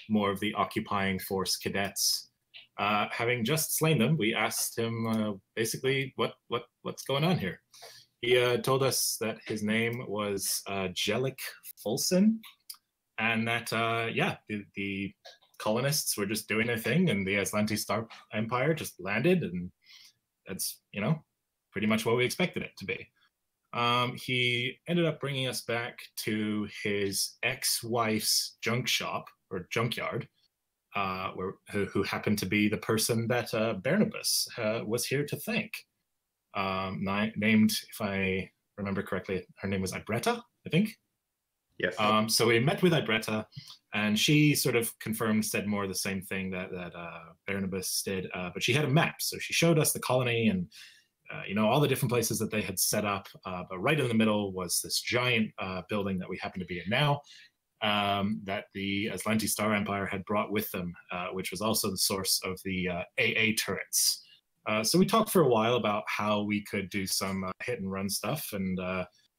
more of the occupying force cadets. Having just slain them, we asked him basically what's going on here. He told us that his name was Jellic Fulson, and that the colonists were just doing their thing, and the Aslanti Star Empire just landed, and that's pretty much what we expected it to be. He ended up bringing us back to his ex-wife's junk shop or junkyard, who happened to be the person that Barnabas was here to thank. Named, if I remember correctly, her name was Ibretta, I think. Yes. So we met with Ibretta, and she sort of said more the same thing that Barnabas did, but she had a map, so she showed us the colony and all the different places that they had set up. But right in the middle was this giant building that we happen to be in now, that the Aslanti Star Empire had brought with them, which was also the source of the AA turrets. So we talked for a while about how we could do some hit and run stuff and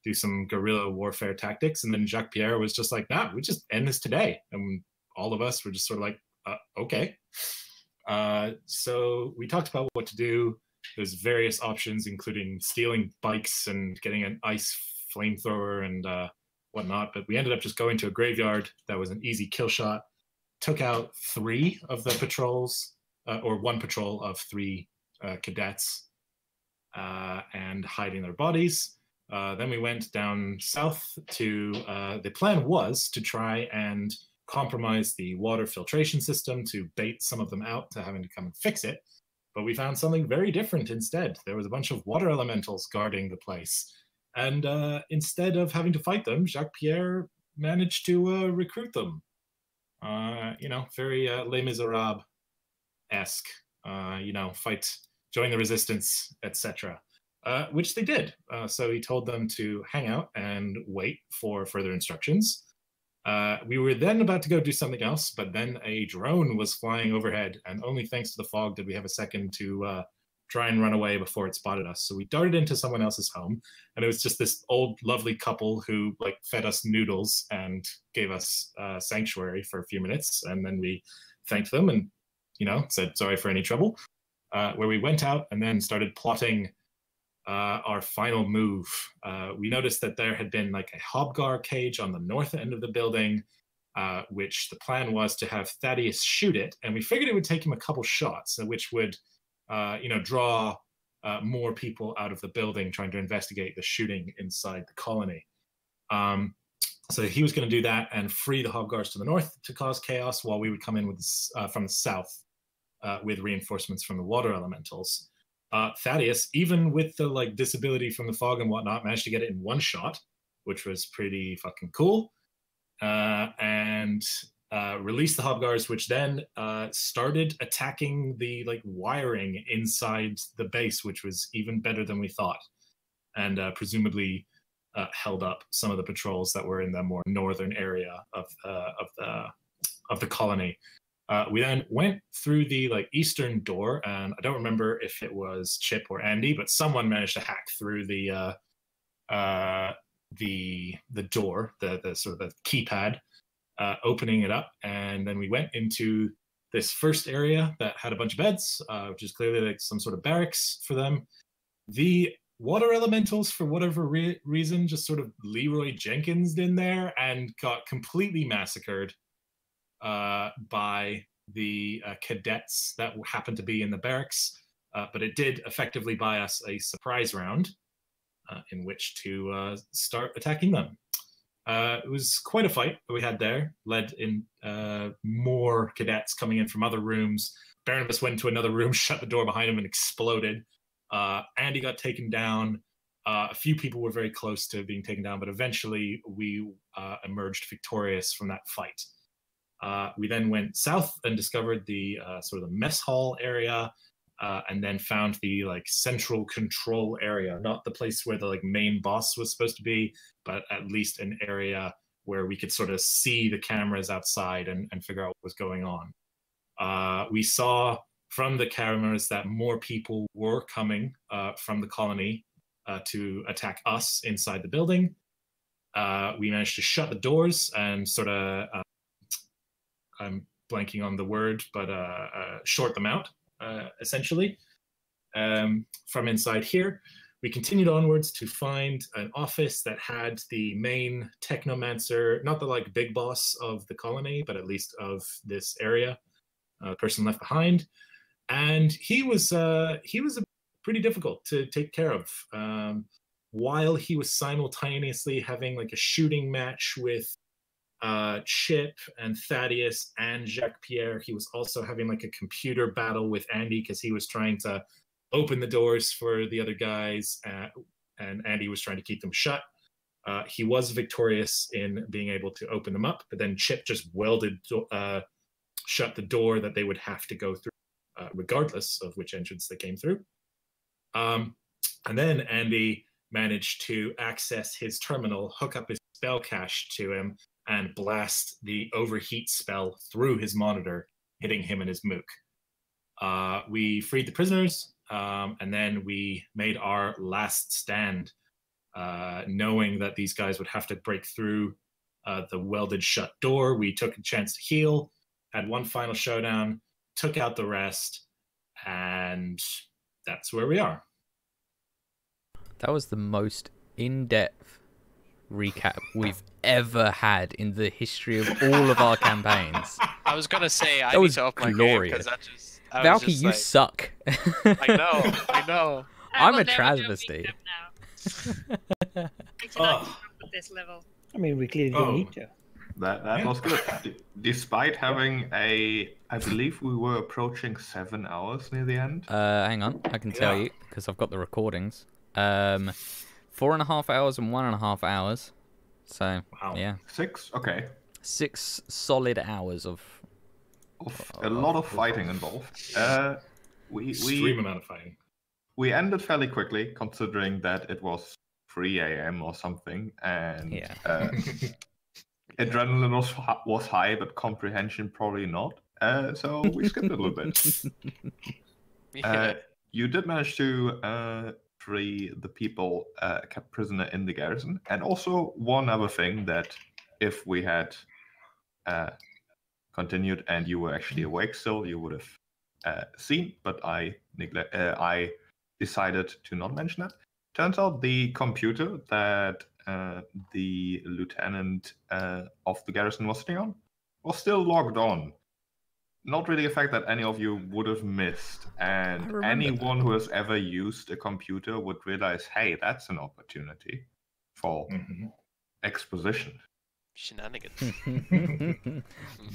do some guerrilla warfare tactics. And then Jacques Pierre was just like, nah, we just end this today. And all of us were just sort of like, okay. So we talked about what to do. There's various options, including stealing bikes and getting an ice flamethrower and whatnot. But we ended up just going to a graveyard that was an easy kill shot, took out 3 of the patrols, or 1 patrol of 3 cadets, and hiding their bodies. Then we went down south to, the plan was to try and compromise the water filtration system to bait some of them out to having to come and fix it. But we found something very different instead. There was a bunch of water elementals guarding the place. And instead of having to fight them, Jacques Pierre managed to recruit them. Very Les Miserables-esque, fight, join the resistance, etc. Which they did. So he told them to hang out and wait for further instructions. We were then about to go do something else, but then a drone was flying overhead, and only thanks to the fog did we have a second to try and run away before it spotted us. So we darted into someone else's home, and it was just this old, lovely couple who fed us noodles and gave us sanctuary for a few minutes, and then we thanked them and said sorry for any trouble. Where we went out and then started plotting our final move. We noticed that there had been a Hobgar cage on the north end of the building, which the plan was to have Thaddeus shoot it, and we figured it would take him a couple shots, which would, draw more people out of the building trying to investigate the shooting inside the colony. So he was going to do that and free the Hobgars to the north to cause chaos, while we would come in with from the south with reinforcements from the water elementals. Thaddeus, even with the disability from the fog and whatnot, managed to get it in 1 shot, which was pretty fucking cool, and released the Hobgars, which then started attacking the wiring inside the base, which was even better than we thought, and presumably held up some of the patrols that were in the more northern area of the colony. We then went through the eastern door, and I don't remember if it was Chip or Andy, but someone managed to hack through the door, the sort of the keypad, opening it up, and then we went into this first area that had a bunch of beds, which is clearly some sort of barracks for them. The water elementals, for whatever reason, just sort of Leroy Jenkins'd in there and got completely massacred by the cadets that happened to be in the barracks, but it did effectively buy us a surprise round in which to start attacking them. It was quite a fight that we had there, led in more cadets coming in from other rooms. Barnabas went into another room, shut the door behind him, and exploded. Andy got taken down. A few people were very close to being taken down, but eventually we emerged victorious from that fight. We then went south and discovered the sort of the mess hall area, and then found the central control area, not the place where the main boss was supposed to be, but at least an area where we could sort of see the cameras outside and figure out what was going on. We saw from the cameras that more people were coming from the colony to attack us inside the building. We managed to shut the doors and sort of I'm blanking on the word, but short them out, essentially. From inside here, we continued onwards to find an office that had the main technomancer, not the like big boss of the colony, but at least of this area, person left behind. And he was pretty difficult to take care of. While he was simultaneously having like a shooting match with Chip and Thaddeus and Jacques Pierre, he was also having like a computer battle with Andy because he was trying to open the doors for the other guys, and Andy was trying to keep them shut. He was victorious in being able to open them up, but then Chip just welded shut the door that they would have to go through, regardless of which entrance they came through. And then Andy managed to access his terminal, hook up his spell cache to him, and blast the overheat spell through his monitor, hitting him in his mook. We freed the prisoners, and then we made our last stand, knowing that these guys would have to break through the welded shut door. We took a chance to heal, had one final showdown, took out the rest, and that's where we are. That was the most in-depth recap we've ever had in the history of all of our campaigns. I was gonna say I That need was to up my game glorious. because that just. Valky, you suck. I know. I'm will a never travesty. defeat them now. I cannot keep up with this level. I mean, we clearly don't need to. That was good. Despite having I believe we were approaching 7 hours near the end. Hang on, I can tell you because I've got the recordings. 4.5 hours and 1.5 hours. So yeah. 6? Okay. 6 solid hours of a lot of fighting involved. Extreme amount of fighting. We ended fairly quickly, considering that it was 3 a.m. or something, and adrenaline was high, but comprehension probably not. So we skipped a little bit. You did manage to free the people kept prisoner in the garrison, and also one other thing that if we had continued and you were actually awake still, you would have seen, but I decided to not mention that. Turns out the computer that the lieutenant of the garrison was sitting on was still logged on. Not really a fact that any of you would have missed, and anyone who has ever used a computer would realize, hey, that's an opportunity for exposition. Shenanigans.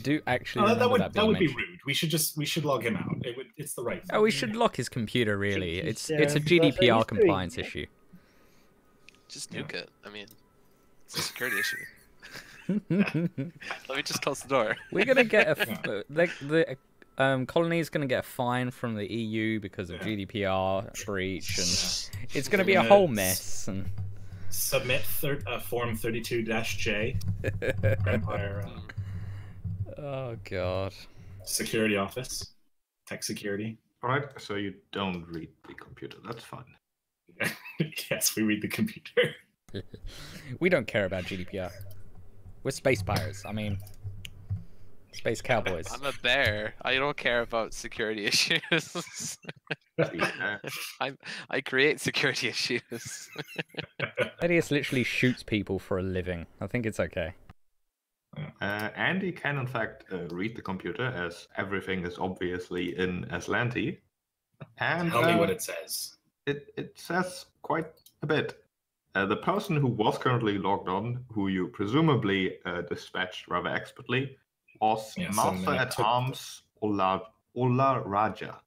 Do actually that would be mentioned. rude. We should log him out. It's the right thing. Oh, we should lock his computer. Really, it's a that's what GDPR he's compliance doing. issue. Just nuke it. I mean, it's a security issue. Let me just close the door. We're gonna get the colony is gonna get a fine from the EU because of GDPR breach, and it's gonna be a whole mess. And submit form 32-J. Empire oh god. Security Office, Tech Security. All right, so you don't read the computer. That's fine. Yes, we read the computer. We don't care about GDPR. We're space pirates. I mean, space cowboys. I'm a bear. I don't care about security issues. I create security issues. Thaddeus literally shoots people for a living. I think it's okay. Andy can in fact read the computer, as everything is obviously in Aslanti. And Tell me what it says. It says quite a bit. The person who was currently logged on, who you presumably dispatched rather expertly, was Master at Arms Ola Raja,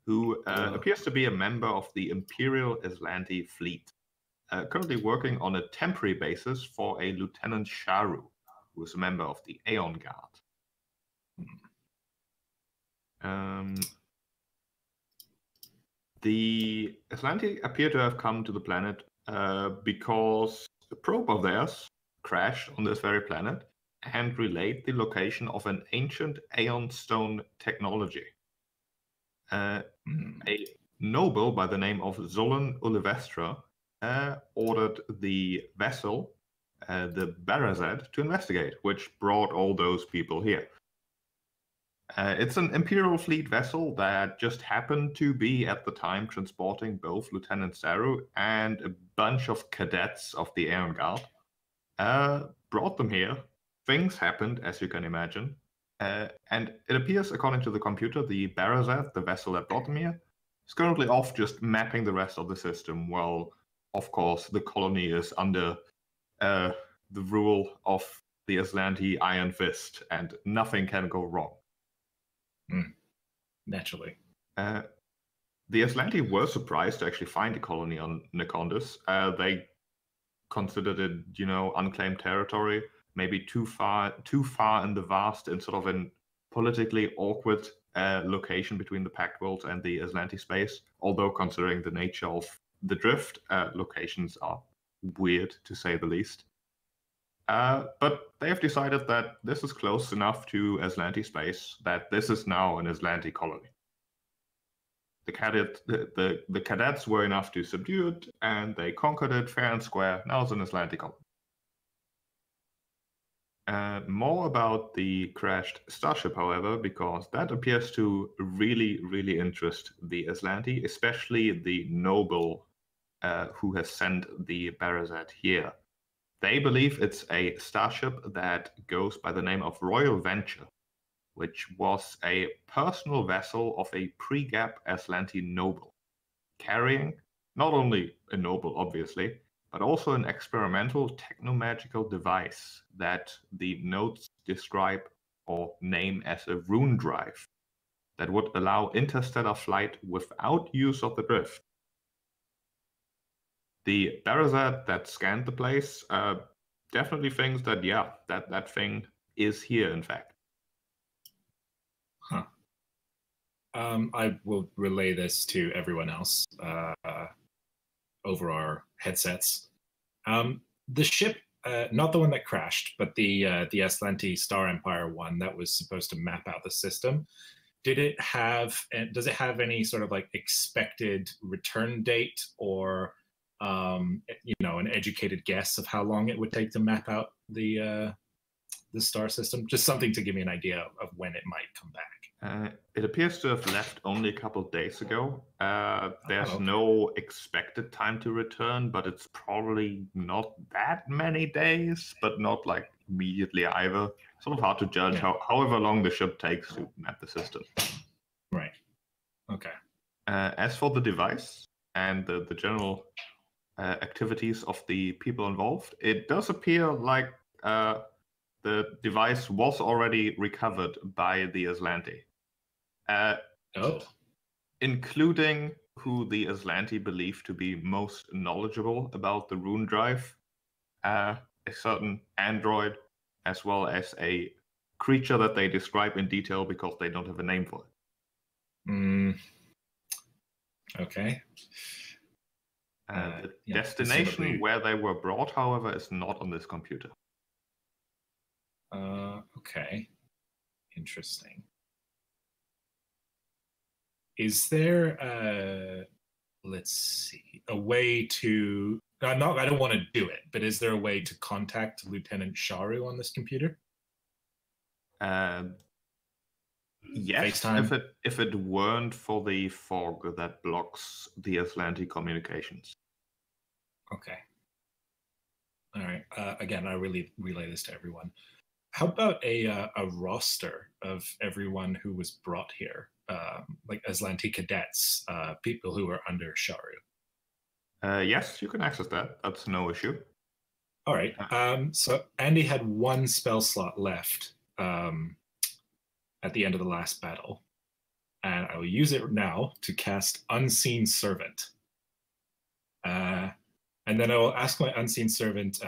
who appears to be a member of the Imperial Aslanti fleet, currently working on a temporary basis for a Lieutenant Sharu, who is a member of the Aeon Guard. The Aslanti appear to have come to the planet because a probe of theirs crashed on this very planet and relayed the location of an ancient Aeon stone technology. A noble by the name of Zolan Ulivestra ordered the vessel, the Barazed, to investigate, which brought all those people here. It's an Imperial Fleet vessel that just happened to be at the time transporting both Lieutenant Saru and a bunch of cadets of the Aeon Guard. Brought them here. Things happened, as you can imagine. And it appears, according to the computer, the Barazet, the vessel that brought them here, is currently off just mapping the rest of the system. Well, of course, the colony is under the rule of the Aslanti Iron Fist, and nothing can go wrong. Naturally. The Aslanti were surprised to actually find a colony on Nekondis. They considered it, unclaimed territory, maybe too far in the vast and sort of an politically awkward location between the Pact Worlds and the Aslanti space. Although, considering the nature of the drift, locations are weird, to say the least. But they have decided that this is close enough to Aslanti space that this is now an Aslanti colony. The cadets were enough to subdue it, and they conquered it fair and square. Now it's an Aslanti colony. More about the crashed starship, however, because that appears to really, really interest the Aslanti, especially the noble who has sent the Barazet here. They believe it's a starship that goes by the name of Royal Venture, which was a personal vessel of a pre-Gap Aslanti noble, carrying not only a noble, obviously, but also an experimental technomagical device that the notes describe or name as a rune drive that would allow interstellar flight without use of the drift. The Barazet that scanned the place definitely thinks that, that thing is here, in fact. Huh. I will relay this to everyone else over our headsets. The ship, not the one that crashed, but the Aslanti Star Empire one that was supposed to map out the system, does it have any sort of like expected return date or an educated guess of how long it would take to map out the star system? Just something to give me an idea of when it might come back. It appears to have left only a couple of days ago. There's okay. no expected time to return, but it's probably not that many days, but not like immediately either. Sort of hard to judge however long the ship takes to map the system. Right. Okay. As for the device and the general activities of the people involved, it does appear like the device was already recovered by the Aslanti. Including who the Aslanti believe to be most knowledgeable about the rune drive, a certain android, as well as a creature that they describe in detail because they don't have a name for it. Okay. The destination where they were brought, however, is not on this computer. Okay. Interesting. Is there, let's see, a way to... I don't want to do it, but is there a way to contact Lieutenant Sharu on this computer? Yes, FaceTime? if it weren't for the fog that blocks the Atlantic communications. Okay. All right. Again, I really relay this to everyone. How about a roster of everyone who was brought here, like Aslanti cadets, people who are under Sharu? Yes, you can access that. That's no issue. All right. So Andy had one spell slot left at the end of the last battle, and I will use it now to cast Unseen Servant. And then I will ask my Unseen Servant,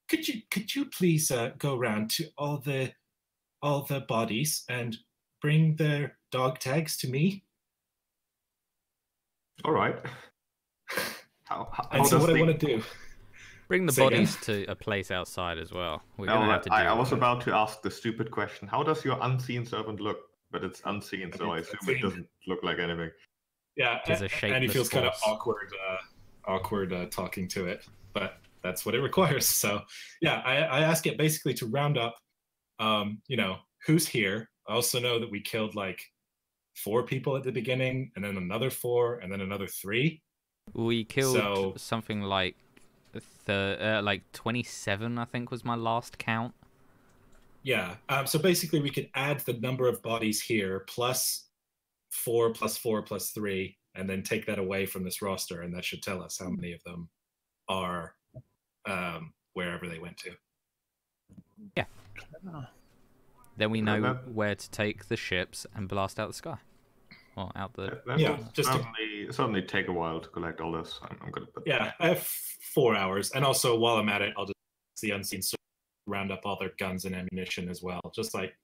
could you please go around to all the bodies and bring their dog tags to me? All right. And so what I want to do... Bring the bodies to a place outside as well. We're gonna have to do I was about to ask the stupid question. How does your unseen servant look? But it's unseen, so I assume it doesn't look like anything. Yeah, and he feels kind of awkward talking to it, but that's what it requires. So yeah, I ask it basically to round up, who's here, I also know that we killed like 4 people at the beginning, and then another 4, and then another 3. We killed something like 27, I think was my last count. Yeah. So basically, we could add the number of bodies here plus 4 plus 4 plus 3, and then take that away from this roster, and that should tell us how many of them are wherever they went to. Yeah. Then we know where to take the ships and blast out the sky. Well, out the... Yeah, just certainly take a while to collect all this. I'm gonna put... Yeah, I have 4 hours. And also, while I'm at it, I'll just the unseen round up all their guns and ammunition as well. Just like,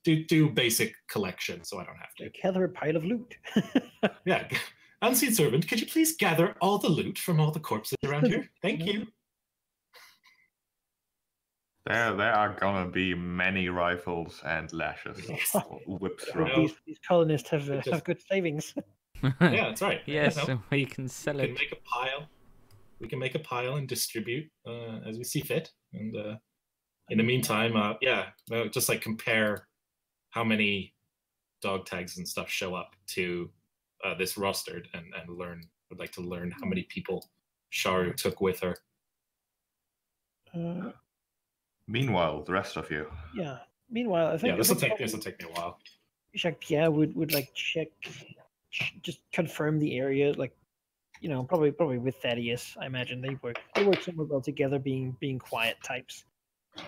do basic collection so I don't have to. Gather a pile of loot. Yeah. Unseen servant, could you please gather all the loot from all the corpses around here? Thank you. There are gonna be many rifles and lashes. Yes. Whips. These colonists have good savings. Yeah, that's right. Yes, so we can sell it. Make a pile. We can make a pile and distribute as we see fit. And in the meantime, just like compare how many dog tags and stuff show up to this roster and learn. Would like to learn how many people Sharu took with her. Meanwhile, the rest of you. Yeah. Meanwhile, I think this will take me a while. Jacques-Pierre would like check, just confirm the area, like, probably with Thaddeus. I imagine they work somewhere well together, being quiet types,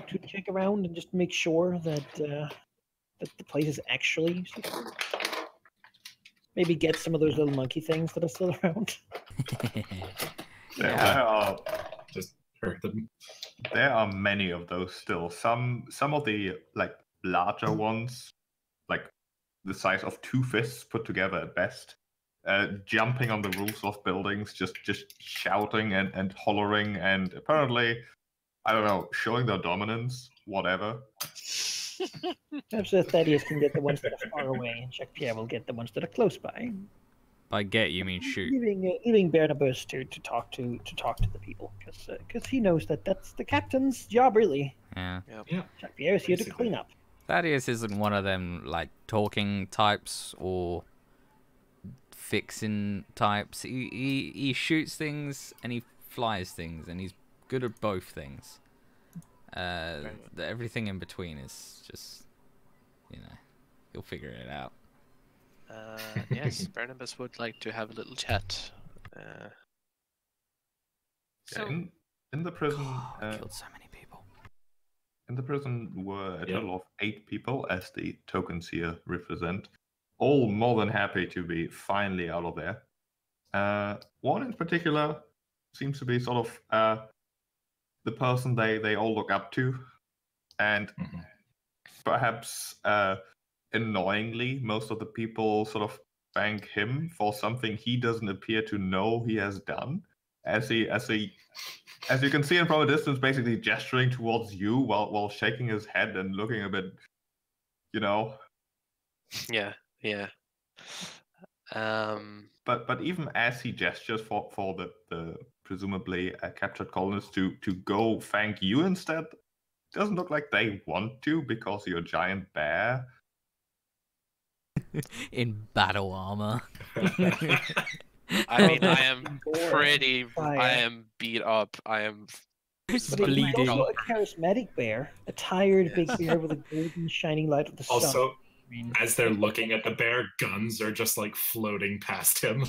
to check around and just make sure that that the place is actually secure. Maybe get some of those little monkey things that are still around. There are many of those still. Some of the like larger ones, like the size of 2 fists put together at best, jumping on the roofs of buildings, just shouting and hollering, and apparently, I don't know, showing their dominance, whatever. Perhaps Thaddeus can get the ones that are far away, and Jacques-Pierre will get the ones that are close by. By get, you mean shoot? Leaving Barnabas to talk to the people, because he knows that's the captain's job, really. Yeah. Jacques-Pierre is here to clean up. Thaddeus isn't one of them like talking types or fixing types. He shoots things and he flies things, and he's good at both things. Everything in between is just, he'll figure it out. Yes, Barnabas would like to have a little chat. In the prison, killed so many people. In the prison were a total of 8 people, as the tokens here represent. All more than happy to be finally out of there. One in particular seems to be sort of the person they all look up to, and perhaps annoyingly, most of the people sort of thank him for something he doesn't appear to know he has done, as you can see him from a distance, basically gesturing towards you while shaking his head and looking a bit, Yeah. But even as he gestures for the presumably captured colonists to go thank you instead, it doesn't look like they want to, because you're a giant bear. In battle armor. I mean, I am I am beat up. I am bleeding. Also a charismatic bear, a tired big bear with a golden shining light of the sun. Also, as they're looking at the bear, guns are just like floating past him.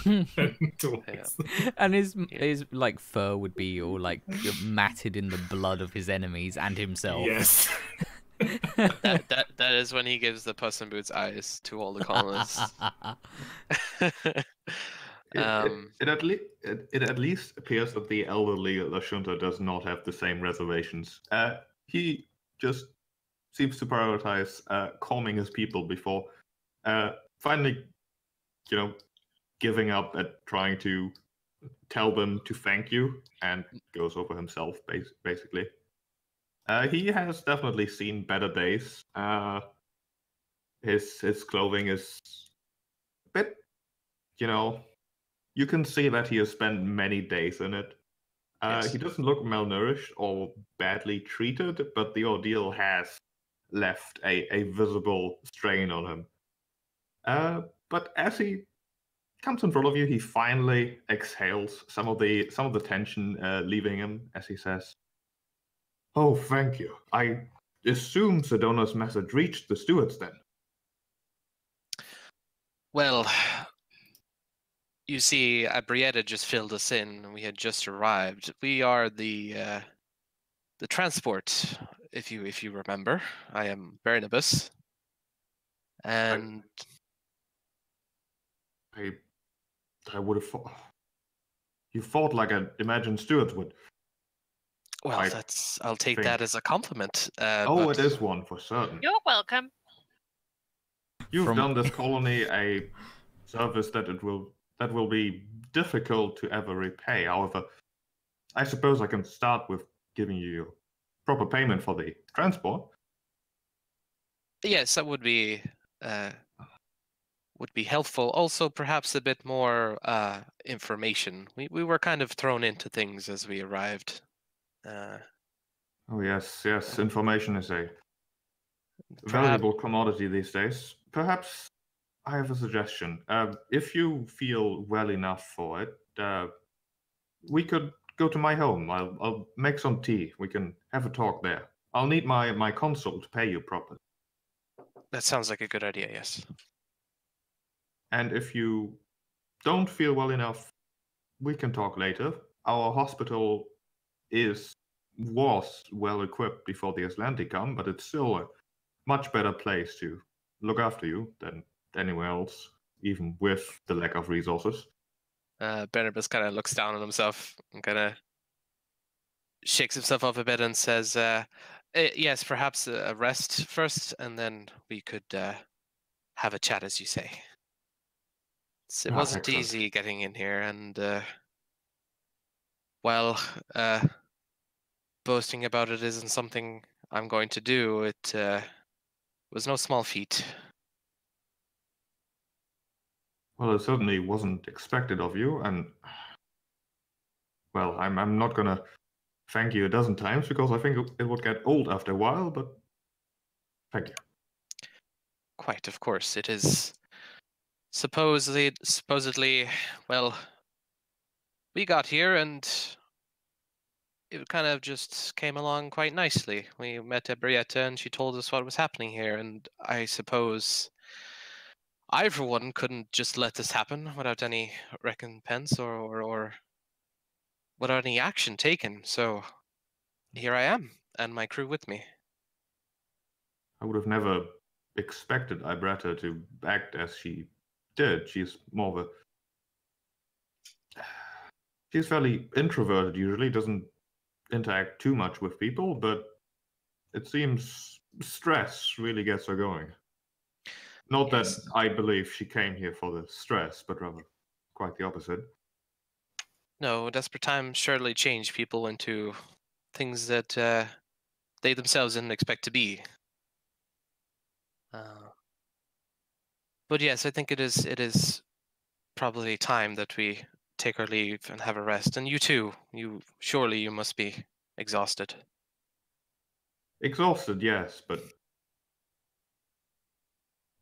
And his like fur would be all like matted in the blood of his enemies and himself. Yes. that is when he gives the Puss in Boots eyes to all the colonists. It at least appears that the elderly Lashunta does not have the same reservations. He just seems to prioritize calming his people before finally, giving up at trying to tell them to thank you, and goes over himself, basically. He has definitely seen better days. His clothing is a bit, you can see that he has spent many days in it. Yes. He doesn't look malnourished or badly treated, but the ordeal has left a visible strain on him. But as he comes in front of you, he finally exhales some of the tension leaving him as he says, "Oh, thank you. I assume Sedona's message reached the stewards then." Well, you see, Brietta just filled us in. We had just arrived. We are the transport, if you remember. I am Barnabas. And I would have thought you fought like an imagined stewards would. well, I'll take that as a compliment. It is one for certain. You're welcome. You've done this colony a service that will be difficult to ever repay. However, I suppose I can start with giving you proper payment for the transport. Yes, that would be helpful. Also, perhaps a bit more information. We were kind of thrown into things as we arrived. Oh yes, information is a valuable commodity these days. Perhaps I have a suggestion. If you feel well enough for it, we could go to my home. I'll make some tea. We can have a talk there. I'll need my consul to pay you properly. That sounds like a good idea, yes. And if you don't feel well enough, we can talk later. Our hospital was well equipped before the Atlantic come, but it's still a much better place to look after you than anywhere else, even with the lack of resources. Barnabas kind of looks down on himself and kind of shakes himself up a bit and says, yes, perhaps a rest first, and then we could have a chat, as you say. It wasn't excellent. easy getting in here, and boasting about it isn't something I'm going to do. It was no small feat. Well, it certainly wasn't expected of you, and well, I'm not gonna thank you a dozen times because I think it would get old after a while, but thank you. Quite, of course. It is supposedly, well, we got here and it kind of just came along quite nicely. We met Brietta and she told us what was happening here, and I suppose I, for one, couldn't just let this happen without any recompense or without any action taken. So here I am, and my crew with me. I would have never expected Ibretta to act as she did. She's more of she's fairly introverted usually, doesn't interact too much with people, but it seems stress really gets her going. Not that I believe she came here for the stress, but rather quite the opposite. No, desperate times surely change people into things that they themselves didn't expect to be. But yes, I think it is probably time that we take our leave and have a rest. And you too. You must be exhausted. Exhausted, yes, but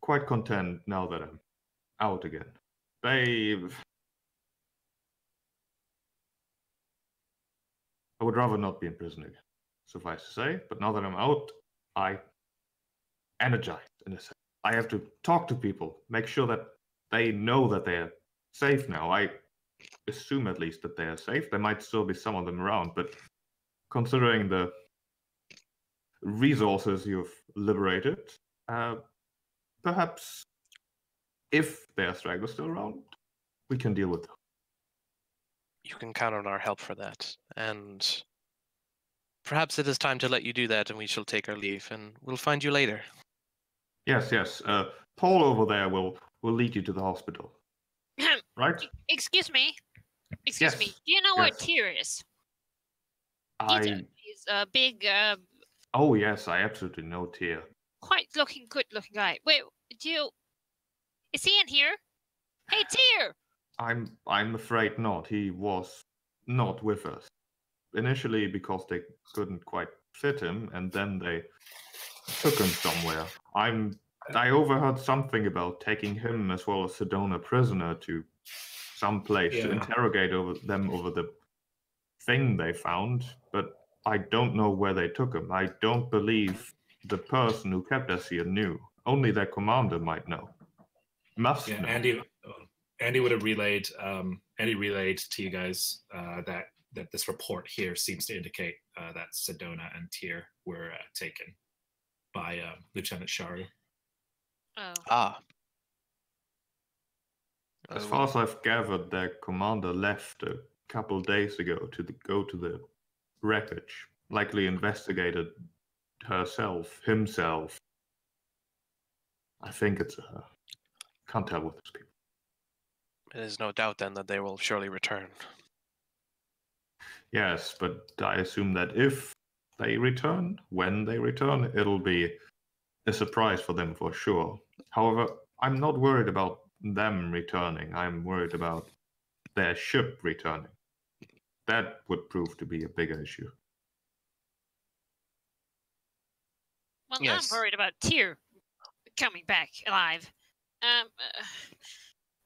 quite content now that I'm out again. I would rather not be in prison again, suffice to say. But now that I'm out, I energized in a sense. I have to talk to people, make sure that they know that they're safe now. I assume at least that they are safe. There might still be some of them around, but considering the resources you've liberated, perhaps if there are stragglers still around, we can deal with them. You can count on our help for that, and perhaps it is time to let you do that, and we shall take our leave, and we'll find you later. Yes. Paul over there will lead you to the hospital. Right? Excuse me. Yes. Do you know where Tyr is? He's a big. Oh yes, I absolutely know Tyr. Quite good looking guy. Wait, is he in here? Hey, Tyr! I'm afraid not. He was not with us. Initially because they couldn't quite fit him, and then they took him somewhere. I overheard something about taking him as well as Sedona prisoner to some place to interrogate them over the thing they found, but I don't know where they took him. I don't believe the person who kept us here knew. Only their commander might know. Must know. Andy would have relayed. Andy relayed to you guys that this report here seems to indicate that Sedona and Tyr were taken by Lieutenant Sharu. Oh. Ah. As far as I've gathered, their commander left a couple days ago to go to the wreckage. Likely investigated himself. I think it's her. Can't tell with these people. There's no doubt then that they will surely return. Yes, but I assume that if they return, when they return, it'll be a surprise for them for sure. However, I'm not worried about them returning. I'm worried about their ship returning. That would prove to be a bigger issue. Well, Yes. I'm worried about Tyr coming back alive.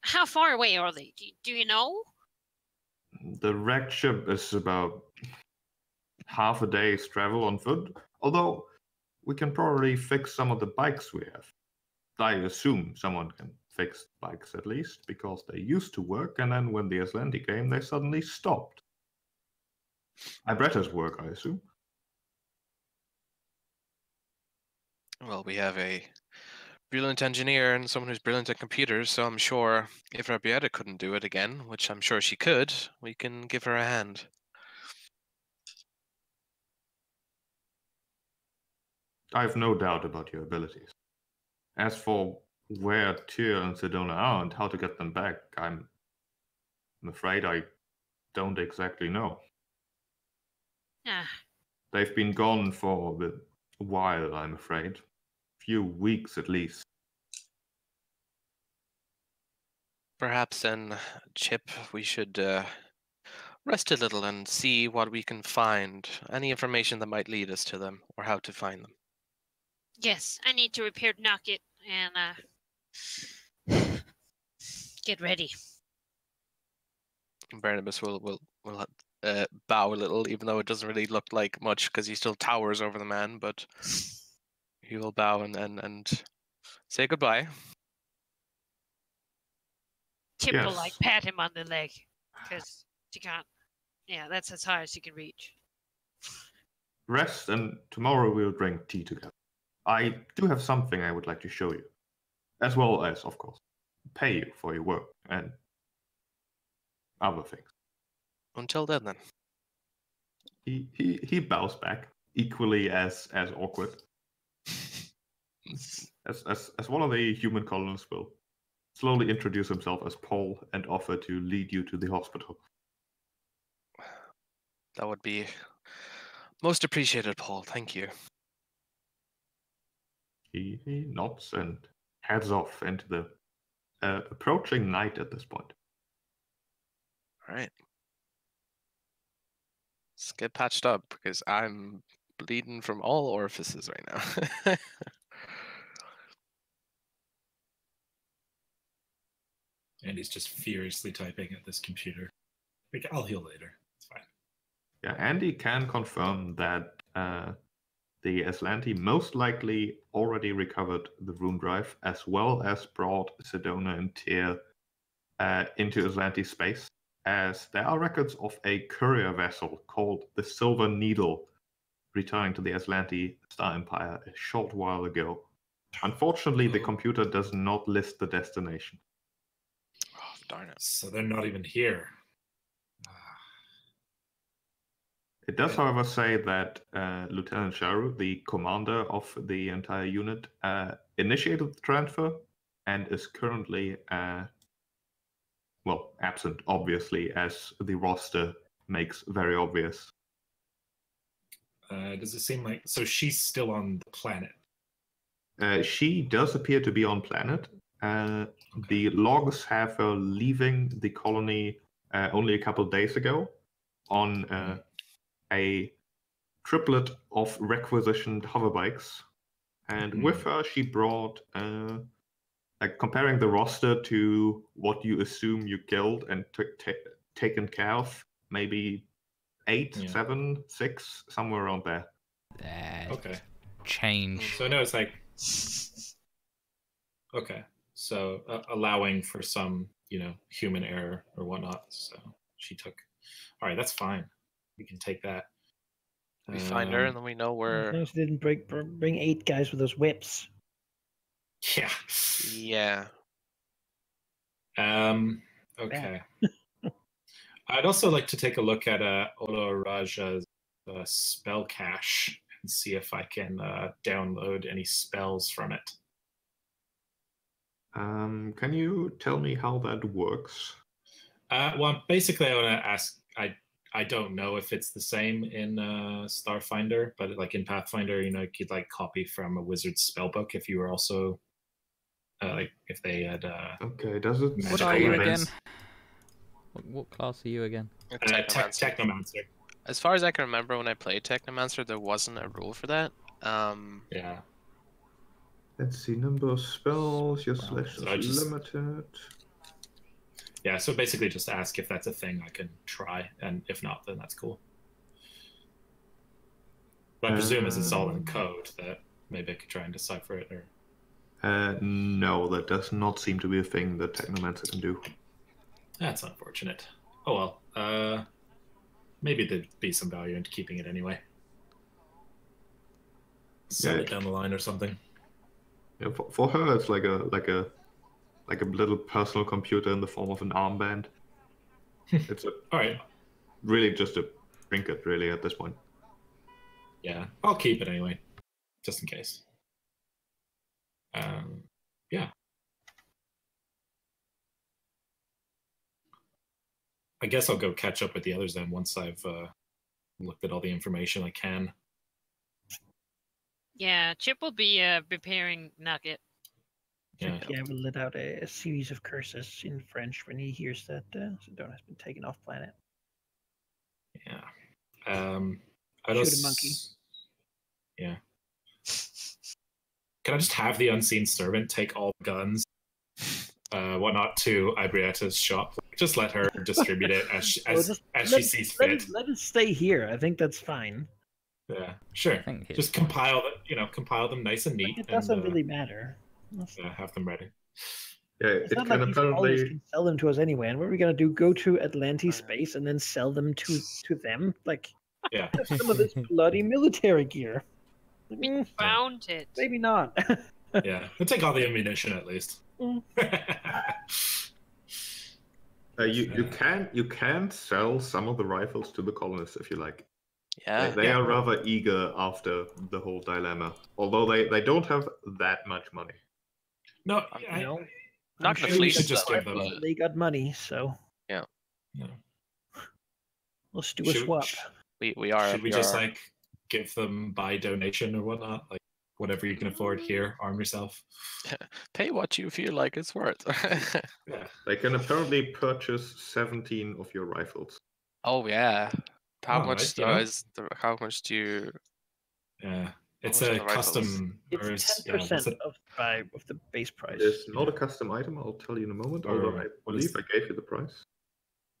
How far away are they? Do you know? The wrecked ship is about half a day's travel on foot, although we can probably fix some of the bikes we have. I assume someone can fix bikes at least, because they used to work, and then when the Aslanti came, they suddenly stopped. Ibretta's work, I assume. Well, we have a brilliant engineer and someone who's brilliant at computers, so I'm sure if Rabietta couldn't do it again, which I'm sure she could, we can give her a hand. I have no doubt about your abilities. As for where Tyr and Sedona are and how to get them back, I'm afraid I don't exactly know. They've been gone for a while, I'm afraid. A few weeks at least. Perhaps then, Chip, we should rest a little and see what we can find. Any information that might lead us to them, or how to find them. Yes, I need to repair Knocket and get ready. Barnabas will bow a little, even though it doesn't really look like much because he still towers over the man, but he will bow and say goodbye. Chip will Yes. pat him on the leg because she can't. Yeah, that's as high as she can reach. Rest, and tomorrow we'll drink tea together. I do have something I would like to show you. As well as, of course, pay you for your work and other things. Until then. He bows back, equally as awkward. As one of the human colonists will slowly introduce himself as Paul and offer to lead you to the hospital. That would be most appreciated, Paul. Thank you. He nods and heads off into the approaching night at this point. All right. Let's get patched up because I'm bleeding from all orifices right now. Andy's just furiously typing at this computer. Like, I'll heal later. It's fine. Yeah, Andy can confirm that the Aslanti most likely already recovered the rune drive, as well as brought Sedona and Tyr into Aslanti space, as there are records of a courier vessel called the Silver Needle returning to the Aslanti Star Empire a short while ago. Unfortunately, the computer does not list the destination. Oh, darn it. So they're not even here. It does, however, say that Lieutenant Sharu, the commander of the entire unit, initiated the transfer and is currently, absent, obviously, as the roster makes very obvious. Does it seem like... So she's still on the planet? She does appear to be on planet. The logs have her leaving the colony only a couple of days ago on a triplet of requisitioned hoverbikes And with her, she brought, like comparing the roster to what you assume you killed and taken care of, maybe 8, 7, 6, somewhere around there. Okay. Change. So no, it's like okay. So allowing for some, human error or whatnot. So she took. All right, that's fine. We can take that. We find her, and then we know where. As long as they didn't bring 8 guys with those whips. Yeah. Yeah. Okay. I'd also like to take a look at Ola Raja's spell cache and see if I can download any spells from it. Can you tell me how that works? Well, basically, I want to ask. I don't know if it's the same in Starfinder, but like in Pathfinder, you could like copy from a wizard's spellbook if you were also like if they had. Okay, does it? What are you again? What class are you again? Technomancer. As far as I can remember, when I played Technomancer, there wasn't a rule for that. Yeah. Let's see, number of spells, your selection is limited. Yeah, so basically just ask if that's a thing I can try, and if not, then that's cool. But I presume as it's all in code, that maybe I could try and decipher it, or... No, that does not seem to be a thing that Technomancer can do. That's unfortunate. Oh well, maybe there'd be some value in keeping it anyway. Sell it down the line or something. Yeah, for her, it's like a little personal computer in the form of an armband. It's all right. Really just a trinket, really, at this point. Yeah, I'll keep it anyway, just in case. Yeah. I guess I'll go catch up with the others then once I've looked at all the information I can. Yeah, Chip will be repairing Nugget. Yeah. Yeah, will let out a series of curses in French when he hears that Sedona has been taken off planet. Yeah. Shoot a monkey. Yeah. Can I just have the unseen servant take all the guns, whatnot, to Ibrietta's shop? Just let her distribute it as she sees fit. Let it stay here. I think that's fine. Yeah, sure. Just compile them nice and neat. It doesn't really matter. Yeah, have them ready. Yeah, it's not like these colonies can sell them to us anyway. And what are we gonna do? Go to Atlantis space and then sell them to them? Like, yeah, some of this bloody military gear. We found it. Maybe not. Yeah, we'll take all the ammunition at least. You can sell some of the rifles to the colonists if you like. Yeah, they are rather eager after the whole dilemma, although they don't have that much money. No, not gonna fleece just give them. They got money, so yeah. Let's do a swap. We are. Should we just like give them by donation or whatnot, like whatever you can afford here? Arm yourself. Pay what you feel like it's worth. Yeah, they can apparently purchase 17 of your rifles. Oh yeah. How much do you? Yeah, it's a custom. It's 10% of the base price. It's not a custom item. I'll tell you in a moment. Although I believe I gave you the price.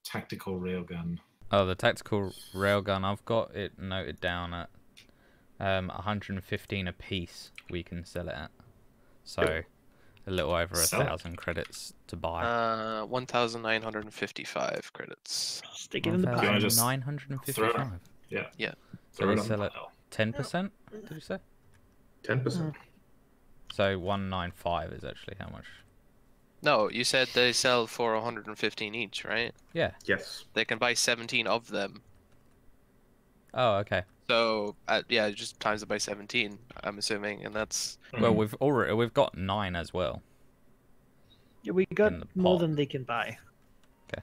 Tactical railgun. Oh, the tactical railgun. I've got it noted down at 115 a piece. We can sell it at. So a little over 1,000 credits to buy. 1,955 credits. Stick it in the pile. 955. Yeah. So we sell it 10%. Did you say? 10%. So 195 is actually how much? No, you said they sell for 115 each, right? Yeah. Yes. They can buy 17 of them. Oh, okay. So just times it by 17. I'm assuming, and that's. Well, we've got 9 as well. Yeah, we got more than they can buy. Okay.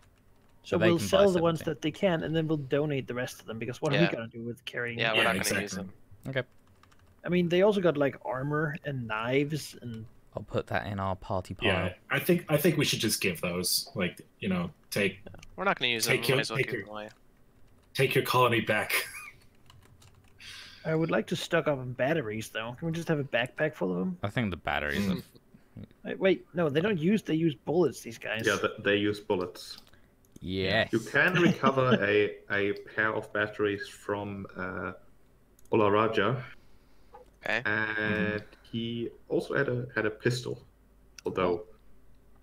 So we'll sell the ones that they can, and then we'll donate the rest of them. Because what are we gonna do with carrying? Yeah, we're not gonna use them. Okay. I mean, they also got like armor and knives and. I'll put that in our party pile. Yeah, I think we should just give those. Like, take. We're not gonna use them. Might as well give them away. Take your colony back. I would like to stock up on batteries, though. Can we just have a backpack full of them? I think the batteries are... Wait, no, they don't use. They use bullets. These guys. Yeah, they use bullets. Yes. You can recover a pair of batteries from Olaraja. Okay. And he also had a pistol, although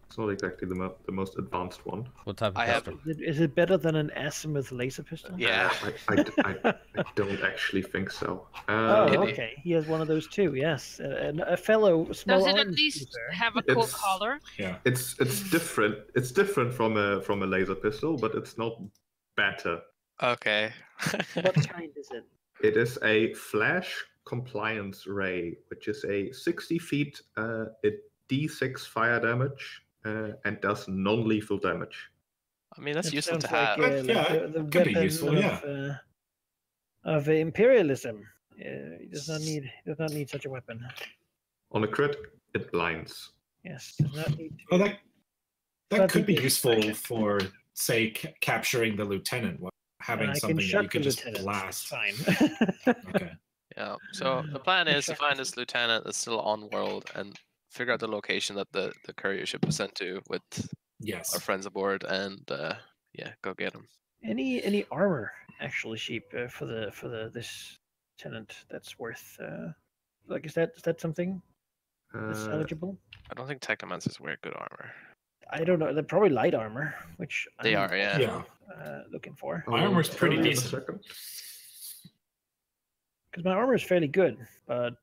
it's not exactly the most advanced one. What type of I have- pistol? Is it better than an azimuth laser pistol? Yeah. I don't actually think so. Oh, Maybe. okay. He has one of those too. Yes, a fellow small Does it at arms least user. have a cool It's- color? Yeah. It's different. It's different from a laser pistol, but it's not better. Okay. What kind is it? It is a flash compliance ray, which is a 60 feet, a D6 fire damage, and does non-lethal damage. I mean, that's That useful to sounds have. like, Yeah, the could be weapon useful, of imperialism. He does not need such a weapon. On a crit, it blinds. Yes, does not need. To... Well, that But could be it's useful fine. for, say, capturing the lieutenant. Having I something can that shut you could the just lieutenant. blast. Fine. Okay. Yeah. So the plan is to Exactly. find this lieutenant that's still on world and figure out the location that the courier ship was sent to with Yes. our friends aboard, and go get him. Any armor actually, Sheep, for this lieutenant that's worth like is that something that's eligible? I don't think technomancers wear good armor. I don't know. They're probably light armor, which They I'm are, yeah. Yeah. looking for. My armor's pretty Tell you in a decent. second. Because my armor is fairly good, but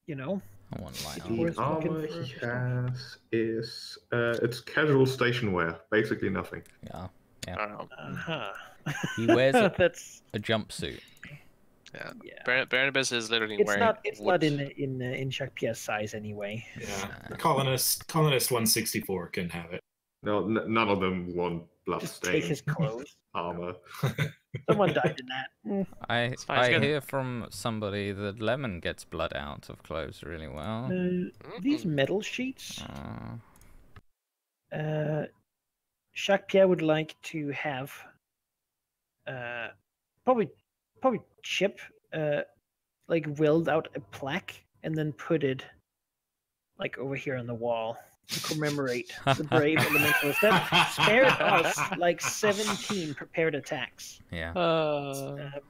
you know, I want light It's armor. worth The looking armor for he stuff. has is it's casual station wear, basically nothing. Yeah. I don't know. uh-huh. He wears a, That's a jumpsuit. yeah. Barnabas is literally It's wearing. not. It's wood. not in Jacques Pierre's size anyway. Yeah. The colonist 164 can have it. No, none of them want Just take his bloodstained clothes. armor. Someone died in that. Mm. I fine, it's I good. hear from somebody that Lemon gets blood out of clothes really well. These metal sheets. Uh, Jacques Pierre would like to have probably Chip like weld out a plaque and then put it like over here on the wall to commemorate the brave elementalists that spared us like 17 prepared attacks. yeah.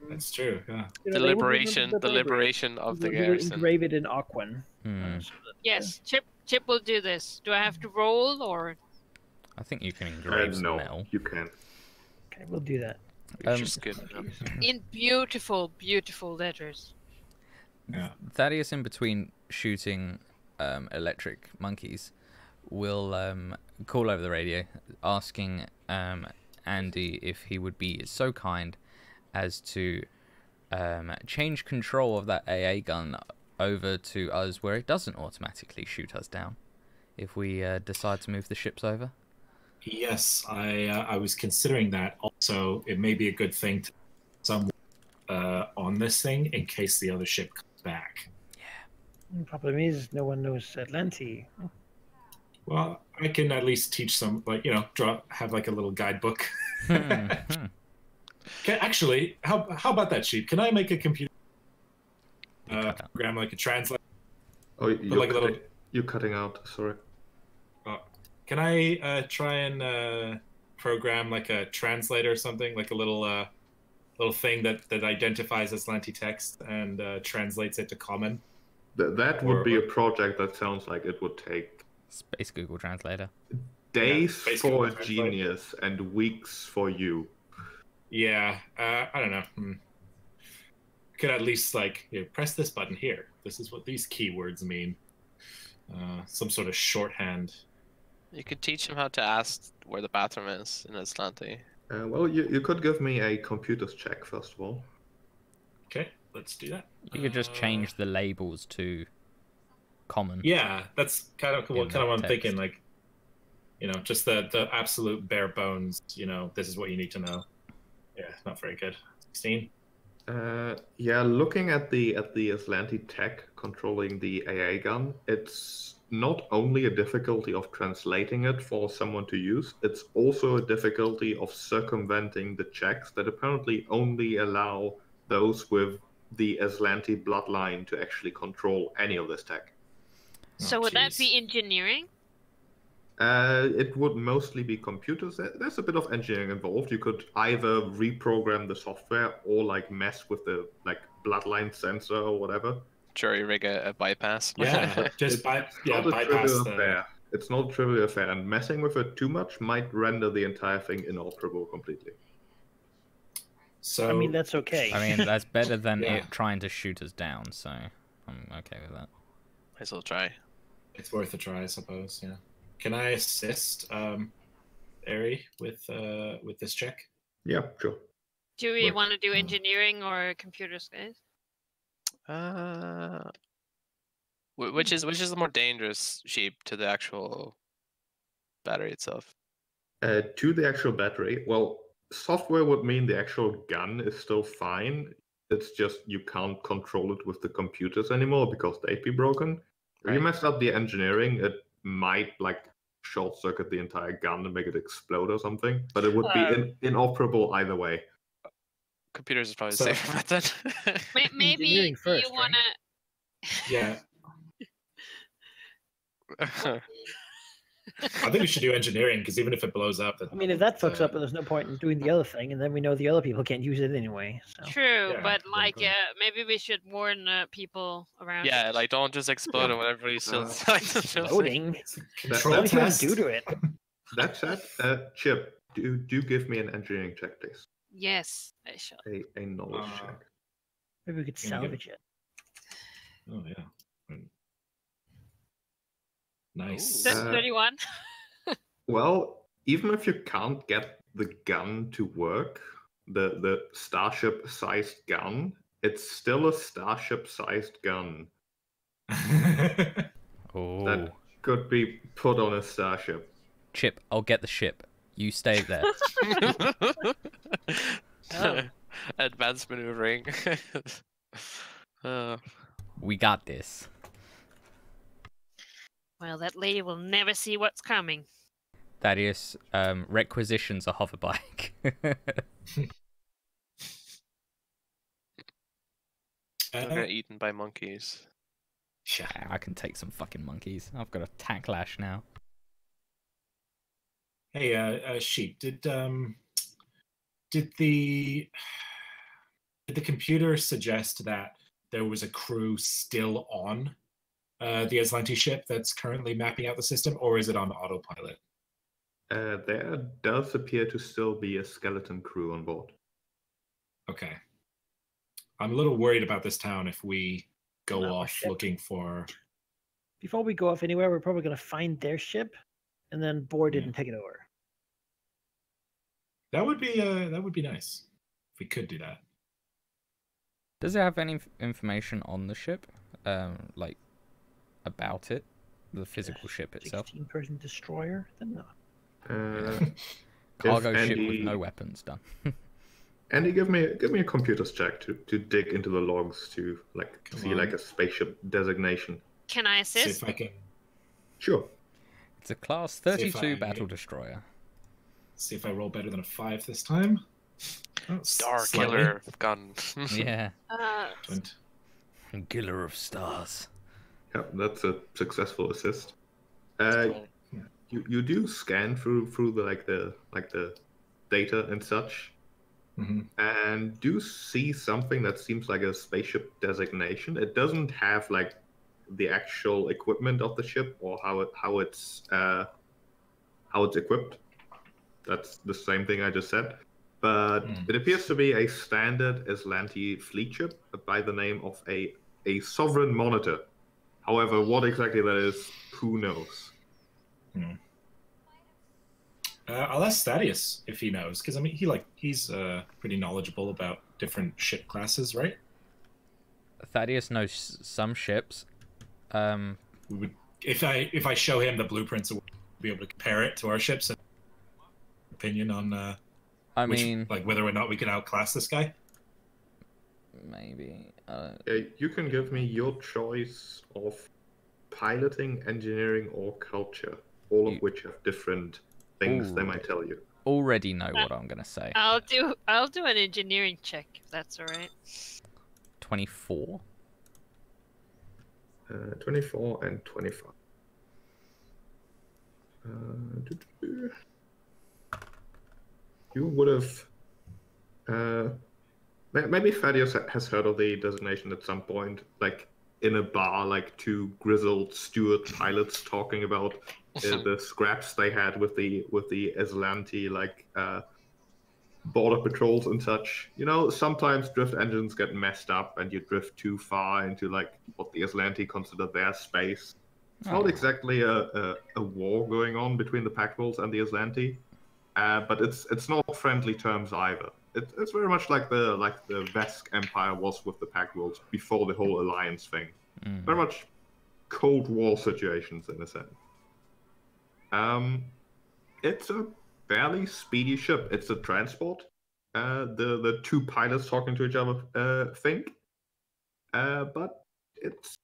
That's true. Yeah. You The know, they would remember liberation, the bravery. liberation of the We will garrison. engrave it in Aquan. Hmm. So that, Yes, Chip will do this. Do I have to roll or? I think you can engrave some No, metal. you can. okay, we'll do that. Which is good. In beautiful, beautiful letters. Yeah. Thaddeus, in between shooting electric monkeys, will call over the radio asking Andy if he would be so kind as to change control of that AA gun over to us where it doesn't automatically shoot us down if we decide to move the ships over. Yes, I was considering that. Also, it may be a good thing to someone on this thing in case the other ship comes back. The problem is no one knows Atlanti. Well, I can at least teach some, like, have like a little guidebook. Actually, how about that, Sheep? Can I make a computer program like a translate? Oh, like a little- you're cutting out. Sorry. Can I try and program like a translator or something, like a little thing that identifies Atlanti text and translates it to common? That would be a project that sounds like it would take Space Google Translator. days Space for Google a Translator. genius and weeks for you. Yeah, I don't know. Could at least press this button here. This is what these keywords mean. Some sort of shorthand. You could teach him how to ask where the bathroom is in Atlanti. Well, you could give me a computers check first of all. Okay, let's do that. You could just change the labels to common. Yeah, that's kind of In what that I'm text. thinking. Like, just the absolute bare bones. This is what you need to know. Yeah, not very good. 16. Yeah, looking at the Atlanti tech controlling the AA gun, it's not only a difficulty of translating it for someone to use, it's also a difficulty of circumventing the checks that apparently only allow those with the Aslanti bloodline to actually control any of this tech. So would that be engineering? It would mostly be computers. There's a bit of engineering involved. You could either reprogram the software or like mess with the like bloodline sensor or whatever. Jury rig a bypass. Yeah, just bypass the. It's not a trivial affair, and messing with it too much might render the entire thing inoperable completely. So I mean, that's okay. I mean, that's better than it trying to shoot us down, so I'm okay with that. I still try. It's worth a try, I suppose. Yeah. Can I assist Ari with this check? Yeah, sure. Do we want to do engineering or computer science? Which is the more dangerous sheep to the actual battery itself? To the actual battery, well, software would mean the actual gun is still fine. It's just you can't control it with the computers anymore because they'd be broken. If you mess up the engineering, it might like short circuit the entire gun and make it explode or something. But it would be inoperable either way. Computers is probably the safer method. Maybe you want to. Yeah. I think we should do engineering because even if it blows up, I mean, if that fucks up, there's no point in doing the other thing, and then we know the other people can't use it anyway. So. True, but like, maybe we should warn people around. Yeah, like don't just explode and whatever you still exploding. What are you do to it? That said, Chip, do give me an engineering check, please. Yes, I shall. A knowledge check. Maybe we could salvage it. Oh yeah. Nice. 31. Well, even if you can't get the gun to work, the starship-sized gun, it's still a starship-sized gun. That could be put on a starship. Chip, I'll get the ship. You stay there. Advanced maneuvering. We got this. Well, that lady will never see what's coming. Thaddeus requisitions a hoverbike. Get eaten by monkeys. Yeah, I can take some fucking monkeys. I've got a tacklash now. Hey, Sheep, did the computer suggest that there was a crew still on the Aslanti ship that's currently mapping out the system, or is it on autopilot? There does appear to still be a skeleton crew on board. Okay. I'm a little worried about this town if we go off looking for... Before we go off anywhere, we're probably going to find their ship and then board it and take it over. That would be nice if we could do that. Does it have any information on the ship? Like, about it? The physical ship itself? 16-person destroyer? Then not. Cargo ship with no weapons done. Andy, give me a computer's check to dig into the logs to see like a spaceship designation. Can I assist? See if I can. Sure. It's a class 32 battle destroyer. See if I roll better than a 5 this time. Oh, Star killer gun. Yeah. 20. Killer of stars. Yeah, that's a successful assist. You do scan through the data and such, and do see something that seems like a spaceship designation. It doesn't have like the actual equipment of the ship or how it's equipped. That's the same thing I just said. But it appears to be a standard Aslanti fleet ship by the name of a Sovereign Monitor. However, what exactly that is, who knows? I'll ask Thaddeus if he knows, because I mean, he's pretty knowledgeable about different ship classes, right? Thaddeus knows some ships. We would, if I show him the blueprints, we'll be able to compare it to our ships and opinion on. I mean, like whether or not we can outclass this guy. Maybe. You can give me your choice of piloting, engineering, or culture, all of which have different things they might tell you. already know what I'm gonna say. I'll do an engineering check if that's all right. 24. 24 and 25. You would have. Maybe Thaddeus has heard of the designation at some point, like in a bar, like two grizzled steward pilots talking about the scraps they had with the Aslanti, like border patrols and such. You know, sometimes drift engines get messed up and you drift too far into like what the Aslanti consider their space. It's not exactly a war going on between the Pact Wolves and the Aslanti, but it's not friendly terms either. It's very much like the Vesk Empire was with the Pact Wolves before the whole alliance thing. Very much Cold War situations in a sense. It's a fairly speedy ship. It's a transport. The two pilots talking to each other think. But it's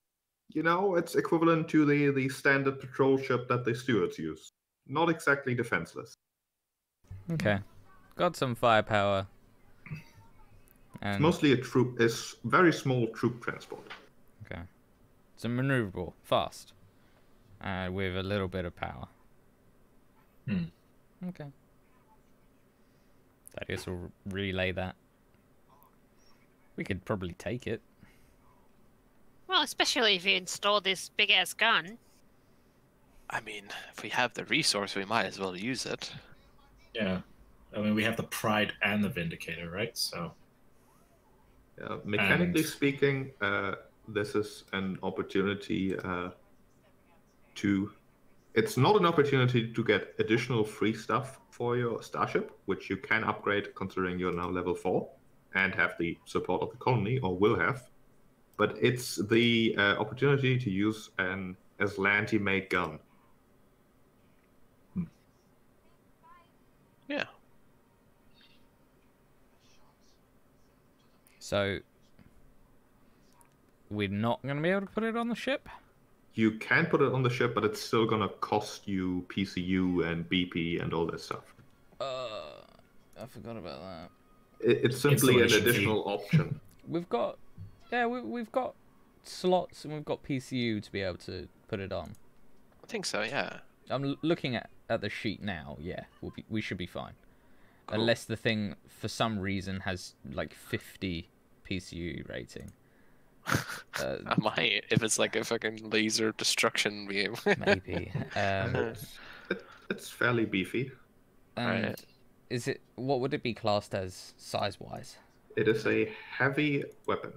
it's equivalent to the standard patrol ship that the stewards use. Not exactly defenseless. Okay, got some firepower. And... It's mostly it's very small troop transport. Okay, it's maneuverable, fast, with a little bit of power. Okay. I guess we'll relay that. We could probably take it. Well, especially if you install this big ass gun. I mean, if we have the resource, we might as well use it. Yeah. I mean, we have the Pride and the Vindicator, right? So. Yeah, mechanically speaking, this is an opportunity to. It's not an opportunity to get additional free stuff for your starship, which you can upgrade considering you're now level 4 and have the support of the colony, or will have. But it's the opportunity to use an Aslanti-made gun. Yeah. So, we're not going to be able to put it on the ship? You can put it on the ship, but it's still going to cost you PCU and BP and all that stuff. I forgot about that. It's simply an additional option. We've got slots and we've got PCU to be able to put it on. I think so, yeah. I'm looking at the sheet now. Yeah, we should be fine. Cool. Unless the thing, for some reason, has like 50 PCU rating. I might, if it's like a fucking laser destruction beam. Maybe. It's fairly beefy. And Right. what would it be classed as size-wise? It is a heavy weapon.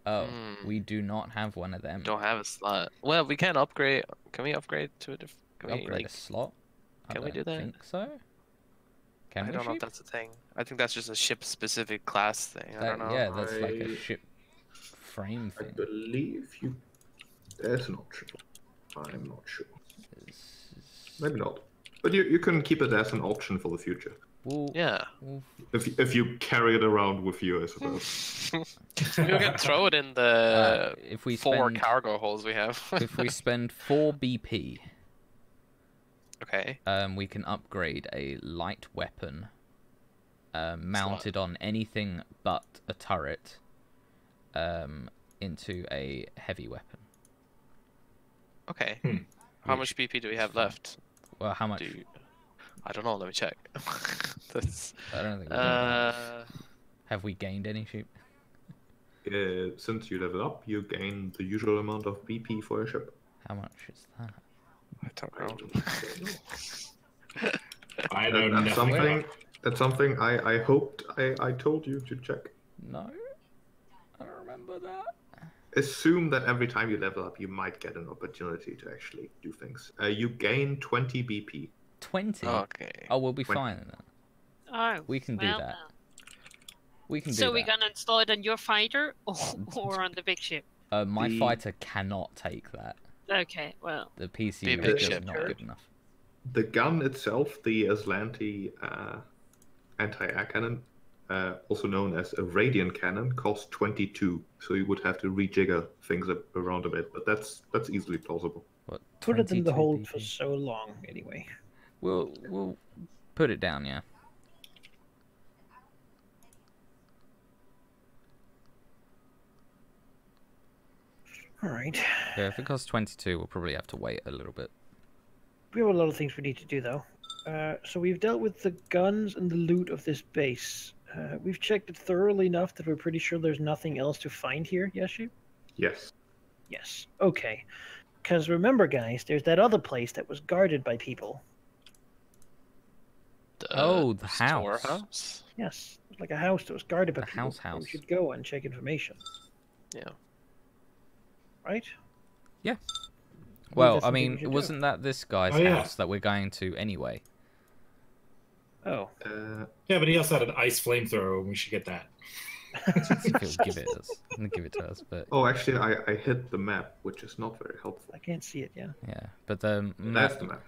Oh, we do not have one of them. Don't have a slot. Well, we can upgrade. Can we upgrade to a different? Can we Upgrade a slot? Can we do that? I think so. I don't know if that's a thing. I think that's just a ship-specific class thing. I don't know. Yeah, that's like a ship frame I thing. believe there's an option. I'm not sure. Maybe not. But you can keep it as an option for the future. Well, Yeah. If you carry it around with you, I suppose. We can throw it in the if we 4 spend, cargo holes we have. if we spend 4 BP, Okay. we can upgrade a light weapon mounted on anything but a turret into a heavy weapon. Okay. How much BP do we have left? Well, how much? I don't know. Let me check. That's... I don't think we have we gained any sheep? Since you level up, you gain the usual amount of BP for a ship. How much is that? I don't know. I know nothing. That's something I hoped I told you to check. No, I don't remember that. Assume that every time you level up, you might get an opportunity to actually do things. You gain 20 BP. 20? Okay. Oh, we'll be 20. fine then. Oh, We can do that. We can do So that. we're gonna install it on your fighter or on the big ship? My fighter cannot take that. Okay, well. The PCU Be a is big just ship. not good enough. The gun itself, the Aslanti anti-air cannon, also known as a radiant cannon, costs 22. So you would have to rejigger things around a bit, but that's easily plausible. What, Put it in the 22 hold BP? for so long, anyway. We'll put it down, yeah. All right. Yeah, if it costs 22, we'll probably have to wait a little bit. We have a lot of things we need to do, though. So we've dealt with the guns and the loot of this base. We've checked it thoroughly enough that we're pretty sure there's nothing else to find here, yes, you? Yes. Yes. Okay. Because remember, guys, there's that other place that was guarded by people. The house. Storehouse? Yes. It was like a house that was guarded by The people. house. We should go and check information. Yeah. Right? Well, that's I something we mean, should wasn't that this guy's Oh, yeah. house that we're going to anyway? Oh. Yeah, but he also had an ice flamethrower, and we should get that. If he'll give it us, give it to us. But Oh, actually, I hit the map, which is not very helpful. I can't see it, yeah. yeah, but the That's map the map.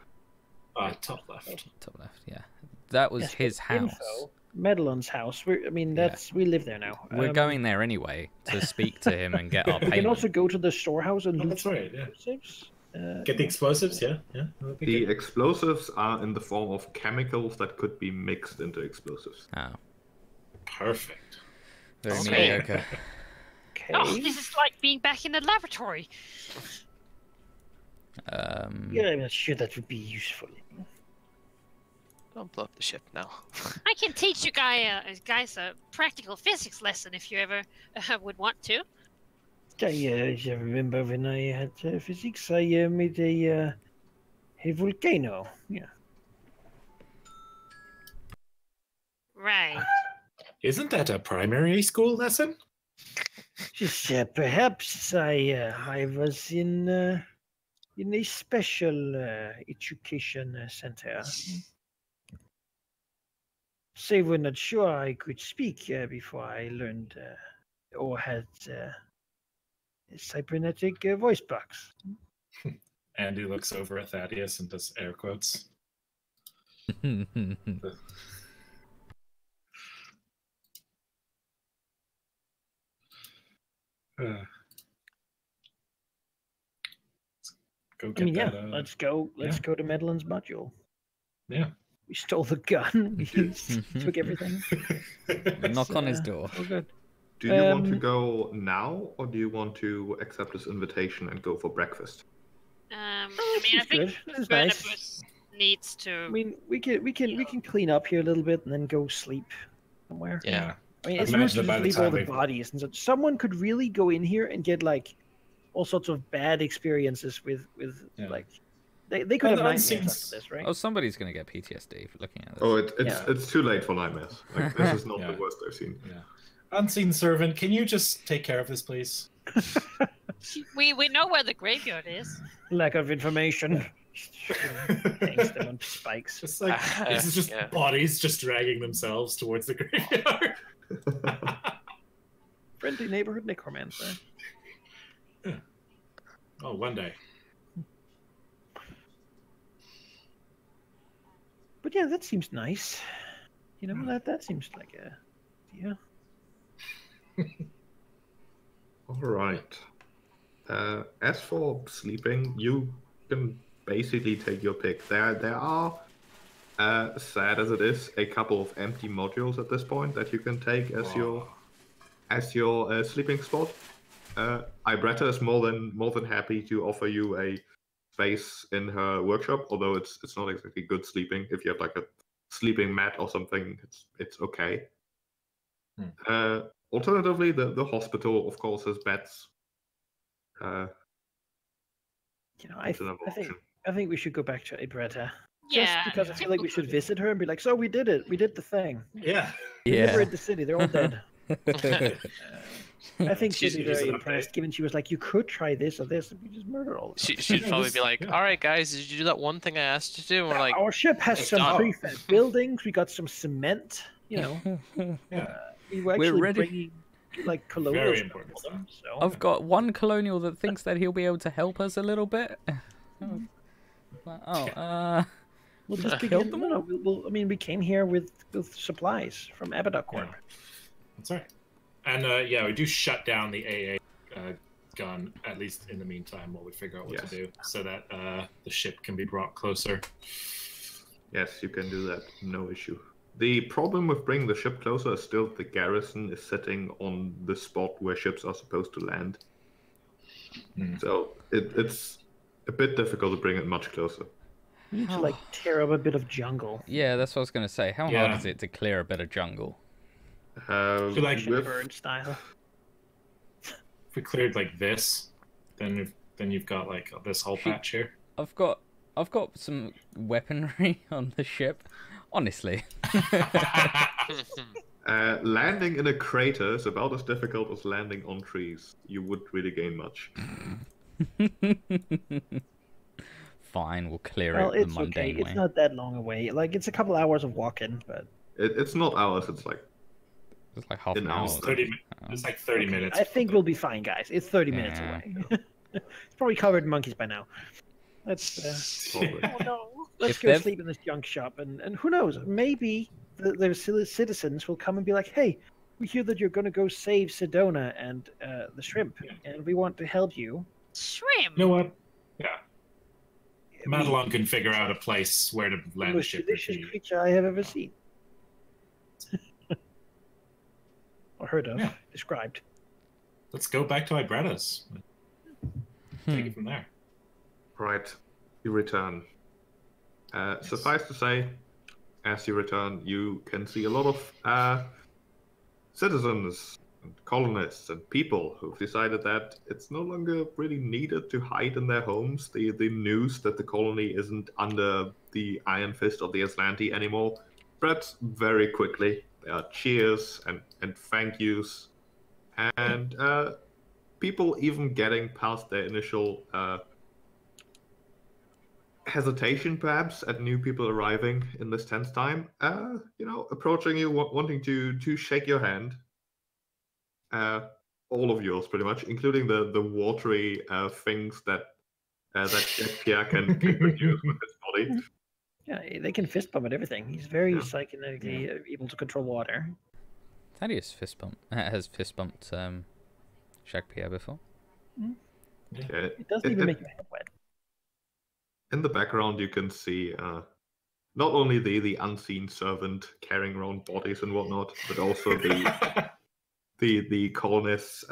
Top left. top left, yeah, that was Yes, his but house. Info, Medlin's house. We live there now. We're going there anyway to speak to him and get our We can payment. also go to the storehouse and Oh, loot that's right, yeah. explosives. Get the explosives, yeah. That'd be The good. explosives are in the form of chemicals that could be mixed into explosives. Oh, Perfect. very Okay. mediocre. Okay. Oh, this is like being back in the laboratory. Yeah, I'm not sure that would be useful. Don't blow up the ship now. I can teach you guys a practical physics lesson if you ever would want to. I remember when I had physics, I made a volcano. Yeah. Right. Isn't that a primary school lesson? Just perhaps I was in a special education center. Say we're not sure I could speak before I learned or had a cybernetic voice box. Andy looks over at Thaddeus and does air quotes. Let's go get Yeah, that. let's go. Let's yeah. go to Medlin's module. Yeah. We stole the gun. We took everything. Knock on his door. Oh, good. Do you want to go now, or do you want to accept this invitation and go for breakfast? I Seems think good. That's Bernabas nice. needs to. I mean, we can clean up here a little bit and then go sleep somewhere. Yeah. I mean, I it's not imagine just by the leave time all the they've- bodies and such. Someone could really go in here and get like all sorts of bad experiences with Yeah. like they could And have nightmares unseen- after this, right? Oh, somebody's gonna get PTSD for looking at this. Oh, Yeah. it's too late for nightmares. Like, this is not Yeah. the worst I've seen. Yeah. Unseen servant, can you just take care of this, please? We know where the graveyard is. Lack of information. Thanks them on spikes. Just like this is just Yeah. bodies just dragging themselves towards the graveyard. Friendly neighborhood necromancer. Oh, one day. But yeah, that seems nice. You know, that seems like a yeah. All right. As for sleeping, you can basically take your pick. There are, sad as it is, a couple of empty modules at this point that you can take as your sleeping spot. Ibretta is more than happy to offer you a space in her workshop, although it's not exactly good sleeping. If you have like a sleeping mat or something, it's okay. Alternatively, the hospital, of course, has beds. You know, I It's another think option. I think we should go back to Ibretta. Yeah. Just because I feel like we should visit her and be like, so we did it. We did the thing. Yeah. We Yeah. liberated the city. They're all dead. I think she'd She's be just very an impressed, update. given she was like, you could try this or this, and we just murder all of them. She'd probably this- be like, yeah. "All right, guys, did you do that one thing I asked you to do?" And we're like, Our ship has it's some done. prefab buildings. We got some cement. You know, Yeah. we were actually ready. bringing like colonial Very stuff important for them. So I've got one colonial that thinks that he'll be able to help us a little bit. we'll just Kill begin. them No, I mean, we came here with supplies from Abaddon Corp. Yeah. That's right. And yeah, we do shut down the AA gun, at least in the meantime, while we figure out what Yes. to do, so that the ship can be brought closer. Yes, you can do that. No issue. The problem with bringing the ship closer is still the garrison is sitting on the spot where ships are supposed to land. So it's a bit difficult to bring it much closer. You need to like tear up a bit of jungle. Yeah, that's what I was going to say. How hard is it to clear a bit of jungle? Bird style. If we cleared like this, then you've got like this whole patch here. I've got some weaponry on the ship. Honestly. Landing in a crater is about as difficult as landing on trees. You wouldn't really gain much. Fine, we'll clear Well, it the it's mundane okay. way. It's not that long away. Like it's a couple hours of walking, but It's not hours. It's like half an hour. It's like 30 minutes. I think we'll be fine, guys. It's 30 minutes away. It's probably covered in monkeys by now. Let's Oh no. let's go sleep in this junk shop, and who knows? Maybe the citizens will come and be like, "Hey, we hear that you're going to go save Sedona and the shrimp, and we want to help you." Shrimp. You know what? Yeah. Madelon can figure out a place where to land the Most ship. delicious creature I have ever seen. Or heard of, described. Let's go back to Ibretta's. Take it from there. Right, you return. Suffice to say, as you return, you can see a lot of citizens and colonists and people who've decided that it's no longer really needed to hide in their homes. The news that the colony isn't under the iron fist of the Aslanti anymore spreads very quickly. There are cheers and thank yous, and people even getting past their initial hesitation, perhaps, at new people arriving in this tense time. Approaching you, wanting to shake your hand. All of yours, pretty much, including the watery things that Pierre can produce with his body. Yeah, they can fist bump at everything. He's very psychokinetically able to control water. Thaddeus has fist bumped Jacques Pierre before. Yeah, it doesn't even make your head wet. In the background, you can see not only the unseen servant carrying around bodies and whatnot, but also the colonists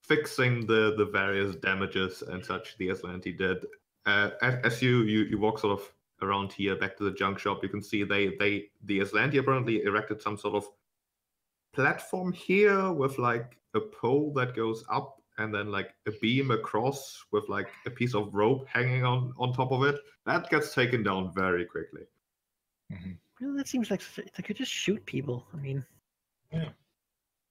fixing the various damages and such the Aslanti did. As you walk sort of around here back to the junk shop, you can see the Aslanti apparently erected some sort of platform here with like a pole that goes up and then like a beam across with like a piece of rope hanging on top of it. That gets taken down very quickly. Well, that seems like they could just shoot people. I mean,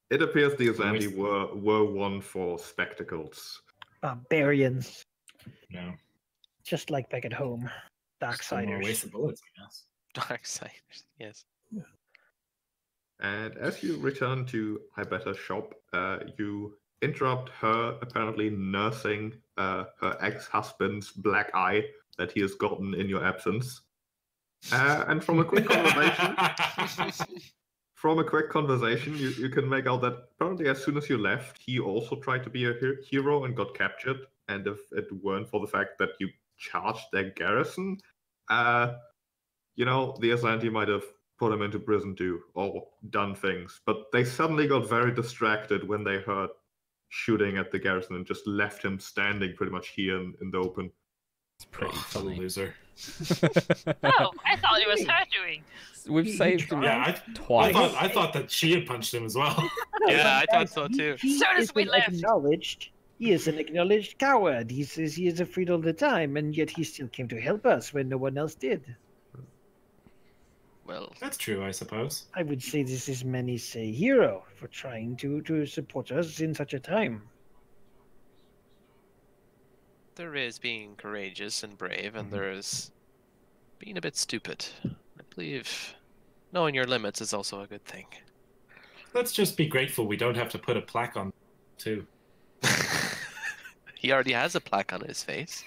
It appears the Aslanti were one for spectacles. Barbarians. No. Just like back at home. Darksiders. Wasted bullets, I guess. Darksiders, yes. And as you return to Ibetta's shop, you interrupt her apparently nursing her ex-husband's black eye that he has gotten in your absence. And from a quick conversation, you can make out that apparently as soon as you left, he also tried to be a hero and got captured. And if it weren't for the fact that you charged their garrison, the Aslanti might have put him into prison too, or done things. But they suddenly got very distracted when they heard shooting at the garrison and just left him standing pretty much here in the open. It's pretty funny. Loser. Oh, I thought it was her doing. We've saved him twice. I thought that she had punched him as well. Yeah, I thought so too. So does we left. He is an acknowledged coward. He says he is afraid all the time, and yet he still came to help us when no one else did. Well, That's true, I suppose. I would say this is many say hero for trying to support us in such a time. there is being courageous and brave, and there is being a bit stupid. I believe knowing your limits is also a good thing. Let's just be grateful we don't have to put a plaque on, too. He already has a plaque on his face.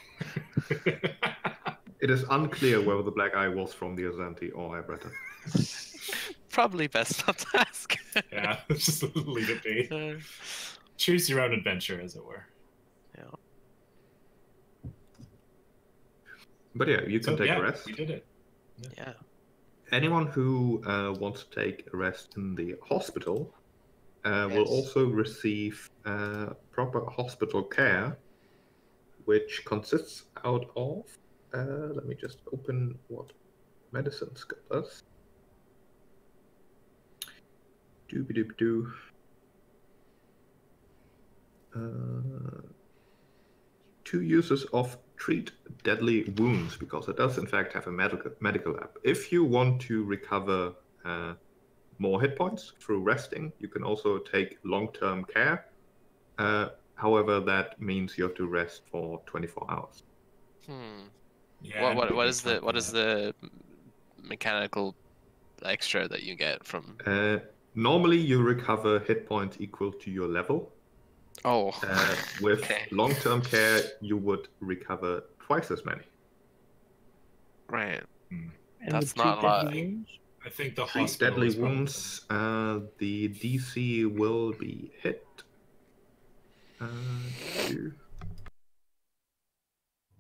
It is unclear whether the black eye was from the Azanti or Ibretta. Probably best not to ask. Yeah, just leave it be. Choose your own adventure, as it were. Yeah. But yeah, you can take a rest. We did it. Yeah. Anyone who wants to take a rest in the hospital, will also receive proper hospital care, which consists out of. Let me just open what medicines got us. Doobie-doobie-doo. 2 uses of treat deadly wounds, because it does in fact have a medical app. If you want to recover more hit points through resting, you can also take long-term care. However, that means you have to rest for 24 hours. Yeah, what is the mechanical extra that you get from? Normally, you recover hit points equal to your level. Oh. With Okay. long-term care, you would recover twice as many. Right. And That's with not a lot. wounds? I think the Treat hospital deadly is probably wounds. The DC will be hit.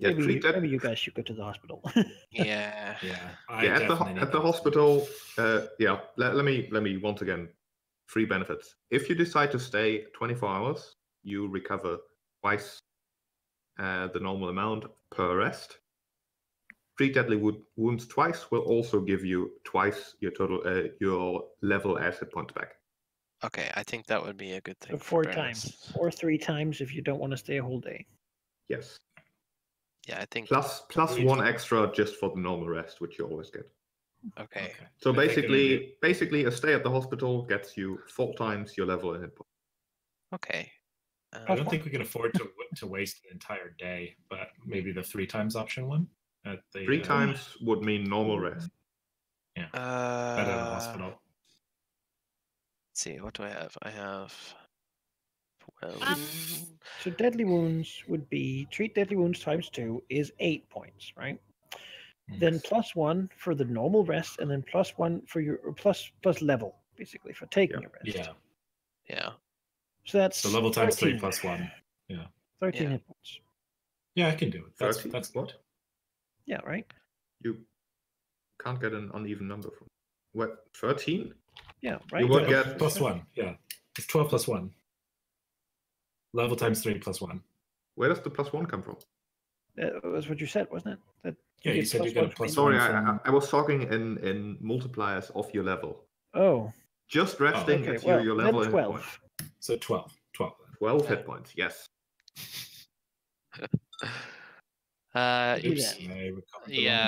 Yeah, maybe you guys should go to the hospital. Yeah. Yeah, at the hospital. Yeah, let me once again. 3 benefits. If you decide to stay 24 hours, you recover twice the normal amount per rest. Treat deadly wounds twice will also give you twice your total your level as hit points back. Okay, I think that would be a good thing. So 4 times, or 3 times if you don't want to stay a whole day. Yes. Yeah, I think. Plus 1 extra just for the normal rest, which you always get. Okay. So basically, a stay at the hospital gets you 4 times your level in hit points. Okay. I don't think we can afford to waste an entire day, but maybe the 3 times option one. At the, 3 times would mean normal rest. Yeah. Better than the hospital. Let's see, what do I have? I have 12. So deadly wounds would be treat deadly wounds times 2 is 8 points, right? Then +1 for the normal rest, and then +1 for your plus level, basically, for taking a rest. Yeah. So that's so level times 13. 3 + 1. Yeah. 13 hit points. Yeah, I can do it. That's 13? good. What? Yeah, right. You can't get an uneven number from what? 13? Yeah, right. You would get +1. Yeah, it's 12 + 1. Level times 3 + 1. Where does the +1 come from? That was what you said, wasn't it? That Yeah, you said you get a +1. Sorry, I was talking in multipliers of your level. Oh. Just resting okay, gets well, you your level then hit points. So 12. 12 hit points, yes. Yeah,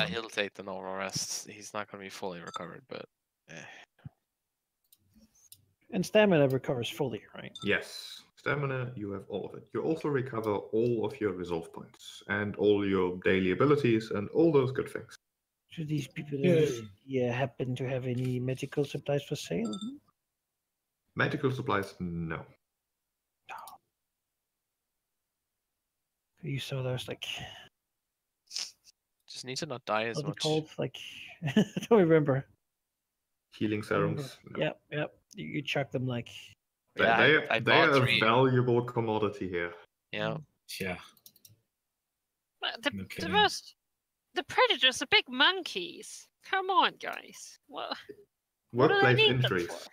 he'll take the normal rest. He's not going to be fully recovered, but. And stamina recovers fully, right? Yes. Stamina, you have all of it. You also recover all of your resolve points and all your daily abilities and all those good things. Do these people in this happen to have any medical supplies for sale? Medical supplies, no. You saw those, like... Just need to not die as much. Called? Like, I don't remember. Healing serums? No. Yep. You chuck them like... They are a valuable commodity here. Yeah. Yeah. The predators are big monkeys. Come on, guys. Well, workplace injuries.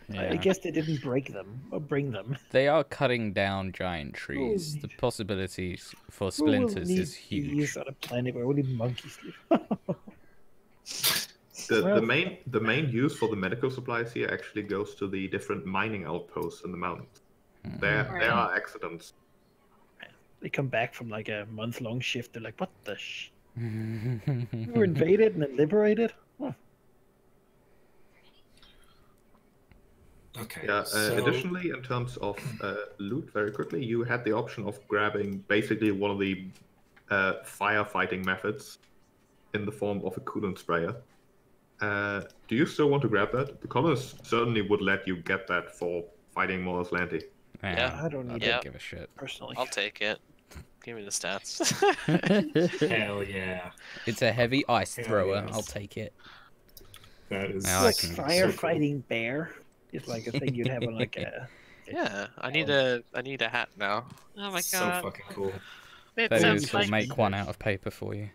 Yeah. I guess they didn't break them or bring them. They are cutting down giant trees. The possibilities for splinters is huge. On a planet where only monkeys live. The main use for the medical supplies here actually goes to the different mining outposts in the mountains. There are accidents. They come back from like a month-long shift. They're like, "What the we were invaded and then liberated." Huh. Okay. Yeah. Additionally, in terms of loot, very quickly, you had the option of grabbing basically one of the firefighting methods in the form of a coolant sprayer. Do you still want to grab that? The colonists certainly would let you get that for fighting Mors Lanty. Yeah, I don't give a shit. Personally, I'll take it. Give me the stats. Hell yeah! It's a heavy ice thrower. I'll take it. That is firefighting bear. It's like a thing you'd have on like a. Yeah, I need a hat now. Oh my god! So fucking cool. That is, we'll make one out of paper for you.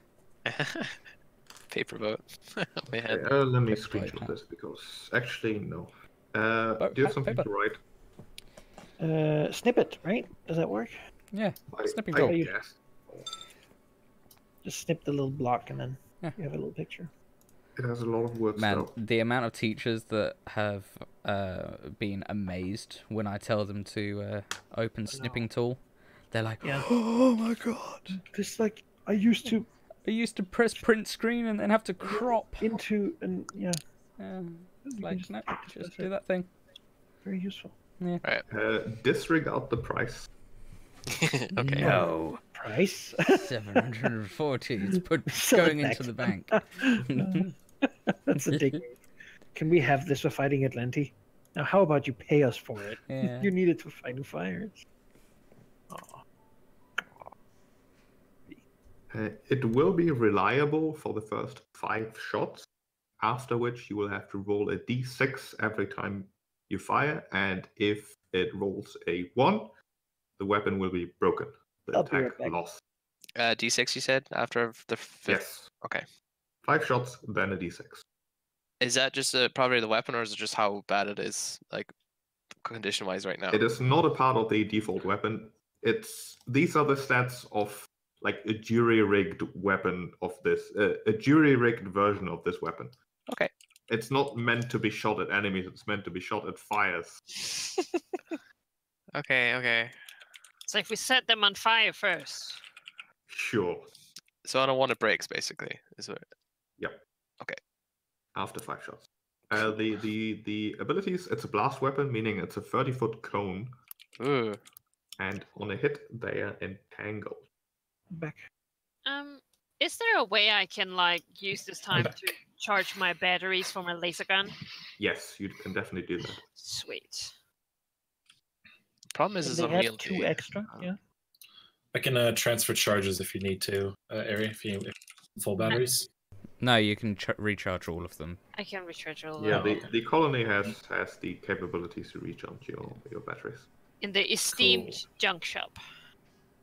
Paper boat. Let me screenshot this because actually no. Do you have something to write? Snip it, right? Does that work? Yeah, I snipping tool. guess. Just snip the little block and then Yeah. you have a little picture. It has a lot of words, Man, though. the amount of teachers that have been amazed when I tell them to open snipping tool, they're like, Yeah. "Oh my god! This I used to I used to press print screen and then have to crop." into and yeah, It's you like, can no, just just press do it. that thing. Very useful. Yeah. Disregard the price. Okay. No. Price. 740. It's Sell it going back into to the them. bank. That's a dig. Can we have this for fighting Atlanti? Now, how about you pay us for it? Yeah. You need it to fight fires. Oh. It will be reliable for the first 5 shots, after which you will have to roll a d6 every time you fire, and if it rolls a 1, the weapon will be broken. The I'll be attack right back. lost. D6, you said, after the 5th? Yes. Okay. 5 shots, then a d6. Is that just the property of the weapon, or is it just how bad it is, like, condition-wise right now? It is not a part of the default weapon. These are the stats of like a jury-rigged weapon of this, a jury-rigged version of this weapon. Okay. It's not meant to be shot at enemies. It's meant to be shot at fires. Okay. So if we set them on fire first. Sure. So I don't want it breaks, basically. Is it? After 5 shots. The abilities, it's a blast weapon, meaning it's a 30-foot cone, Ooh. and on a hit, they are entangled. Back. Is there a way I can use this time back. to charge my batteries for my laser gun? Yes, you can definitely do that. Sweet. Problem is, Can it's they add unwieldy. 2 extra? Yeah. I can transfer charges if you need to, Ari, if you full batteries. No, you can recharge all of them. I can recharge all Yeah, of them. the colony has the capabilities to recharge your batteries. In the esteemed Cool. junk shop.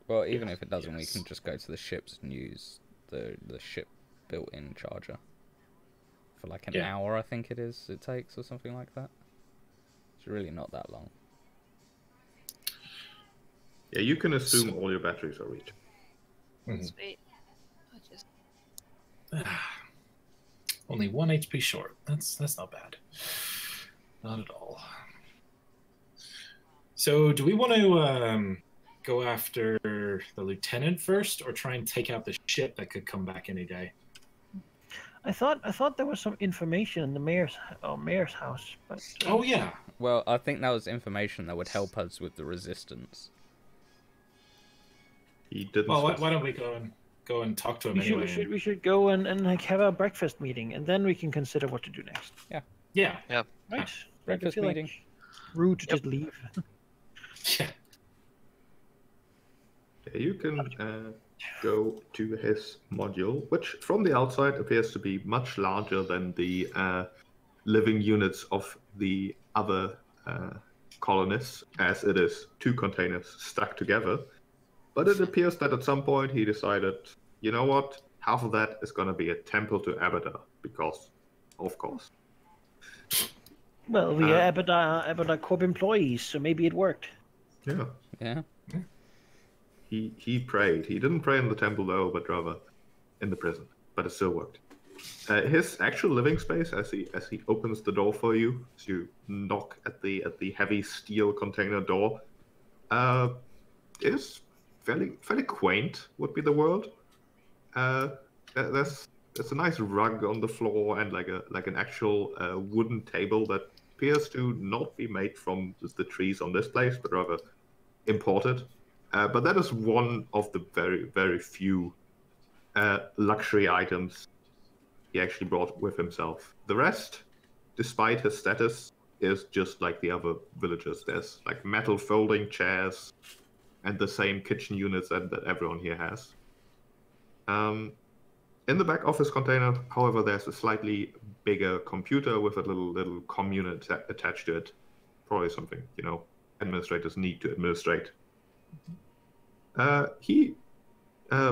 Well, even Yes, if it doesn't, we yes. can just go to the ships and use the ship built-in charger for like an Yeah. hour, I think it takes, or something like that. It's really not that long. Yeah, you can assume all your batteries are recharged. Mhm. Sweet. I just... Only 1 HP short. That's not bad. Not at all. So, do we want to go after the lieutenant first, or try and take out the ship that could come back any day? I thought there was some information in the mayor's house, but Oh yeah. Well, I think that was information that would help us with the resistance. He didn't. Well, why specify. don't we go and talk to him anyway? we should go and have our breakfast meeting, and then we can consider what to do next. Yeah. Right? Breakfast I feel meeting. Rude to just leave. Yeah. Yeah, you can go to his module, which from the outside appears to be much larger than the living units of the other colonists, as it is 2 containers stuck together. But it appears that at some point he decided, you know what, half of that is going to be a temple to Abada, because, of course. Well, we are Abada Corp employees, so maybe it worked. Yeah. Yeah. He prayed. He didn't pray in the temple though, but rather in the prison. But it still worked. His actual living space, as he opens the door for you, as you knock at the heavy steel container door, is fairly quaint. Would be the word. There's a nice rug on the floor and like an actual wooden table that appears to not be made from just the trees on this place, but rather imported. But that is one of the very, very few luxury items he actually brought with himself. The rest, despite his status, is just like the other villagers. There's like metal folding chairs and the same kitchen units that everyone here has. In the back office container, however, there's a slightly bigger computer with a little comm unit attached to it. Probably something, administrators need to administrate. He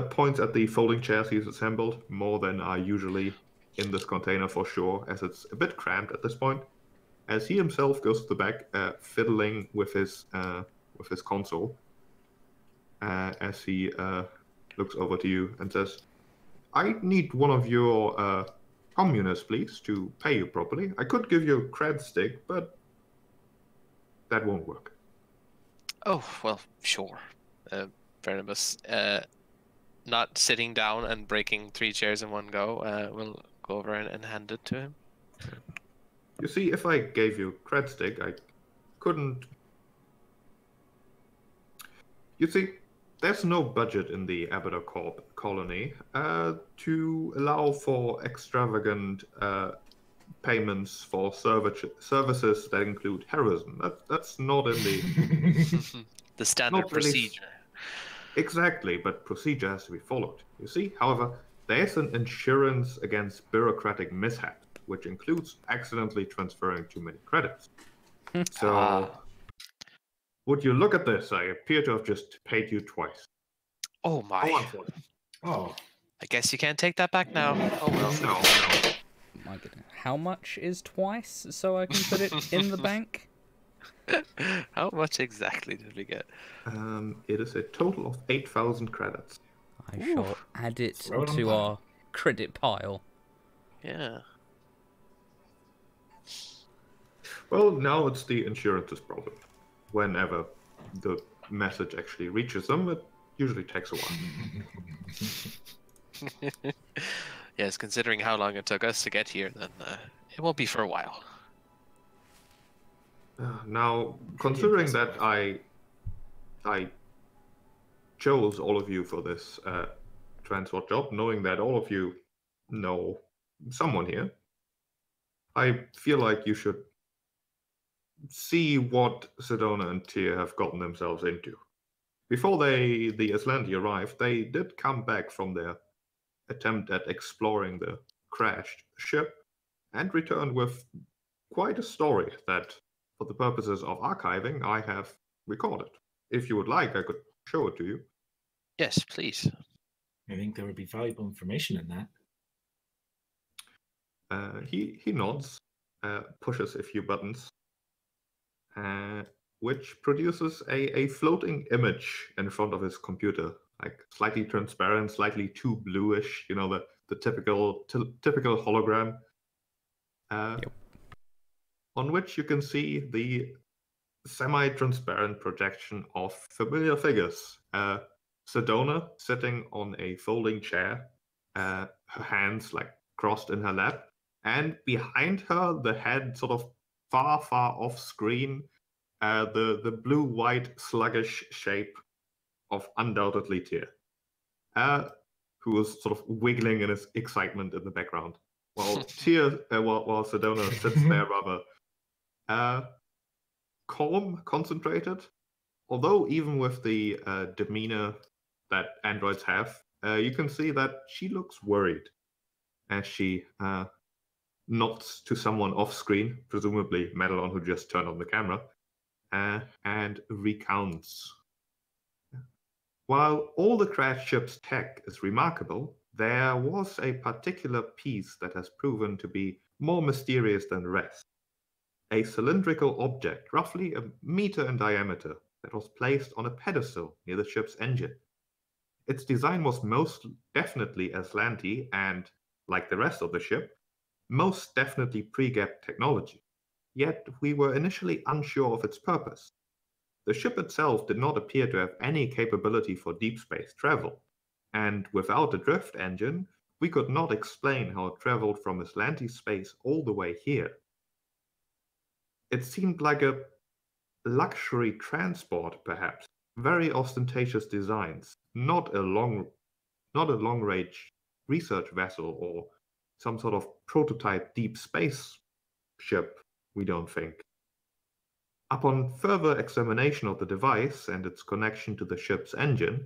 points at the folding chairs he's assembled, more than are usually in this container for sure, as it's a bit cramped at this point. as he himself goes to the back, fiddling with his console, as he looks over to you and says, "I need one of your communists, please, to pay you properly. I could give you a cred stick, but that won't work." Oh, well, sure. Barnabas, not sitting down and breaking 3 chairs in one go, we'll go over and hand it to him. You see, if I gave you a cred stick, I couldn't... You see, there's no budget in the Abada colony to allow for extravagant payments for services that include heroism. That's not in the... The standard procedure. Exactly, but procedure has to be followed. You see, however, there's an insurance against bureaucratic mishaps, which includes accidentally transferring too many credits. So, would you look at this? I appear to have just paid you twice. Oh my. Oh. I guess you can't take that back now. Oh well. No. My goodness. How much is twice so I can put it in the bank? How much exactly did we get? It is a total of 8,000 credits. I shall add it Throw it on to the our credit pile. Yeah. Well, now it's the insurance's problem. Whenever the message actually reaches them, it usually takes a while. Yes, considering how long it took us to get here, then it won't be for a while. Now, considering that I chose all of you for this transport job, knowing that all of you know someone here, I feel like you should see what Sedona and Tyr have gotten themselves into. Before the Aslanti arrived, they did come back from their attempt at exploring the crashed ship and returned with quite a story that, for the purposes of archiving, I have recorded. If you would like, I could show it to you. Yes, please. I think there would be valuable information in that. He nods, pushes a few buttons, which produces a floating image in front of his computer, like slightly transparent, slightly too bluish. You know, the typical hologram. Yep. On which you can see the semi-transparent projection of familiar figures. Sedona sitting on a folding chair, her hands like crossed in her lap, and behind her, the head sort of far off screen, the blue-white sluggish shape of undoubtedly Tyr, who was sort of wiggling in his excitement in the background, while while Sedona sits there rather calm, concentrated. Although even with the demeanor that androids have, you can see that she looks worried as she nods to someone off screen, presumably Madelon, who just turned on the camera, and recounts. While all the crashed ship's tech is remarkable, there was a particular piece that has proven to be more mysterious than the rest. A cylindrical object, roughly a meter in diameter, that was placed on a pedestal near the ship's engine. Its design was most definitely Aslanti and, like the rest of the ship, most definitely pre-gap technology. Yet we were initially unsure of its purpose. The ship itself did not appear to have any capability for deep space travel, and without a drift engine, we could not explain how it traveled from Aslanti space all the way here. It seemed like a luxury transport, perhaps. Very ostentatious designs, not a long-range research vessel or some sort of prototype deep space ship, we don't think. Upon further examination of the device and its connection to the ship's engine,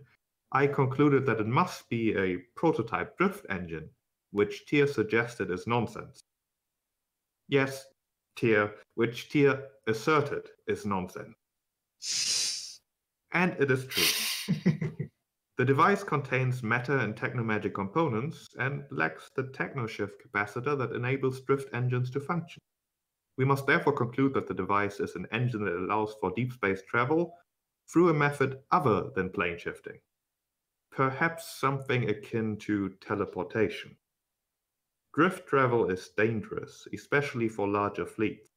I concluded that it must be a prototype drift engine, which Tyr suggested is nonsense. Yes, which Tyr asserted is nonsense. And it is true. The device contains matter and technomagic components and lacks the technoshift capacitor that enables drift engines to function. We must therefore conclude that the device is an engine that allows for deep space travel through a method other than plane shifting. Perhaps something akin to teleportation. Drift travel is dangerous, especially for larger fleets.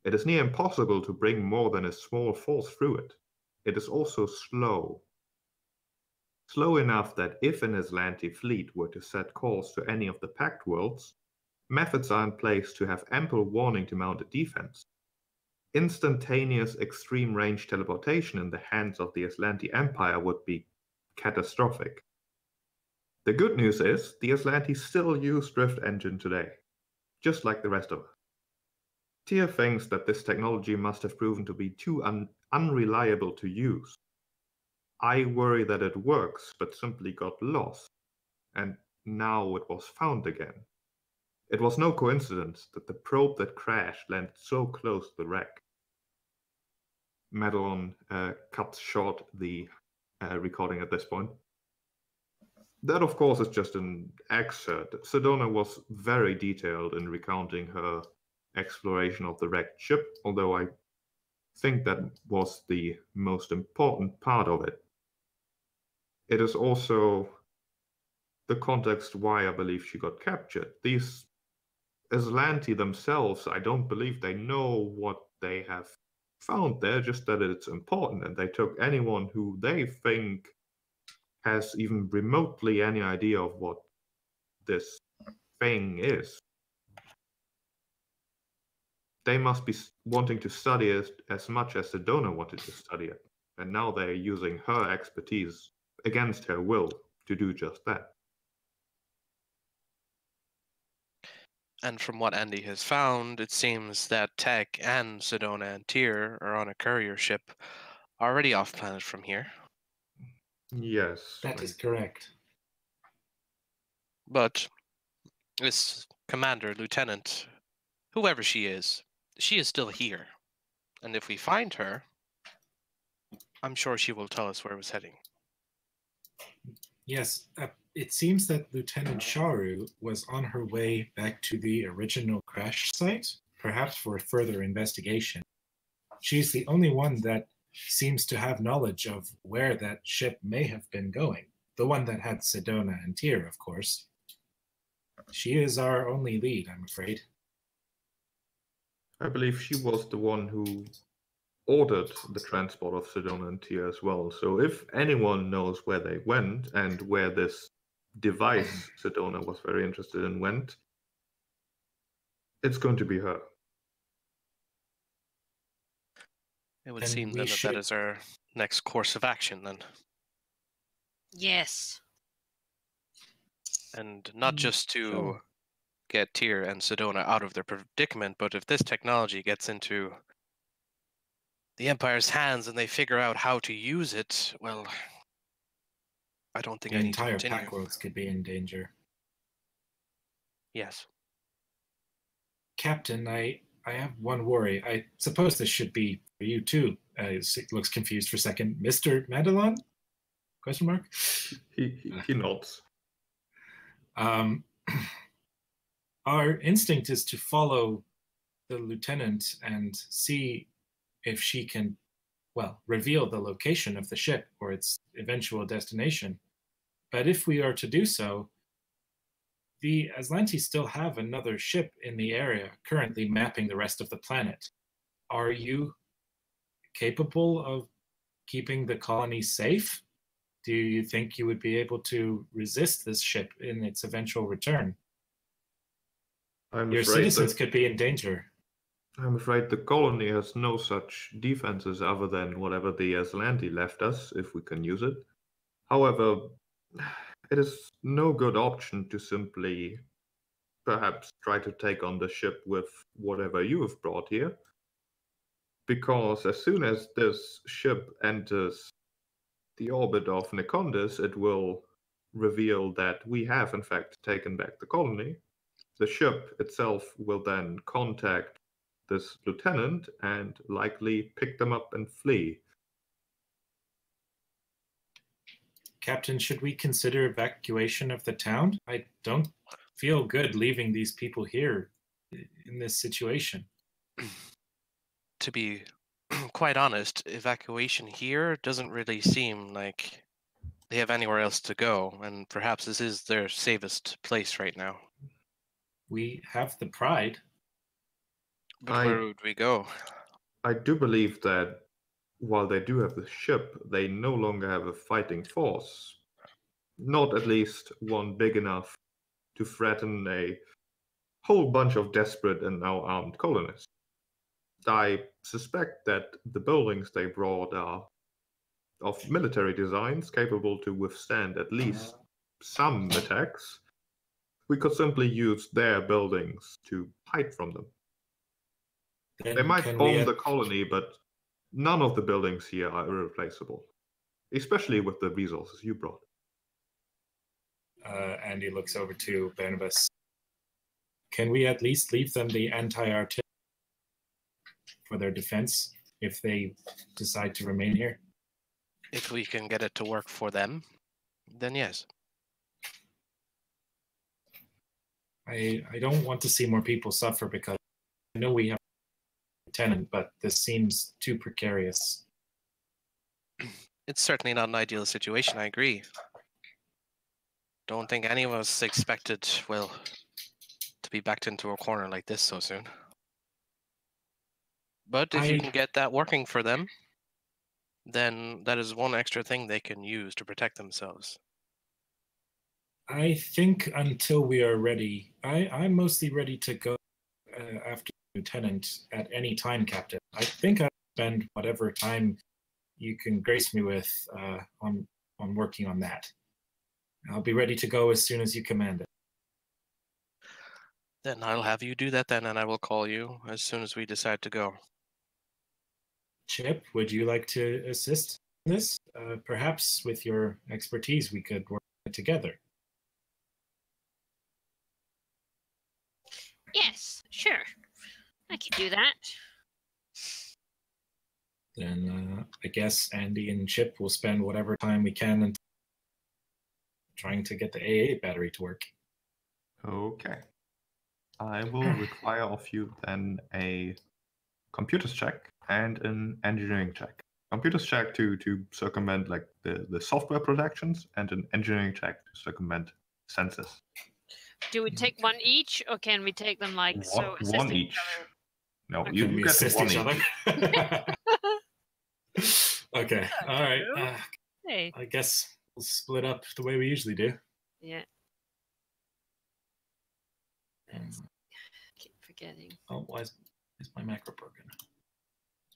It is near impossible to bring more than a small force through it. It is also slow. Slow enough that if an Aslanti fleet were to set course to any of the Pact worlds, methods are in place to have ample warning to mount a defense. Instantaneous extreme-range teleportation in the hands of the Aslanti Empire would be catastrophic. The good news is, the Aslanti still use Drift Engine today, just like the rest of us. Tyr thinks that this technology must have proven to be too unreliable to use. I worry that it works, but simply got lost, and now it was found again. It was no coincidence that the probe that crashed landed so close to the wreck. Madelon cuts short the recording at this point. That, of course, is just an excerpt. Sedona was very detailed in recounting her exploration of the wrecked ship, although I think that was the most important part of it. It is also the context why I believe she got captured. These Aslanti themselves, I don't believe they know what they have found there, just that it's important, and they took anyone who they think has even remotely any idea of what this thing is. They must be wanting to study it as much as Sedona wanted to study it, and now they're using her expertise against her will to do just that. And from what Andy has found, it seems that Tech and Sedona and Tyr are on a courier ship already off planet from here. Yes. That is correct. But this commander, lieutenant, whoever she is still here. And if we find her, I'm sure she will tell us where it was heading. Yes, it seems that Lieutenant Sharu was on her way back to the original crash site, perhaps for further investigation. She's the only one that seems to have knowledge of where that ship may have been going. The one that had Sedona and Tyr, of course. She is our only lead, I'm afraid. I believe she was the one who ordered the transport of Sedona and Tyr as well. So if anyone knows where they went and where this device Sedona was very interested in went, it's going to be her. It would seem then that is our next course of action then. Yes. And not just to get Tyr and Sedona out of their predicament, but if this technology gets into the Empire's hands and they figure out how to use it, well, I don't think the I need to entire continue. pack worlds could be in danger. Yes. Captain, I have one worry. I suppose this should be for you too. It looks confused for a second. Mr. Madelon? Question mark? He nods. Our instinct is to follow the lieutenant and see if she can, well, reveal the location of the ship or its eventual destination. But if we are to do so, the Aslanti still have another ship in the area currently mapping the rest of the planet. Are you capable of keeping the colony safe? Do you think you would be able to resist this ship in its eventual return? Your citizens could be in danger. I'm afraid the colony has no such defenses other than whatever the Aslanti left us, if we can use it. However, it is no good option to simply perhaps try to take on the ship with whatever you have brought here. Because as soon as this ship enters the orbit of Nekondis, it will reveal that we have in fact taken back the colony. The ship itself will then contact this lieutenant and likely pick them up and flee. Captain, should we consider evacuation of the town? I don't feel good leaving these people here in this situation. to be quite honest, evacuation here doesn't really seem like they have anywhere else to go, and perhaps this is their safest place right now. We have the pride. But where would we go? I do believe that while they do have the ship, they no longer have a fighting force. Not at least one big enough to threaten a whole bunch of desperate and now armed colonists. I suspect that the buildings they brought are of military designs capable to withstand at least some attacks. We could simply use their buildings to hide from them. Then They might can bomb the colony, but none of the buildings here are irreplaceable, especially with the resources you brought. Andy looks over to Barnabas. Can we at least leave them the anti-artillery for their defense if they decide to remain here? If we can get it to work for them, then yes. I don't want to see more people suffer because I know we have a tenant, but this seems too precarious. It's certainly not an ideal situation, I agree. Don't think any of us expected, well, to be backed into a corner like this so soon. But if you can get that working for them, then that is one extra thing they can use to protect themselves. I think until we are ready, I'm mostly ready to go after Lieutenant at any time, Captain. I think I'll spend whatever time you can grace me with on working on that. I'll be ready to go as soon as you command it. Then I'll have you do that then, and I will call you as soon as we decide to go. Chip, would you like to assist in this? Perhaps with your expertise, we could work together. Yes, sure. I can do that. Then I guess Andy and Chip will spend whatever time we can trying to get the AA battery to work. Okay. I will require of you then a computers check and an engineering check. Computers check to circumvent like the software protections, and an engineering check to circumvent sensors. Do we take one each, or can we take them like so? One each. No, Okay. you get assist one each each. other. Okay, all right. Hey. I guess we'll split up the way we usually do. Yeah. Keep forgetting. Oh, why is my macro broken?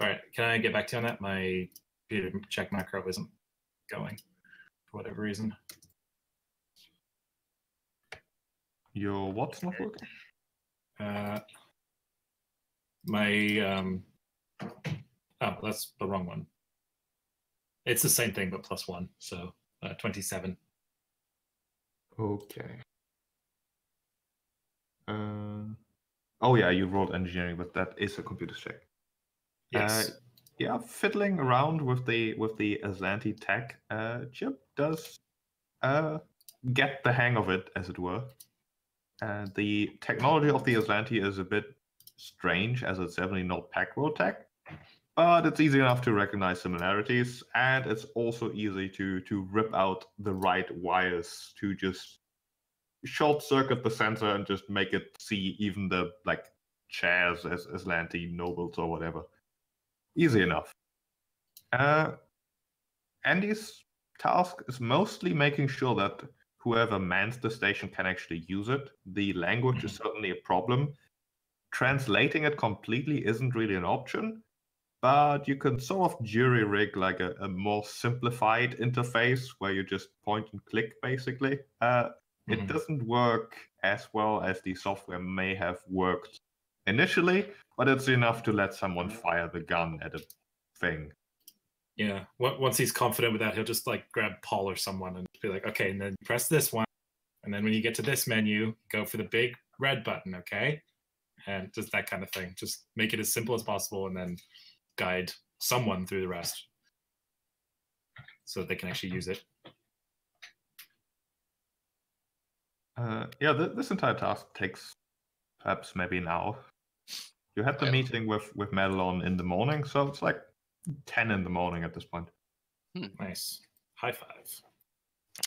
Sorry, can I get back to you on that? My computer check macro isn't going for whatever reason. Your what's not working? Oh, that's the wrong one. It's the same thing, but +1, so 27. Okay. Oh yeah, you rolled engineering, but that is a computer check. Yes. Yeah, fiddling around with the Aslanti tech, Chip does get the hang of it, as it were. The technology of the Aslanti is a bit strange, as it's definitely not Packworld tech, but it's easy enough to recognize similarities, and it's also easy to rip out the right wires to just short circuit the sensor and just make it see even the like chairs as Aslanti nobles or whatever. Easy enough. Andy's task is mostly making sure that whoever mans the station can actually use it. The language is certainly a problem. Translating it completely isn't really an option, but you can sort of jury rig like a more simplified interface where you just point and click, basically. It doesn't work as well as the software may have worked initially, but it's enough to let someone fire the gun at a thing. Yeah, once he's confident with that, he'll just like grab Paul or someone and be like, okay, and then press this one. And then when you get to this menu, go for the big red button, okay? And just that kind of thing. Just make it as simple as possible and then guide someone through the rest so that they can actually use it. Yeah, this entire task takes perhaps maybe an hour. You had the meeting with Madelon in the morning, so it's like 10 in the morning at this point. Nice. High five.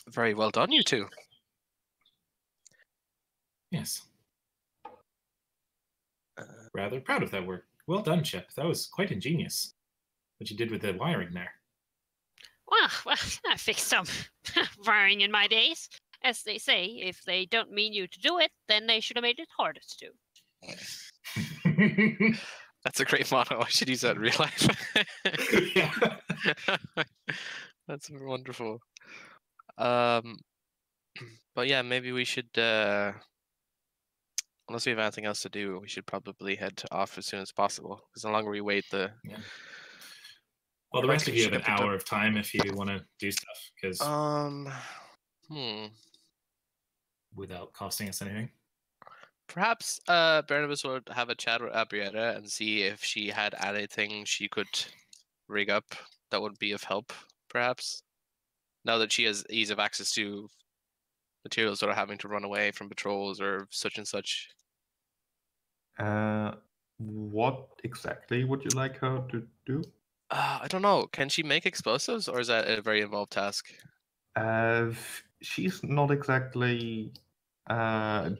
Very well done, you two. Yes. Rather proud of that work. Well done, Chip. That was quite ingenious. What you did with the wiring there. Well, I fixed some wiring in my days. As they say, if they don't mean you to do it, then they should have made it harder to do. That's a great motto. I should use that in real life. Yeah. That's wonderful. But yeah, maybe we should, unless we have anything else to do, we should probably head off as soon as possible. Because the longer we wait, Yeah. Well, the rest of you have an hour of time if you want to do stuff, because without costing us anything. Perhaps Barnabas would have a chat with Abrietta and see if she had anything she could rig up that would be of help, perhaps. Now that she has ease of access to materials that are having to run away from patrols or such and such. What exactly would you like her to do? I don't know. Can she make explosives, or is that a very involved task? She's not exactly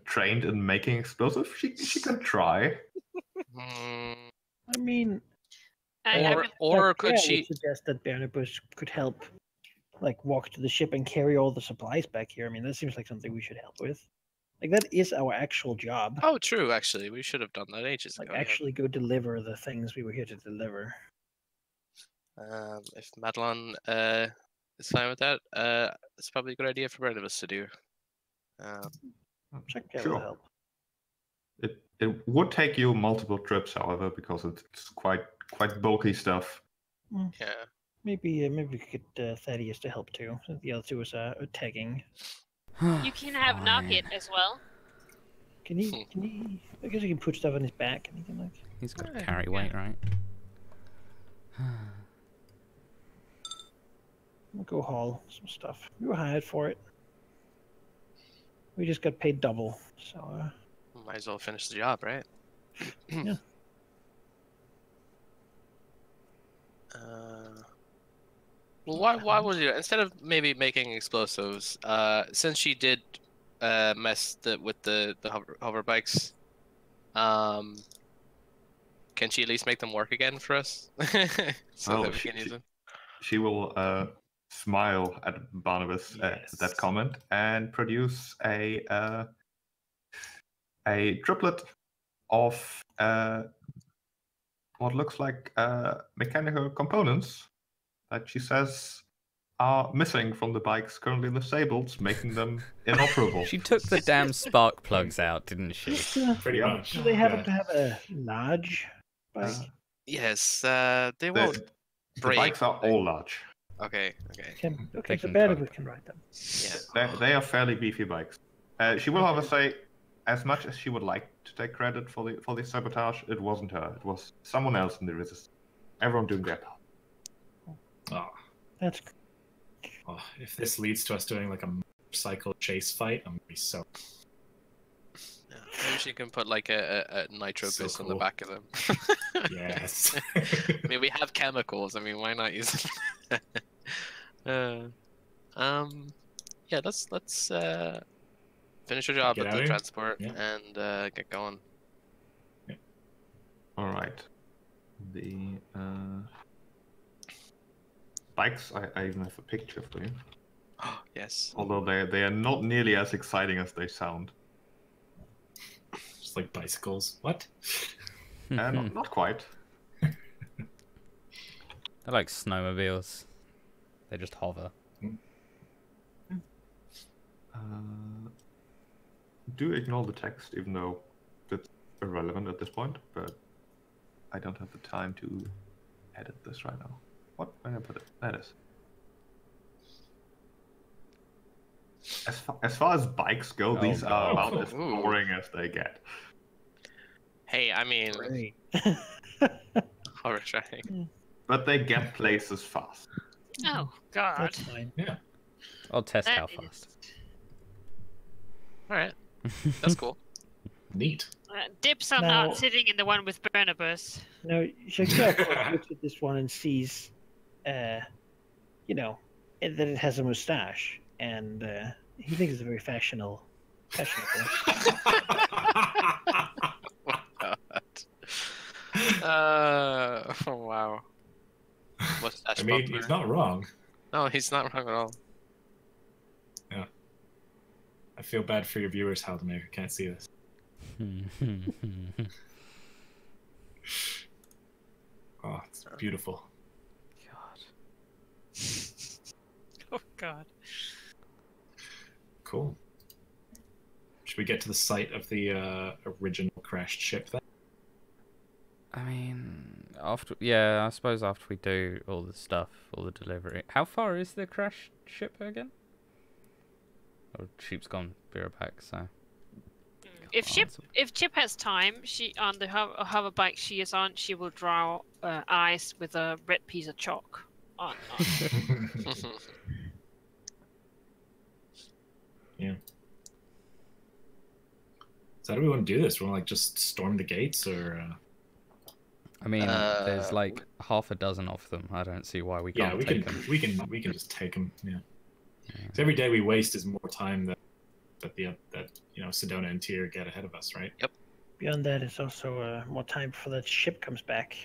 trained in making explosives. She can try. I mean, or could she would suggest that Barnabas could help, like walk to the ship and carry all the supplies back here? I mean, that seems like something we should help with. Like that is our actual job. Oh, true. Actually, we should have done that ages ago. Like actually go deliver the things we were here to deliver. If Madelon is fine with that, it's probably a good idea for Barnabas to do. Sure. Help. It would take you multiple trips, however, because it's quite bulky stuff. Yeah. Maybe we could get Thaddeus to help too. The other two is tagging. You can have Knocket as well. Can he? I guess he can put stuff on his back and he can like. He's got to carry weight, right? We'll go haul some stuff. We were hired for it. We just got paid double, so. Might as well finish the job, right? Yeah. Well, why would you, instead of maybe making explosives, since she did mess with the hover bikes, can she at least make them work again for us? So that we can use them? She will smile at Barnabas at that comment and produce a triplet of what looks like mechanical components that she says are missing from the bikes currently disabled, making them inoperable. She took the damn spark plugs out, didn't she? Pretty much. Do they happen to have a large bike? Yes, they won't break. The bikes are all large. Okay. Okay, so Barnabas can ride them. Yeah. They are fairly beefy bikes. She will, however, say, as much as she would like to take credit for the sabotage, it wasn't her. It was someone else in the resistance. Everyone doing their part. Oh. That's. Oh, if this leads to us doing like a cycle chase fight, I'm gonna be so. Yeah. Maybe she can put like a nitro boost on the back of them. Yes. I mean, we have chemicals. I mean, why not use them? Yeah, let's finish our job with the transport and get going. Yeah. All right. The bikes. I even have a picture for you. Yes. Although they are not nearly as exciting as they sound. Just like bicycles. What? Not quite. They're like snowmobiles. They just hover. Do ignore the text, even though it's irrelevant at this point, but I don't have the time to edit this right now. What? Where did I put it? That is. As far as bikes go, these are about as boring as they get. Hey, I mean, Great. horror trying. But they get places fast. Oh God. That's fine. Yeah. I'll test That how is- fast. All right, that's cool. Neat. Dips are Now- not sitting in the one with Bernabas. Now, Shakira, of course, looks at this one and sees, you know, that it has a mustache, and he thinks it's very fashionable. Oh wow. Mustache I mean, butler. he's not wrong. No, he's not wrong at all. I feel bad for your viewers, Halldamir, who can't see this. Oh, it's beautiful. Oh God. Cool. Should we get to the site of the original crashed ship then? I mean, I suppose after we do all the stuff, all the delivery. How far is the crashed ship again? Oh, sheep's gone. Be right back. So. If Chip has time, she on the hover bike she is on, she will draw eyes with a red piece of chalk on. Yeah. So how do we want to do this? We want to just storm the gates, or? I mean, there's like half a dozen of them. I don't see why we can't take them. We can just take them. Yeah. So every day we waste is more time that Sedona and Tyr get ahead of us, right? Yep. Beyond that, it's also more time before that ship comes back.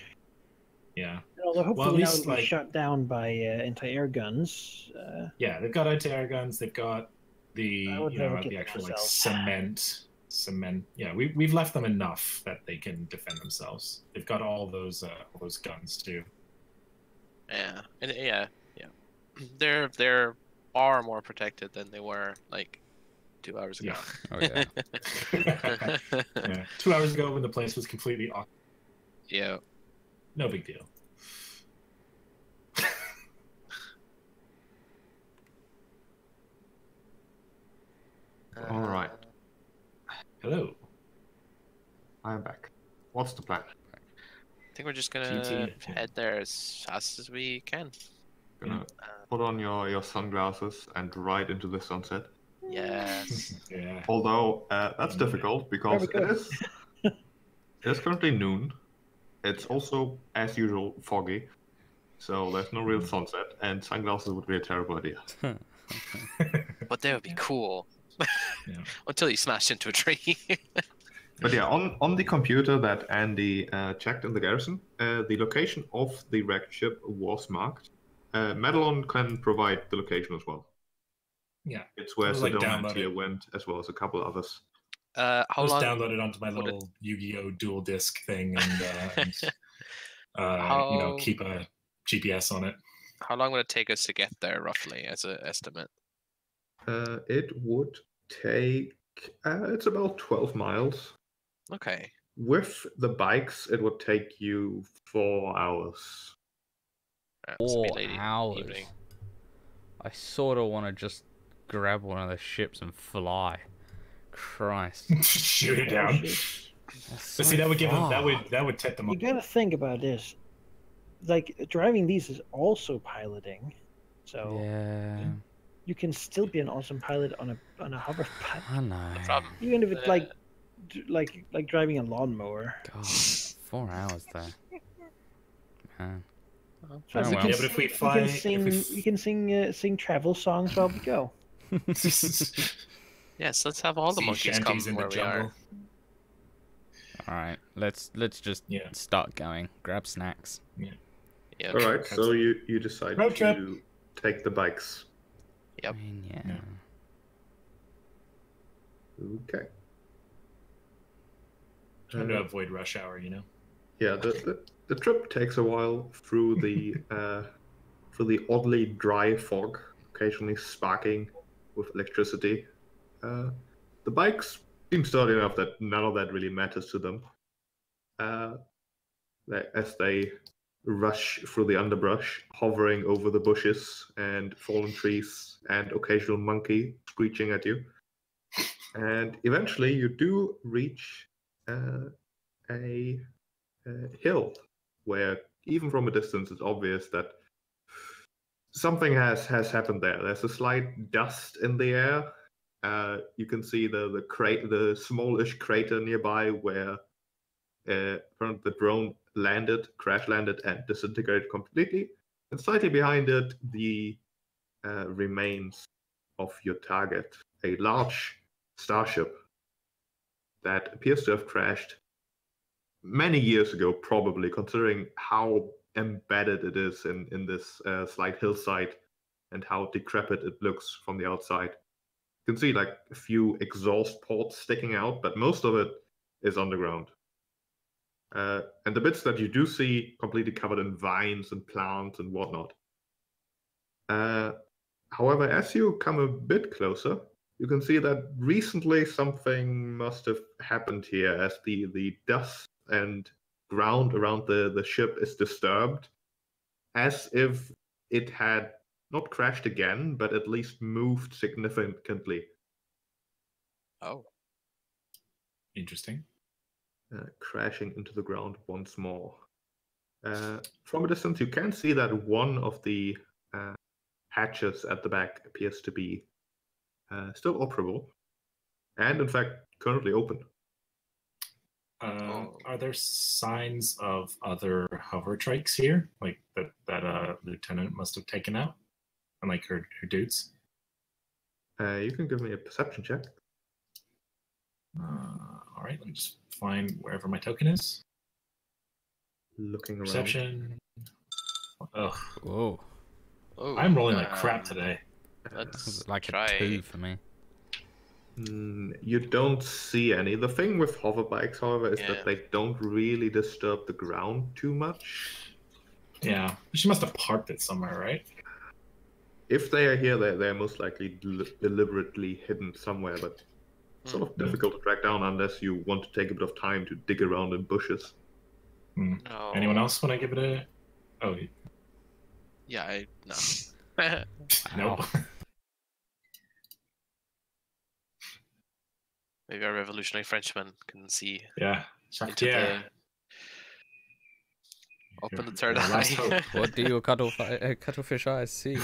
Yeah. Although hopefully least, now it'll be shot down by anti-air guns. Yeah, they've got anti-air guns. They've got the get actual themselves. cement. Yeah, we've left them enough that they can defend themselves. They've got all those guns too. Yeah, and yeah. They're far more protected than they were like 2 hours ago. Yeah. Oh yeah. Yeah. 2 hours ago when the place was completely off. Yeah. No big deal. All right. Hello. I'm back. What's the plan? I think we're just gonna head there as fast as we can. Gonna put on your sunglasses and ride into the sunset. Yes. Yeah. Although that's difficult because it is currently noon. It's also, as usual, foggy. So there's no real sunset, and sunglasses would be a terrible idea. But they would be cool. Yeah. Until you smash into a tree. But yeah, on the computer that Andy checked in the garrison, the location of the wrecked ship was marked. Madelon can provide the location as well. Yeah. It's where Sedona and Tyr went, as well as a couple others. How long? Download it onto my little Yu-Gi-Oh! Dual disc thing and keep a GPS on it. How long would it take us to get there, roughly, as an estimate? It would take... it's about 12 miles. Okay. With the bikes, it would take you 4 hours. 4 hours. I sort of want to just grab one of the ships and fly. Christ. Shoot it down. But see, that would give them, that would tip them You up. gotta think about this. Like, driving these is also piloting. So Yeah. you can still be an awesome pilot on a hover bike. I know. No problem. Even if it's like driving a lawnmower. God, 4 hours though. Man. So Oh, we well. can, Yeah, but if we we fly, can sing, we can sing travel songs while we go. Yes, let's have all the sea monkeys come shanties in where the we are. jungle. All right, let's just start going. Grab snacks. Yeah. All right, so you decide Road trip. to take the bikes. Yep. I mean, yeah. Okay. Trying to avoid rush hour, Yeah, the trip takes a while through the oddly dry fog, occasionally sparking with electricity. The bikes seem sturdy enough that none of that really matters to them. As they rush through the underbrush, hovering over the bushes and fallen trees and occasional monkey screeching at you. And eventually you do reach a hill where, even from a distance, it's obvious that something has happened there. There's a slight dust in the air, You can see the smallish crater nearby where the drone crash landed, and disintegrated completely. And slightly behind it, the remains of your target, a large starship that appears to have crashed many years ago, probably, considering how embedded it is in this slight hillside and how decrepit it looks from the outside. You can see like a few exhaust ports sticking out, but most of it is underground. And the bits that you do see completely covered in vines and plants and whatnot. However, as you come a bit closer, you can see that recently something must have happened here, as the dust and ground around the ship is disturbed, as if it had not crashed again, but at least moved significantly. Oh. Interesting. Crashing into the ground once more. From a distance, you can see that one of the hatches at the back appears to be still operable, and in fact currently open. Are there signs of other hover trikes here, like that lieutenant must have taken out, and like her dudes? You can give me a perception check. All right, let me just find wherever my token is. Looking around. Perception. Ugh. Whoa. Oh, I'm rolling like crap today. Let's Like try. a 2 for me. You don't see any. The thing with hover bikes, however, is Yeah. that they don't really disturb the ground too much. Yeah, she must have parked it somewhere, right? If they are here, they're most likely deliberately hidden somewhere, but sort of difficult to track down unless you want to take a bit of time to dig around in bushes. No. Anyone else want to give it a? Oh, Yeah, no. nope. Maybe our revolutionary Frenchman can see Yeah, into the... Open the third eye. What do your cuttlefish eyes see?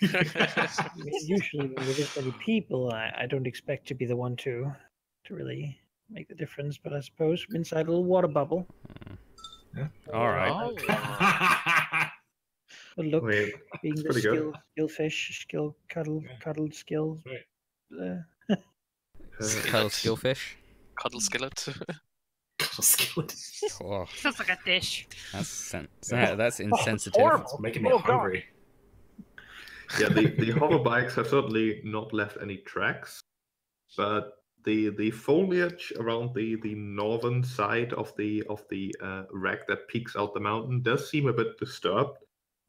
Usually, when there's many people, I don't expect to be the one to really make the difference. But I suppose from inside a little water bubble. Yeah. All right. Oh. But look, Wait, being the pretty good. skill fish, cuddled skill. Right. Cuddle skillfish. Cuddle skillet. Oh, Sounds like a dish. that's insensitive. It's making me hungry. Yeah, the hover bikes have certainly not left any tracks, but the foliage around the northern side of the wreck that peeks out the mountain does seem a bit disturbed.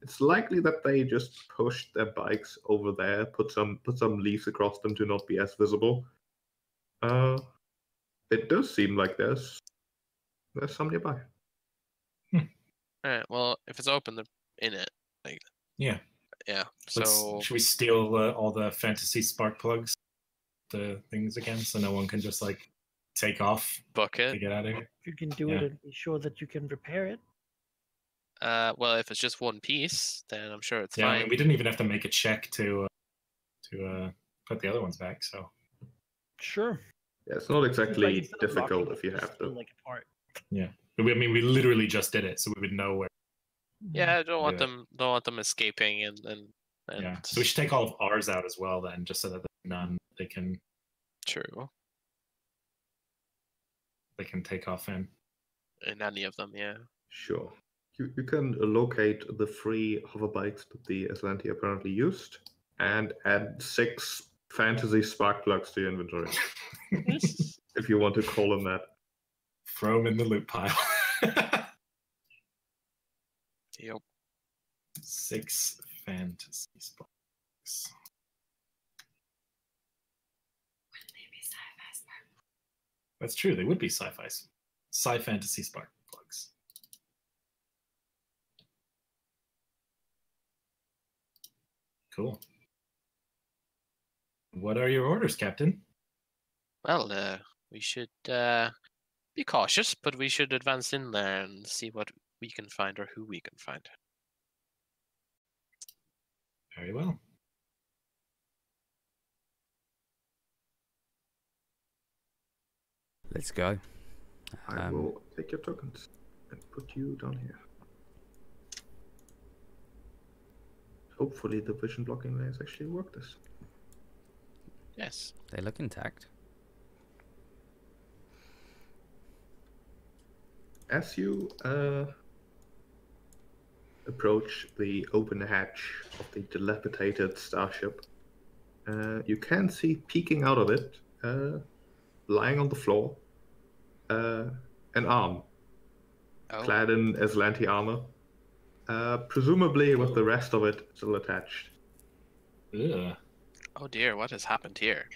It's likely that they just pushed their bikes over there, put some leaves across them to not be as visible. It does seem like there's some nearby. Alright, well, if it's open, they're in it. Like, Yeah. yeah. Should we steal all the fantasy spark plugs, the things again, so no one can just like take off bucket. to get out of here? If you can do it and be sure that you can repair it. Well, if it's just one piece, then I'm sure it's Yeah, fine. I mean, we didn't even have to make a check to put the other ones back. So Sure. Yeah, it's not exactly Instead of difficult locking if you it, have steal, to. like apart. yeah, I mean, we literally just did it, so we would know where. Yeah, I don't want Yeah. Don't want them escaping and Yeah, so we should take all of ours out as well, then, just so that none they can True. take off in. In any of them, yeah. Sure. You can locate the 3 hover bikes that the Atlantea apparently used and add 6 fantasy spark plugs to your inventory. If you want to call them that. Throw them in the loot pile. Yep. 6 fantasy sparks. That's true. They would be sci-fantasy spark plugs. Cool. What are your orders, Captain? Well, we should be cautious, but we should advance in there and see what we can find or who we can find. Very well. Let's go. I will take your tokens and put you down here. Hopefully the vision blocking layers actually work this. Yes. They look intact. As you approach the open hatch of the dilapidated starship, you can see peeking out of it, lying on the floor, an arm clad in Aslanti armor, presumably with the rest of it still attached. Ugh. Oh dear, what has happened here?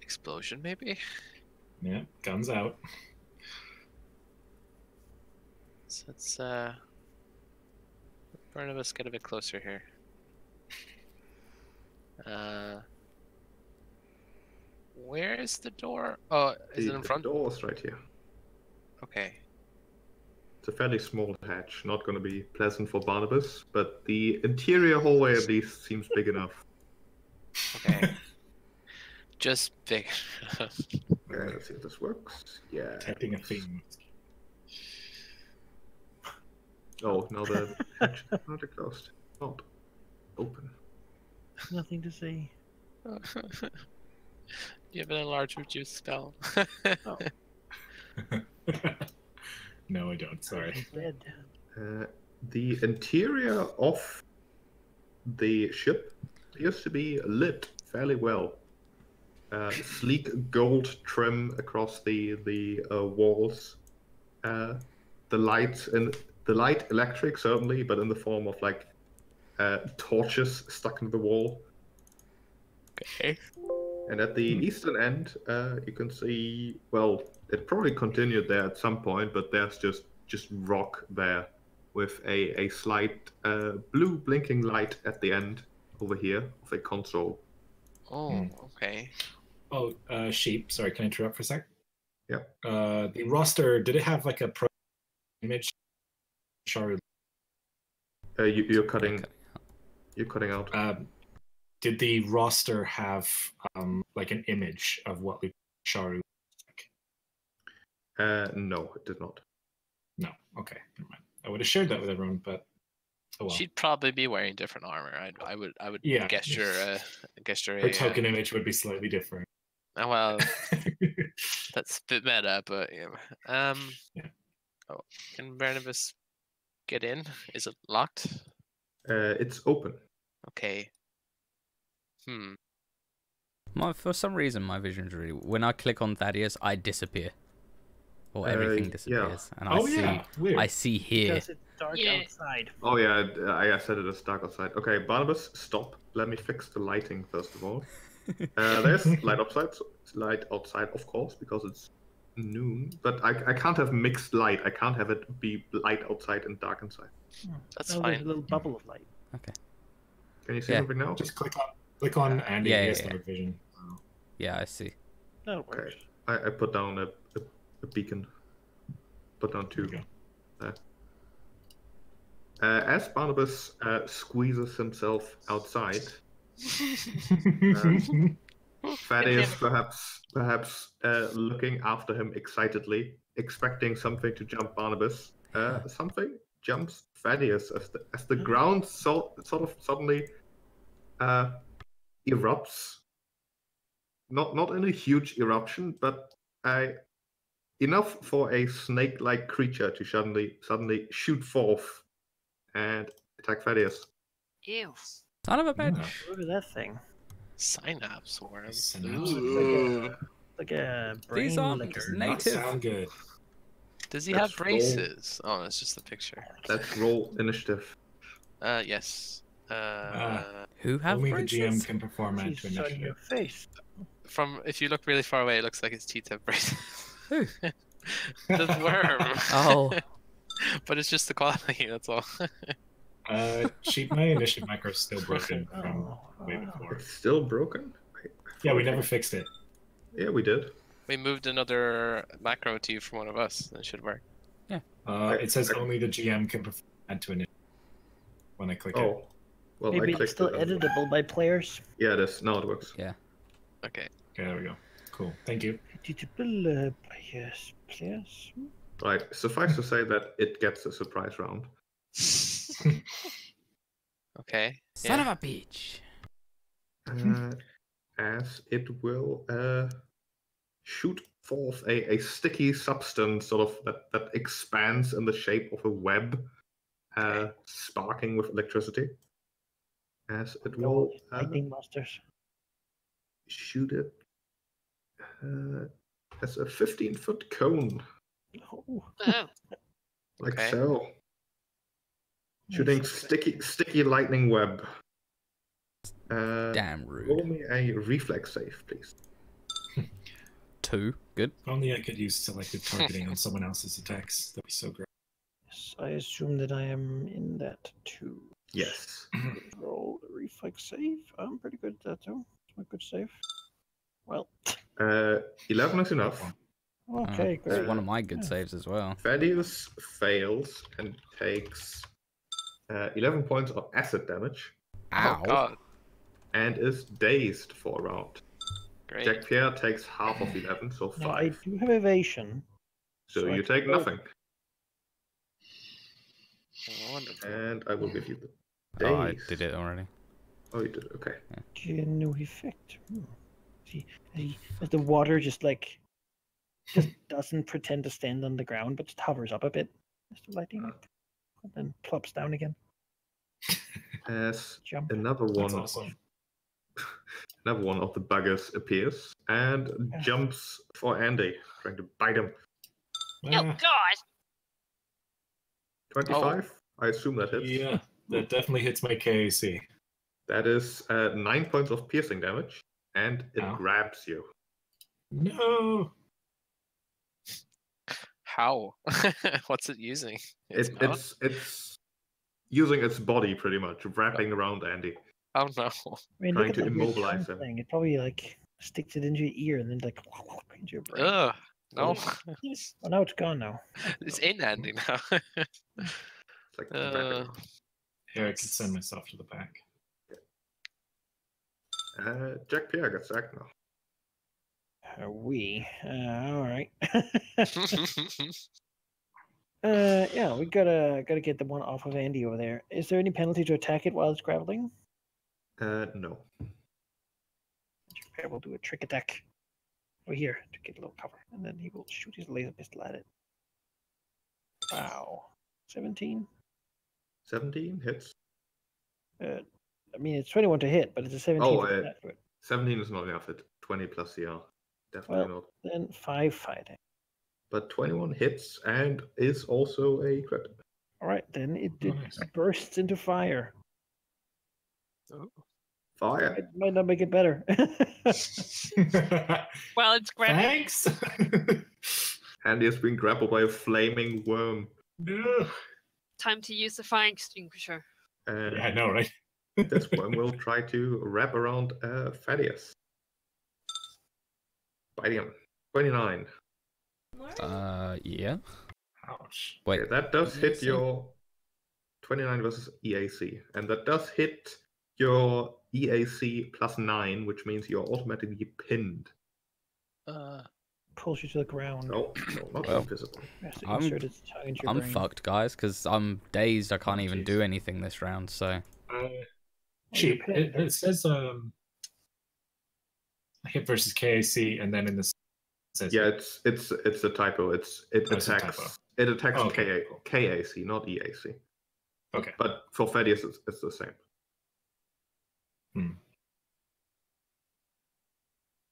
Explosion, maybe? Yeah, guns out. So let's Barnabas, get a bit closer here. Where is the door? Oh, is it in front? The door's right here. Okay. It's a fairly small hatch, not going to be pleasant for Barnabas, but the interior hallway at least seems big enough. Okay. Just big. Okay, let's see if this works. Yeah. Detecting a theme. Oh, now the hatch is not closed. Not open. Nothing to see. You have an enlarge reduce spell. Oh. No, I don't. Sorry. Dead. The interior of the ship appears to be lit fairly well. Sleek gold trim across the walls. The light electric certainly, but in the form of like torches stuck into the wall. Okay. And at the eastern end, you can see, well, it probably continued there at some point, but there's just rock there with a slight blue blinking light at the end over here of a console. Oh, okay. Oh, Sheep. Sorry, can I interrupt for a sec? Yeah. The roster, did it have like a pro image? Sharu. You're cutting out. Did the roster have like an image of what Sharu? No, it did not. No. Okay, never mind. I would have shared that with everyone, but oh well. She'd probably be wearing different armor. I would Yeah. gesture Her token image would be slightly different. Well, that's a bit meta, but yeah. Yeah. Oh, can Barnabas get in? Is it locked? It's open. Okay. For some reason, my vision's really. When I click on Thaddeus, I disappear, or everything disappears, and Weird. I see here. Because it's dark outside. Oh yeah, I said it as dark outside. Okay, Barnabas, stop. Let me fix the lighting first of all. There's light outside, of course, because it's noon. But I can't have mixed light. I can't have it be light outside and dark inside. That's There's fine. a little bubble of light. Okay. Can you see something now? Just click on Andy. Yeah, He has yeah. dark vision. Yeah, I see. That works. Okay. I put down a beacon. Put down two. Okay. As Barnabas squeezes himself outside, Thaddeus perhaps looking after him excitedly, expecting something to jump Barnabas. Something jumps Thaddeus as the ground sort of suddenly erupts. Not in a huge eruption, but enough for a snake-like creature to suddenly shoot forth and attack Thaddeus. Ew. Son of a bitch. Look at that thing. Synapse worm. Like a brain These aren't liquor. Not native. sound good. Does he Let's have braces? Oh, it's just a picture. Let's roll initiative. Yes. Who have Only braces? the GM can perform She's into on your initiative. face. From if you look really far away, it looks like his teeth have braces. Who? The worm. Oh. But it's just the quality. That's all. Sheep, my initiative micro is still broken from way before. It's still broken? Yeah, we never fixed it. Yeah, we did. We moved another macro to you from one of us. That should work. It says only the GM can perform add to initiative when I click it. Oh. Well, Maybe I it's clicked still it. editable by players. Yeah, it is. Now it works. Yeah. Okay. Okay, there we go. Cool. Thank you. Yes, please. Right. Suffice to say that it gets a surprise round. Okay. Son of a bitch. As it will shoot forth a sticky substance sort of that expands in the shape of a web, sparking with electricity. As it will lightning monsters. shoot it as a 15-foot cone. Oh. Like Okay. so. Shooting sticky lightning web. Damn rude. Roll me a reflex save, please. 2. Good. If only I could use selective targeting on someone else's attacks. That'd be so great. Yes, I assume that I am in that too. Yes. Roll a reflex save. I'm pretty good at that too. It's a good save. Well. 11 is enough. Okay, great. It's one of my good saves as well. Thaddeus fails and takes 11 points of acid damage. Ow. Oh God. And is dazed for a round. Great. Jack Pierre takes half of 11, so 5. Now, I do have evasion. So you I take can- nothing. Wonderful. And I will give you the Oh, I daze. did it already. Oh, you did. Okay. No effect. See, as the water just doesn't pretend to stand on the ground, but just hovers up a bit as the lightning, and then plops down again. As Jump. another That's one, awesome. another one of the buggers appears and jumps for Andy, trying to bite him. Oh Ah, God! 25. I assume that hits. yeah, that definitely hits my KAC. That is 9 points of piercing damage, and it Ow. grabs you. No. How? What's it using? It's using its body pretty much, wrapping around Andy. Oh no. I mean, Trying look at to the weird immobilize tongue him. thing. It probably sticks it into your ear and then into your brain. Ugh. No. Oh, now it's gone now. It's in Andy now. It's like wrapping. Here, I could send myself to the back. Jack Pierre gets sacked now. Are we? All right. Yeah, we gotta get the one off of Andy over there. Is there any penalty to attack it while it's grappling? No. We'll do a trick attack over here to get a little cover, and then he will shoot his laser pistol at it. Wow, 17. 17 hits. I mean, it's 21 to hit, but it's a 17 to attack for it. 17 is not enough. Hit 20 plus CR. Definitely not. Then 5 fighting. But 21 hits and is also a crit. All right, then it Nice. bursts into fire. Fire. It might not make it better. Well, it's grabbing. Thanks. Andy has been grappled by a flaming worm. No. Time to use the fire extinguisher. And Yeah, I know, right? this worm will try to wrap around Thaddeus. Biting him. 29. Yeah. Ouch. Wait. Okay, that does hit EAC? your 29 versus EAC. And that does hit your EAC plus 9, which means you're automatically pinned. Pulls you to the ground. No, not Well, invisible. Has to I'm- insert its tongue into your I'm brain. fucked, guys, because I'm dazed. I can't even jeez. do anything this round, so... Cheap. It says I hit versus KAC, and then in this it says Yeah, it's a typo. It it's a attacks typo. it attacks Oh, okay, cool. KAC, not EAC. Okay. But for Thaddeus, it's the same.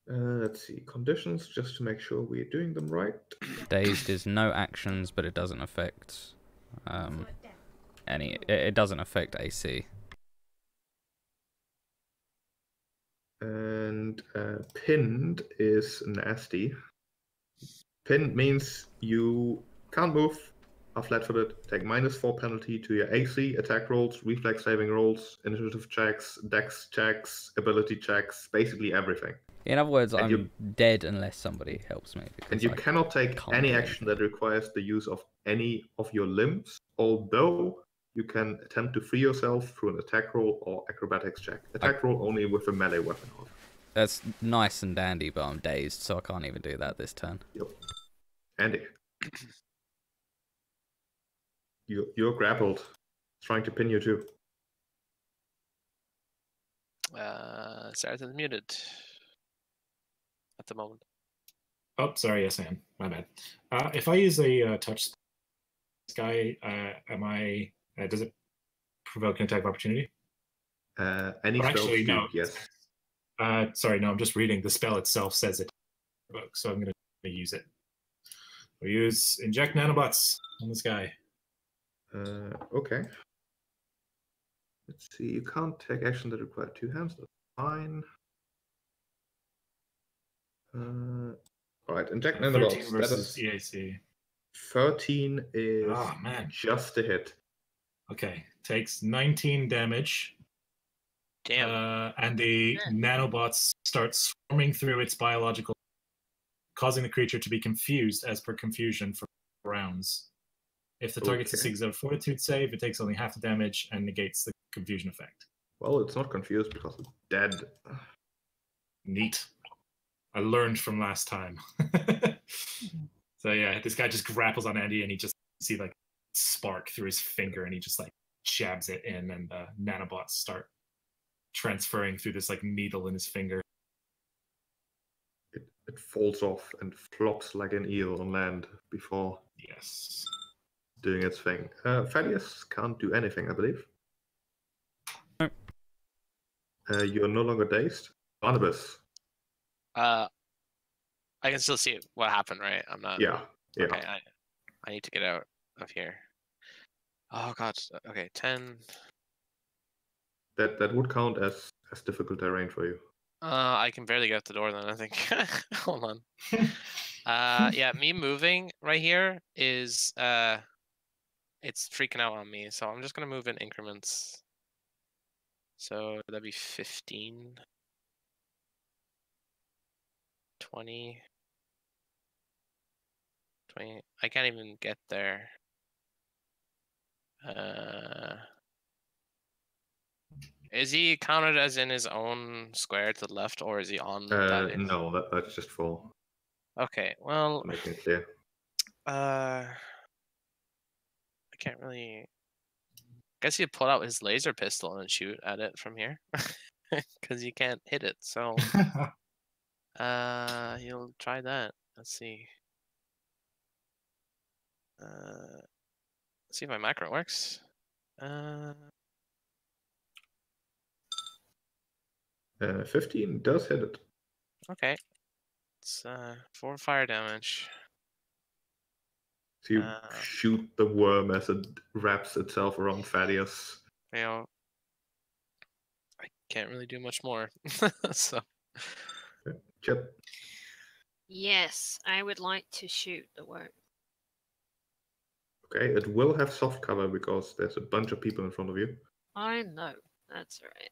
Let's see conditions just to make sure we're doing them right. Dazed is no actions, but it doesn't affect it doesn't affect AC. And pinned is nasty. Pinned means you can't move, are flat-footed, take -4 penalty to your AC, attack rolls, reflex saving rolls, initiative checks, dex checks, ability checks, basically everything. In other words, And I'm dead unless somebody helps me. And you I cannot take can't any do action that requires the use of any of your limbs, although you can attempt to free yourself through an attack roll or acrobatics check. Attack roll only with a melee weapon. That's nice and dandy, but I'm dazed, so I can't even do that this turn. Yep. Andy. You're grappled. It's trying to pin you too. Saracen's muted at the moment. Oh, sorry, yes, I am. My bad. If I use a touch guy, am I? Does it provoke an attack of opportunity? Any Or spells actually, do, no. yes. Sorry, no. I'm just reading. The spell itself says it provoke, so I'm going to use it. We use inject nanobots on this guy. Okay. Let's see. You can't take action that require 2 hands. That's fine. All right, inject nanobots. 13 versus EAC. 13 is Oh, man. just a hit. Okay, takes 19 damage. Damn. And the nanobots start swarming through its biological, causing the creature to be confused as per confusion for rounds. If the target succeeds at a fortitude save, it takes only half the damage and negates the confusion effect. Well, it's not confused because it's dead. Neat. I learned from last time. So yeah, this guy just grapples on Andy and he just see like spark through his finger and he just like jabs it in and the nanobots start transferring through this like needle in his finger. It falls off and flops like an eel on land before doing its thing. Thaddeus can't do anything, I believe. No. You're no longer dazed. Barnabas. I can still see what happened, right? I'm not. Yeah. Okay, I need to get out of here. Oh god. Okay, 10. That would count as difficult terrain for you. I can barely get out the door then, I think. Hold on. Yeah, me moving right here is it's freaking out on me, so I'm just gonna move in increments. So that'd be 15, 20, 20. I can't even get there. Is he counted as in his own square to the left, or is he on that? No, that's just for Okay, well, making it clear. I can't really. Guess he'd pull out his laser pistol and shoot at it from here, because you can't hit it. So, he'll try that. Let's see. See if my macro works. 15 does hit it. Okay. It's 4 fire damage. So you shoot the worm as it wraps itself around Thaddeus. You know, I can't really do much more. So. Chip. Yes, I would like to shoot the worm. Okay, it will have soft cover because there's a bunch of people in front of you. I know. That's right.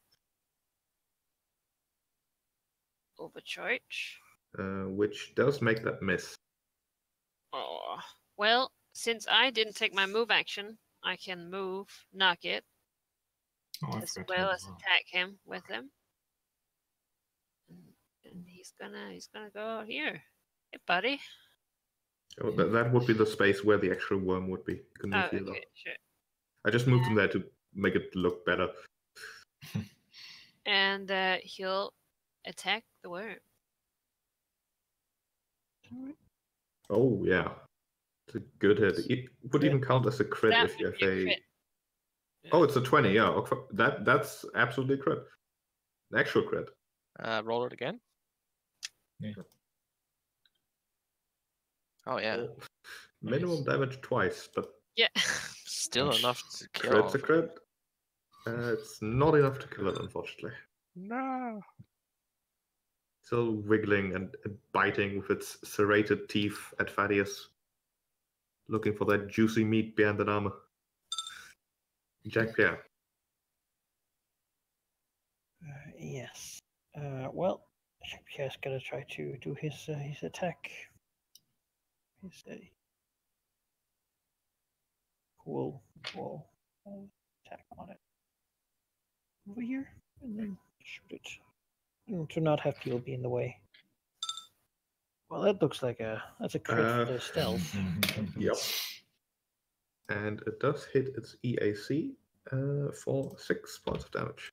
Overcharge. Which does make that miss. Oh. Well, since I didn't take my move action, I can move, knock it, as well as attack him with him. And he's gonna go out here. Hey, buddy. Oh, that would be the space where the actual worm would be. You can move here, okay, sure. I just moved him there to make it look better. And he'll attack the worm. Oh yeah, it's a good hit. It would even count as a crit if you have a. Crit. Oh, it's a 20. Yeah, that's absolutely crit. An actual crit. Roll it again. Yeah. Oh yeah. Oh, minimum damage twice, but yeah, still enough to kill. Crit's a crit. It's not enough to kill it, unfortunately. No. Still wiggling and biting with its serrated teeth at Thaddeus, looking for that juicy meat behind the armor. Jack Pierre. Yes. Well, Pierre's gonna try to do his attack. His cool attack on it over here, and then shoot it. to not have people be in the way. Well, that looks like that's a crit for the stealth. Yep. And it does hit its EAC for 6 points of damage.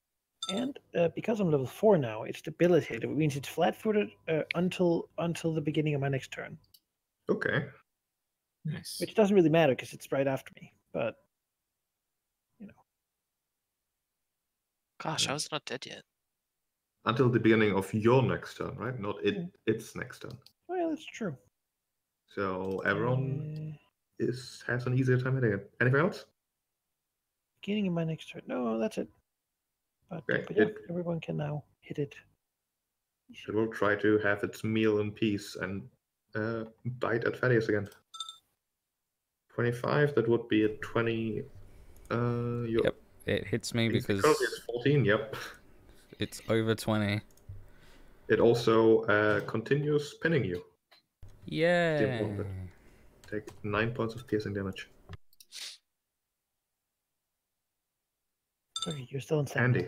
And because I'm level 4 now, it's debilitated, which means it's flat-footed until the beginning of my next turn. Okay. Nice. Which doesn't really matter because it's right after me, but Gosh, I was not dead yet. Until the beginning of your next turn, right? Not its next turn. Oh yeah, that's true. So everyone has an easier time hitting it. Anything else? Beginning of my next turn. No, that's it. But, Okay, but yeah, everyone can now hit it. It will try to have its meal in peace and bite at Thaddeus again. 25, that would be a 20. Yep, it hits me because it's 14, yep. It's over 20. It also continues pinning you. Yeah. Take 9 points of piercing damage. Sorry, you're still in stamina.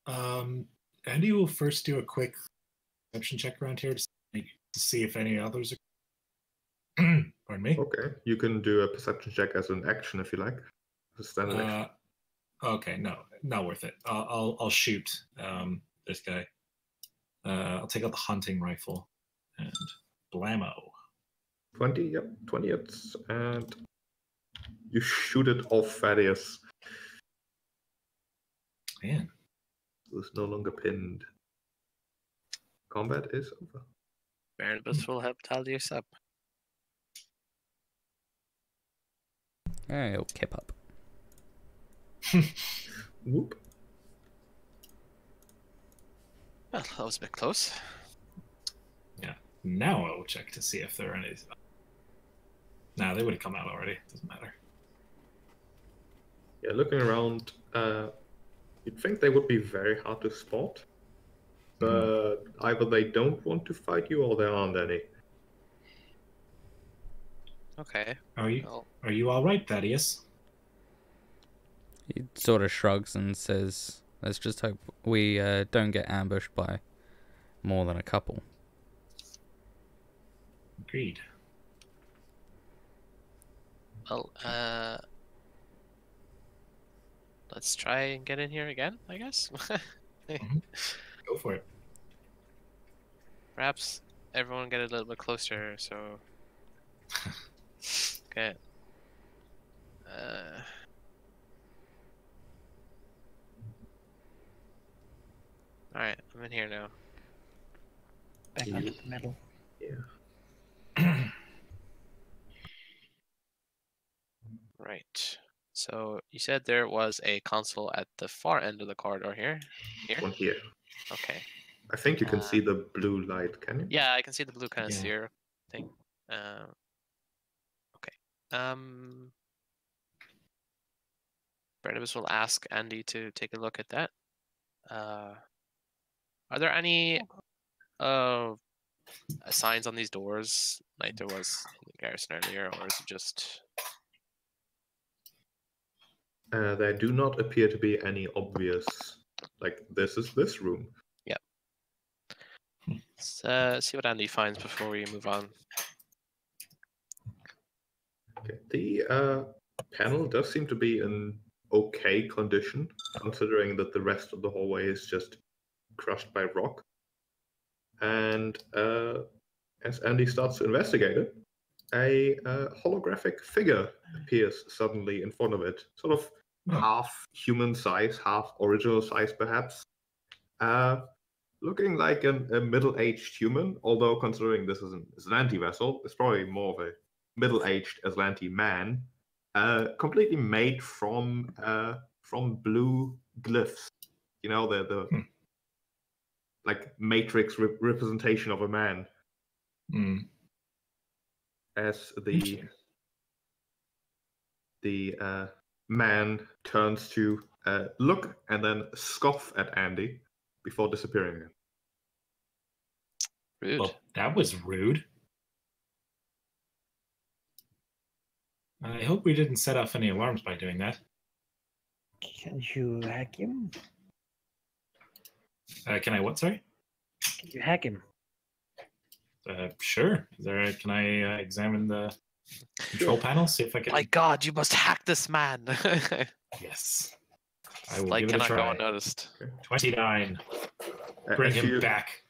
Andy. Andy will first do a quick perception check around here to see if any others are. Pardon me. Okay, you can do a perception check as an action if you like. As a standard action. Okay, no, not worth it. I'll shoot this guy. I'll take out the hunting rifle and blammo. 20, yep, 20 hits, and you shoot it off Thaddeus. Man. Who's no longer pinned. Combat is over. Barnabas will help Thaddeus up. Yeah, he'll kip up. Whoop. Well, that was a bit close. Yeah. Now I will check to see if there are any. Nah, they would have come out already. Doesn't matter. Yeah, looking around, you'd think they would be very hard to spot. But either they don't want to fight you or there aren't any. Okay. Are you all right, Thaddeus? He sort of shrugs and says, "Let's just hope we don't get ambushed by more than a couple." Agreed. Well, let's try and get in here again, I guess. Go for it. Perhaps everyone get a little bit closer, so... Okay. Alright, I'm in here now. Back onto the metal. Yeah. Right. So you said there was a console at the far end of the corridor here. One here. Okay. I think you can see the blue light, can you? Yeah, I can see the blue kind of sphere thing. Okay. Barnabas will ask Andy to take a look at that. Are there any signs on these doors like there was in the garrison earlier, or is it just... There do not appear to be any obvious, like, this is this room. Yep. Let's see what Andy finds before we move on. Okay. The panel does seem to be in okay condition, considering that the rest of the hallway is just crushed by rock. And as Andy starts to investigate it, a holographic figure appears suddenly in front of it, sort of half human size, half original size, perhaps. Looking like a middle-aged human, although considering this is an Aslanti vessel, it's probably more of a middle-aged Aslanti man, completely made from blue glyphs. You know, the like matrix representation of a man. As the man turns to look and then scoff at Andy before disappearing again. Rude. Well, that was rude. I hope we didn't set off any alarms by doing that. Can you hack him? Can I what? Sorry. Can you hack him? Sure. Can I examine the control panel? See if I can. My God, you must hack this man. Yes. I will Like, give it a cannot go try. unnoticed. 29. Bring him back.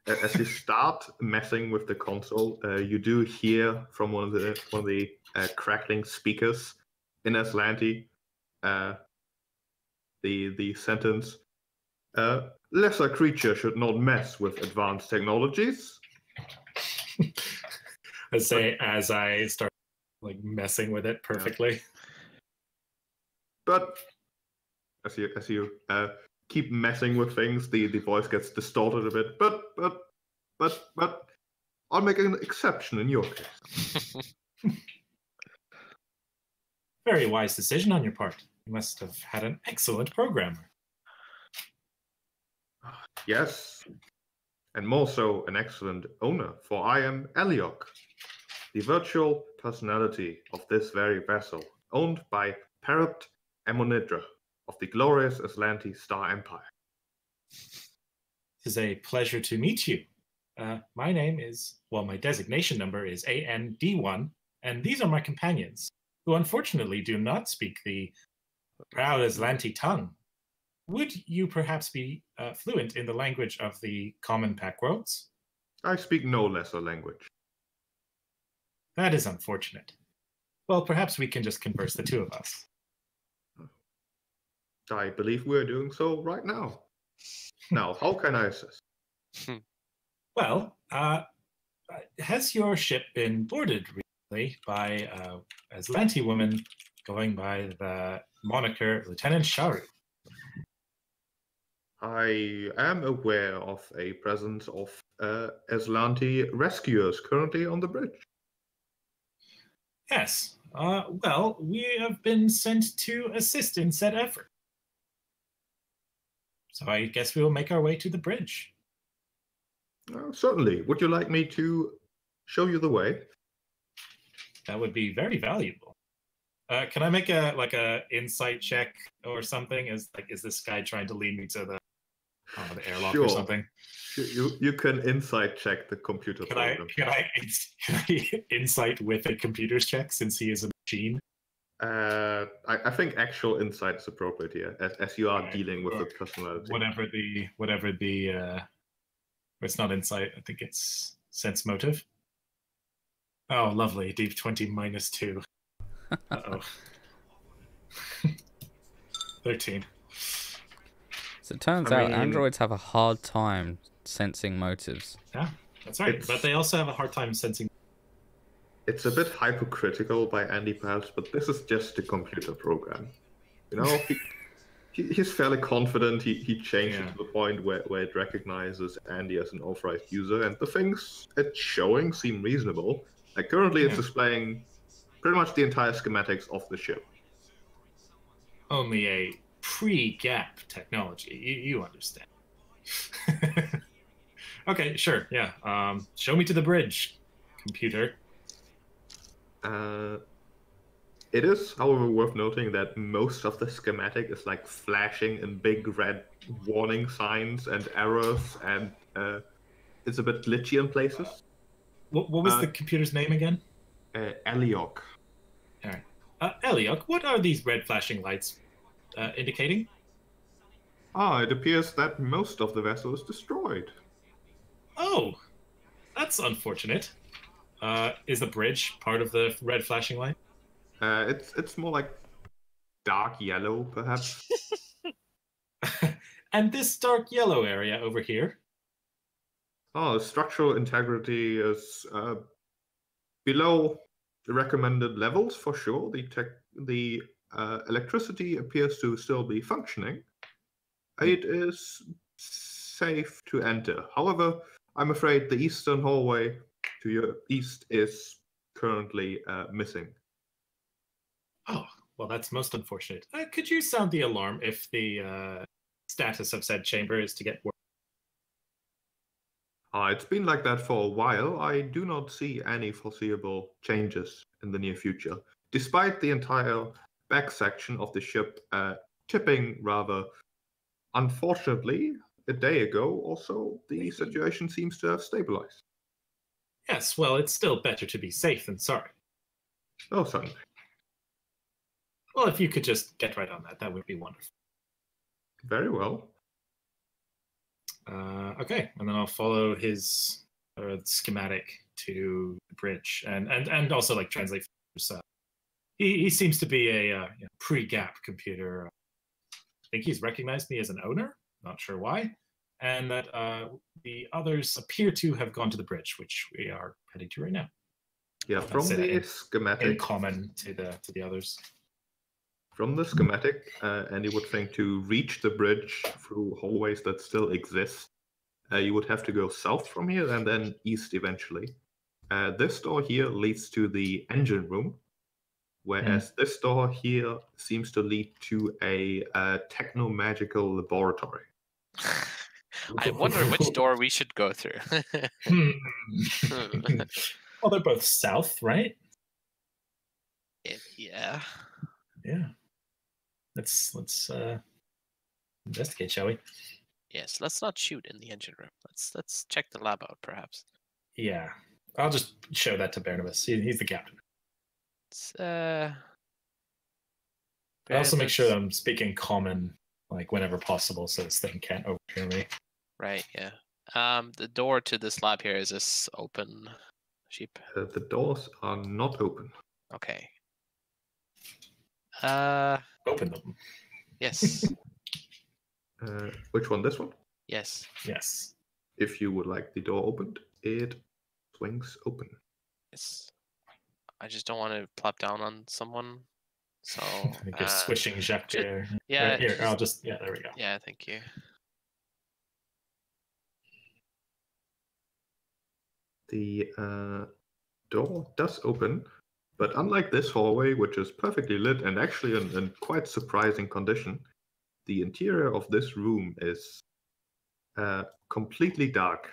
As you start messing with the console, you do hear from one of the crackling speakers in Aslanti the sentence, lesser creature should not mess with advanced technologies. Let's say as I start like messing with it perfectly. Yeah. But as you keep messing with things, the voice gets distorted a bit. But I'll make an exception in your case. Very wise decision on your part. You must have had an excellent programmer. Yes, and more so an excellent owner, for I am Eliok, the virtual personality of this very vessel, owned by Parrot Emonidra of the glorious Aslanti Star Empire. It is a pleasure to meet you. My name is, my designation number is AND1, and these are my companions, who unfortunately do not speak the proud Aslanti tongue. Would you perhaps be fluent in the language of the common pack worlds? I speak no lesser language. That is unfortunate. Well, perhaps we can just converse, the two of us. I believe we're doing so right now. Now, how can I assist? Well, has your ship been boarded recently by a Aslanti woman going by the moniker Lieutenant Sharu? I am aware of a presence of Aslanti rescuers currently on the bridge. Yes. Well, we have been sent to assist in said effort. So I guess we will make our way to the bridge. Certainly. Would you like me to show you the way? That would be very valuable. Can I make a insight check or something? Is this guy trying to lead me to the airlock or something? You can insight check the computer program. Can I insight with a computer's check since he is a machine? I think actual insight is appropriate here, as you are dealing with the personality. Whatever the it's not insight. I think it's sense motive. Oh, lovely. Deep 20 -2. Uh-oh. 13. So it turns out androids have a hard time sensing motives. Yeah, that's right. But they also have a hard time sensing. It's a bit hypocritical by Andy, perhaps, but this is just a computer program. You know, he's fairly confident. He changed it to the point where it recognizes Andy as an authorized user, and the things it's showing seem reasonable. Like currently, it's displaying pretty much the entire schematics of the ship. Only a pre-gap technology. You understand. Okay, sure. Yeah. Show me to the bridge, computer. It is, however, worth noting that most of the schematic is like flashing in big red warning signs and errors, and it's a bit glitchy in places. What was the computer's name again? Eliok. All right. Eliok, what are these red flashing lights indicating? It appears that most of the vessel is destroyed. Oh, that's unfortunate. Is the bridge part of the red flashing light? It's more like dark yellow, perhaps. And this dark yellow area over here? Structural integrity is below the recommended levels for sure. The electricity appears to still be functioning. It is safe to enter. However, I'm afraid the eastern hallway to your east is currently missing. Oh, well, that's most unfortunate. Could you sound the alarm if the status of said chamber is to get worse? It's been like that for a while. I do not see any foreseeable changes in the near future, despite the entire back section of the ship tipping rather unfortunately a day ago or so, the situation seems to have stabilized. Yes, well, it's still better to be safe than sorry. Oh, certainly. Well, if you could just get right on that, that would be wonderful. Very well. Okay, and then I'll follow his schematic to the bridge, and also like translate. He seems to be a pre-gap computer. I think he's recognized me as an owner. Not sure why, and that the others appear to have gone to the bridge, which we are heading to right now. Yeah, from the schematic. In common to the others. From the schematic, and you would think to reach the bridge through hallways that still exist, you would have to go south from here and then east eventually. This door here leads to the engine room, whereas this door here seems to lead to a techno-magical laboratory. I wonder which door we should go through. Well, they're both south, right? Yeah. Yeah. Let's investigate, shall we? Yes, let's not shoot in the engine room. Let's check the lab out, perhaps. Yeah, I'll just show that to Barnabas. He's the captain. I also make sure that I'm speaking common, like whenever possible, so this thing can't overhear me. Right. Yeah. The door to this lab here, is this open, Sheep? The doors are not open. Okay. Open them. Yes. Which one? This one? Yes. Yes. If you would like the door opened, it swings open. Yes. I just don't want to plop down on someone. So I think you're swishing Jacques here. Yeah. Here, I'll just there we go. Yeah, thank you. The door does open, but unlike this hallway, which is perfectly lit and actually in quite surprising condition, the interior of this room is completely dark.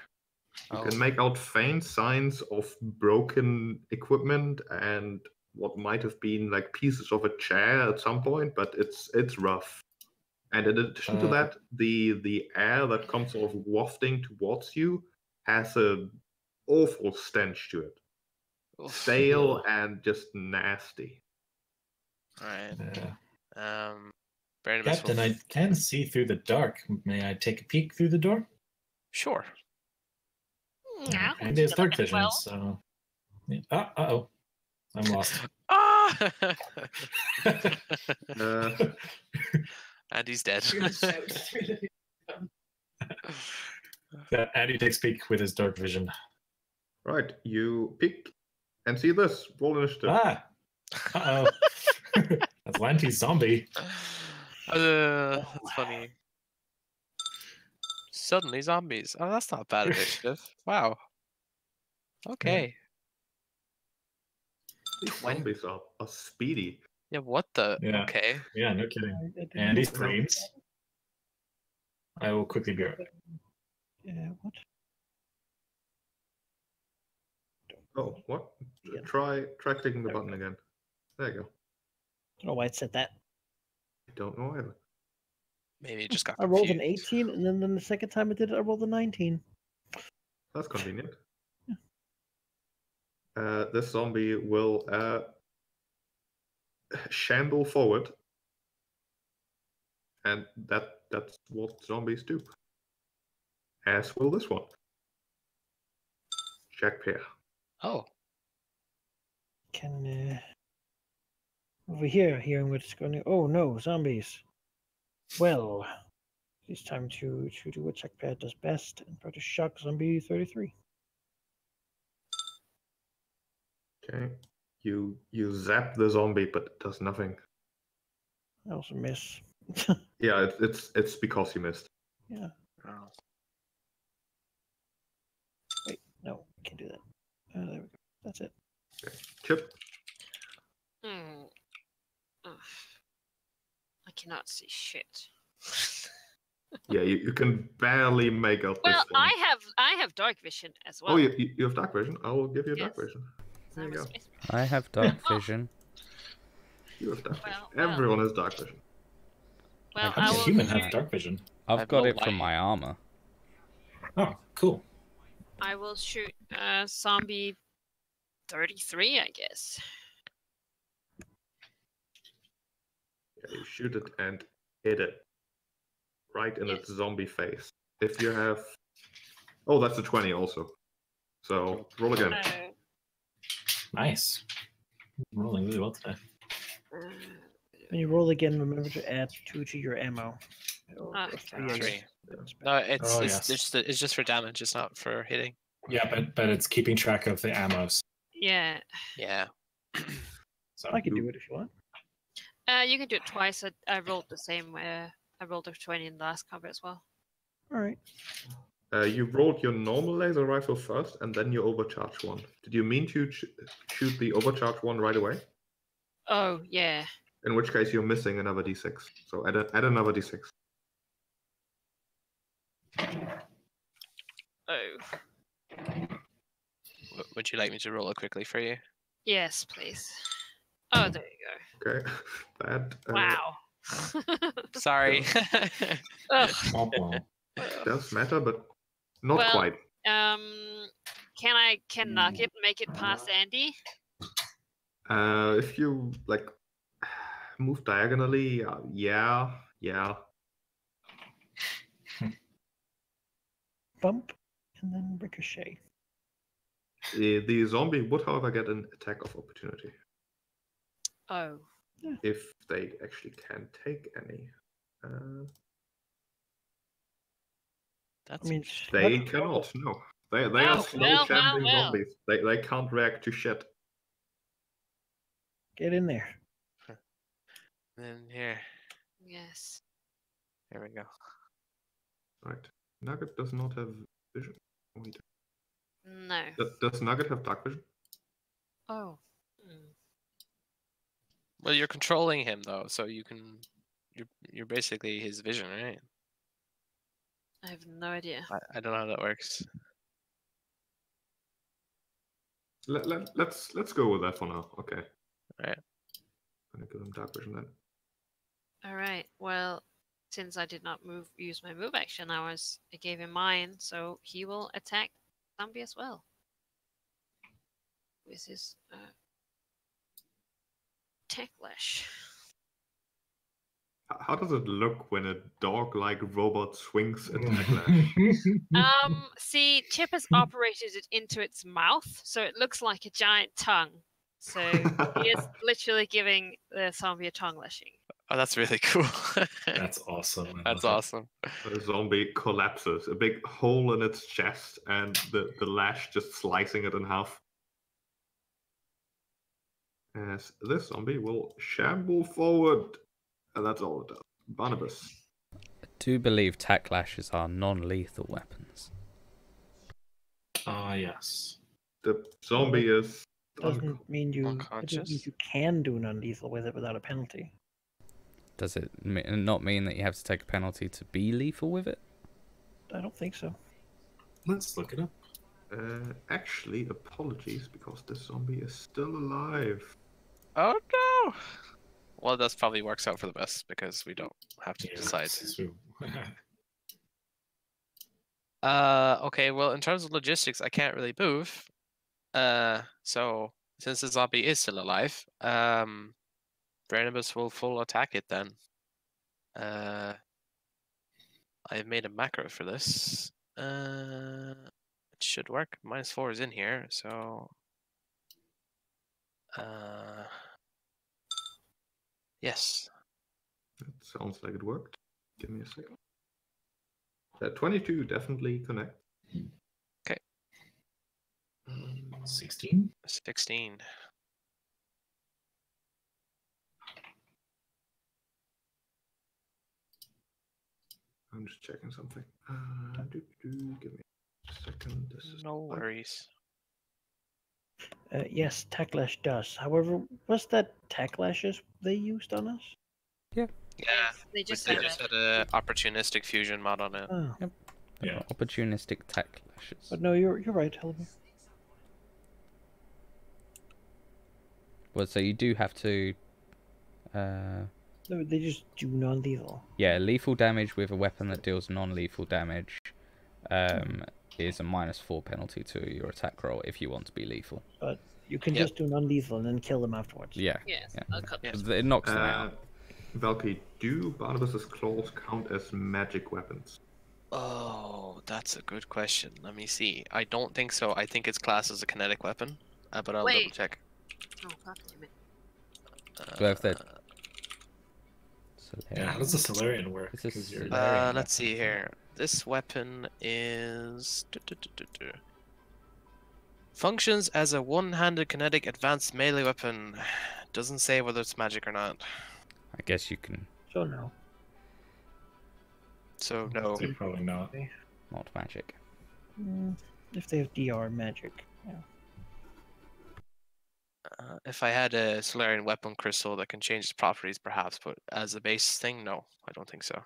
You can make out faint signs of broken equipment and what might have been like pieces of a chair at some point, but it's rough. And in addition to that, the air that comes sort of wafting towards you has a awful stench to it. Stale and just nasty. All right. Captain, I can see through the dark. May I take a peek through the door? Sure. Yeah, and there's dark vision, so... Yeah. Uh-oh. I'm lost. Andy's dead. Yeah, Andy takes a peek with his dark vision. Right, you peek and see this. Roll initiative. Uh-oh. That's Lanty's zombie. That's funny. Suddenly zombies. Oh, that's not bad initiative. Wow. Okay. These zombies are speedy. Yeah, what the? Yeah. Okay. Yeah, no kidding. Andy screams. I will quickly be right back. Yeah, what? Oh, what? Yeah. Try clicking the button again. There you go. I don't know why it said that. I don't know either. Maybe it just got I rolled an 18, and then the second time I did it, I rolled a 19. That's convenient. Yeah. This zombie will shamble forward, and that's what zombies do. As will this one. Jack Pear. Oh. Can over here, hearing what's going on. Oh no, zombies. Well, it's time to do what Jack Pear does best and try to shock zombie 33. Okay. You zap the zombie, but it does nothing. I also miss. Yeah, it's because you missed. Yeah. Oh. Wait, no, I can't do that. There we go. That's it. Okay. Chip. I cannot see shit. Yeah, you can barely make out. Well, this thing. I have dark vision as well. Oh, you have dark vision. I will give you dark vision. There you go. I have dark vision. You have dark vision. Everyone has dark vision. Well, How does a human have dark vision? I've got it from my armor. Oh, cool. I will shoot zombie 33, I guess. Yeah, you shoot it and hit it right in its Yes. zombie face. If you have... Oh, that's a 20 also. So, roll again. Oh. Nice. Rolling really well today. When you roll again, remember to add 2 to your ammo. Or 3, I guess. 3. No, it's yes. it's just for damage. It's not for hitting. Yeah, but it's keeping track of the ammos. Yeah. Yeah. So I can do it if you want. You can do it twice. I rolled the same. I rolled a 20 in the last combat as well. All right. You rolled your normal laser rifle first, and then your overcharged one. Did you mean to shoot the overcharged one right away? Oh, yeah. In which case, you're missing another d6. So add another d6. Oh. Would you like me to roll it quickly for you? Yes, please. Oh, there you go. Okay. That. Wow. Sorry. Does matter, but not quite. Can Nugget make it past Andy? If you move diagonally, yeah. Bump and then ricochet. The zombie would, however, get an attack of opportunity. Oh. If they actually can take any. They cannot. No, they are slow shambling zombies. They can't react to shit. Get in there. Then here. Yes. There we go. Right. Nugget does not have vision. No. Does Nugget have dark vision? Oh. Well, you're controlling him though, so you can. You're basically his vision, right? I have no idea. I don't know how that works. Let's go with that for now. Okay. All right. I'm gonna give him dark vision then. All right. Well, since I did not use my move action, I gave him mine, so he will attack zombie as well. With his tech lash. How does it look when a dog-like robot swings a tech lash? See, Chip has operated it into its mouth, so it looks like a giant tongue. So he is literally giving the zombie a tongue lashing. Oh, that's really cool. That's awesome. That's awesome. The zombie collapses, a big hole in its chest, and the lash just slicing it in half. As this zombie will shamble forward. And that's all it does. Barnabas. I do believe tack lashes are non-lethal weapons. Yes. The zombie is doesn't mean you unconscious. Can do non-lethal with it without a penalty. Does it not mean that you have to take a penalty to be lethal with it? I don't think so. Let's look it up. Actually, apologies, because this zombie is still alive. Oh no! Well, that probably works out for the best because we don't have to decide. Okay, well, in terms of logistics, I can't really move. So since the zombie is still alive, Barnabas will full attack it then. I've made a macro for this. It should work. -4 is in here, so yes. That sounds like it worked. Give me a second. 22 definitely connect. Okay. 16? 16. I'm just checking something. Give me a second. No worries. Yes, Techlash does. However, was that Techlashes they used on us? Yeah. Yeah. They just had an opportunistic fusion mod on it. Oh. Yep. Yeah. Opportunistic tack lashes. But no, you're right, Halldamir. Well, so you do have to No, they just do non-lethal. Yeah, lethal damage with a weapon that deals non-lethal damage is a -4 penalty to your attack roll if you want to be lethal. But you can just do non-lethal and then kill them afterwards. Yeah. Yes, Yeah. I'll cut this. It knocks them out. Valkyrie, do Barnabas's claws count as magic weapons? Oh, that's a good question. Let me see. I don't think so. I think it's classed as a kinetic weapon, but I'll double check. Oh, God damn it. Do I have that? Yeah, how does the Solarian work? It's a 'Cause you're- Solarian Let's see here. This weapon is functions as a one-handed kinetic advanced melee weapon. Doesn't say whether it's magic or not. I guess you can. So no. So no. So probably not. Not magic. If they have DR magic. Yeah. If I had a Solarian weapon crystal that can change its properties, perhaps, but as a base thing, no, I don't think so.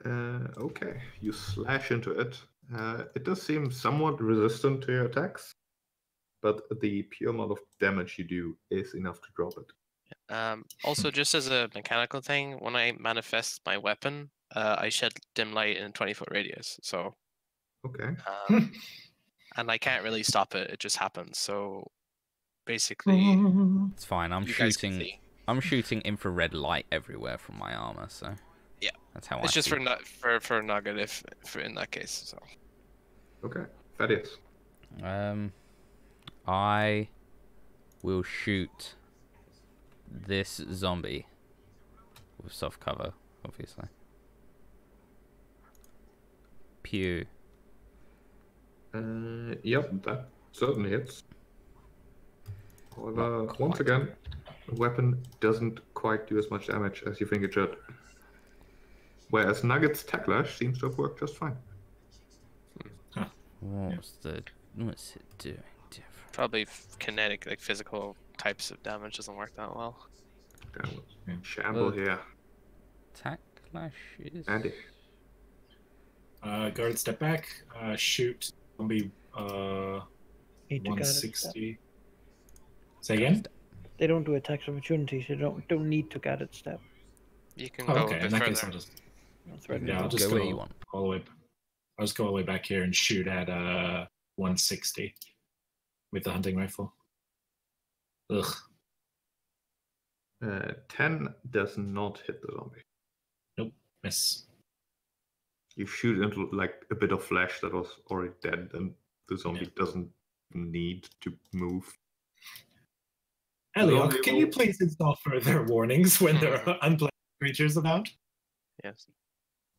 Okay, you slash into it. It does seem somewhat resistant to your attacks, but the pure amount of damage you do is enough to drop it. Also, just as a mechanical thing, when I manifest my weapon, I shed dim light in a 20-foot radius. So, Okay. and I can't really stop it; it just happens. So, basically, It's fine. I'm you guys can shooting. see. I'm shooting infrared light everywhere from my armor, so Yeah, that's how it's I just see. for nugget if in that case. So, Okay. Thaddeus. I will shoot this zombie with soft cover, obviously. Pew. Yep, that certainly hits. However, Not once quite. again, the weapon doesn't quite do as much damage as you think it should. Whereas Nugget's Tacklash seems to have worked just fine. What's it doing different? probably kinetic, like physical types of damage doesn't work that well. Shamble here. Tacklash is. Andy. Guard, step back. Shoot. Zombie. Need to guard it, step. 160. Say again. They don't do attacks of opportunity, so you don't need to guarded step. You can Oh, go okay. a In bit that further. case, I'll just. Threaten Yeah, I'll them. just Go go where you want. all the way. I'll just go all the way back here and shoot at 160 with the hunting rifle. Ugh. 10 does not hit the zombie. Nope. Miss. You shoot into like a bit of flesh that was already dead, and the zombie doesn't need to move. Elliot, Zombie can you will- please install further warnings when there are unpleasant creatures about? Yes.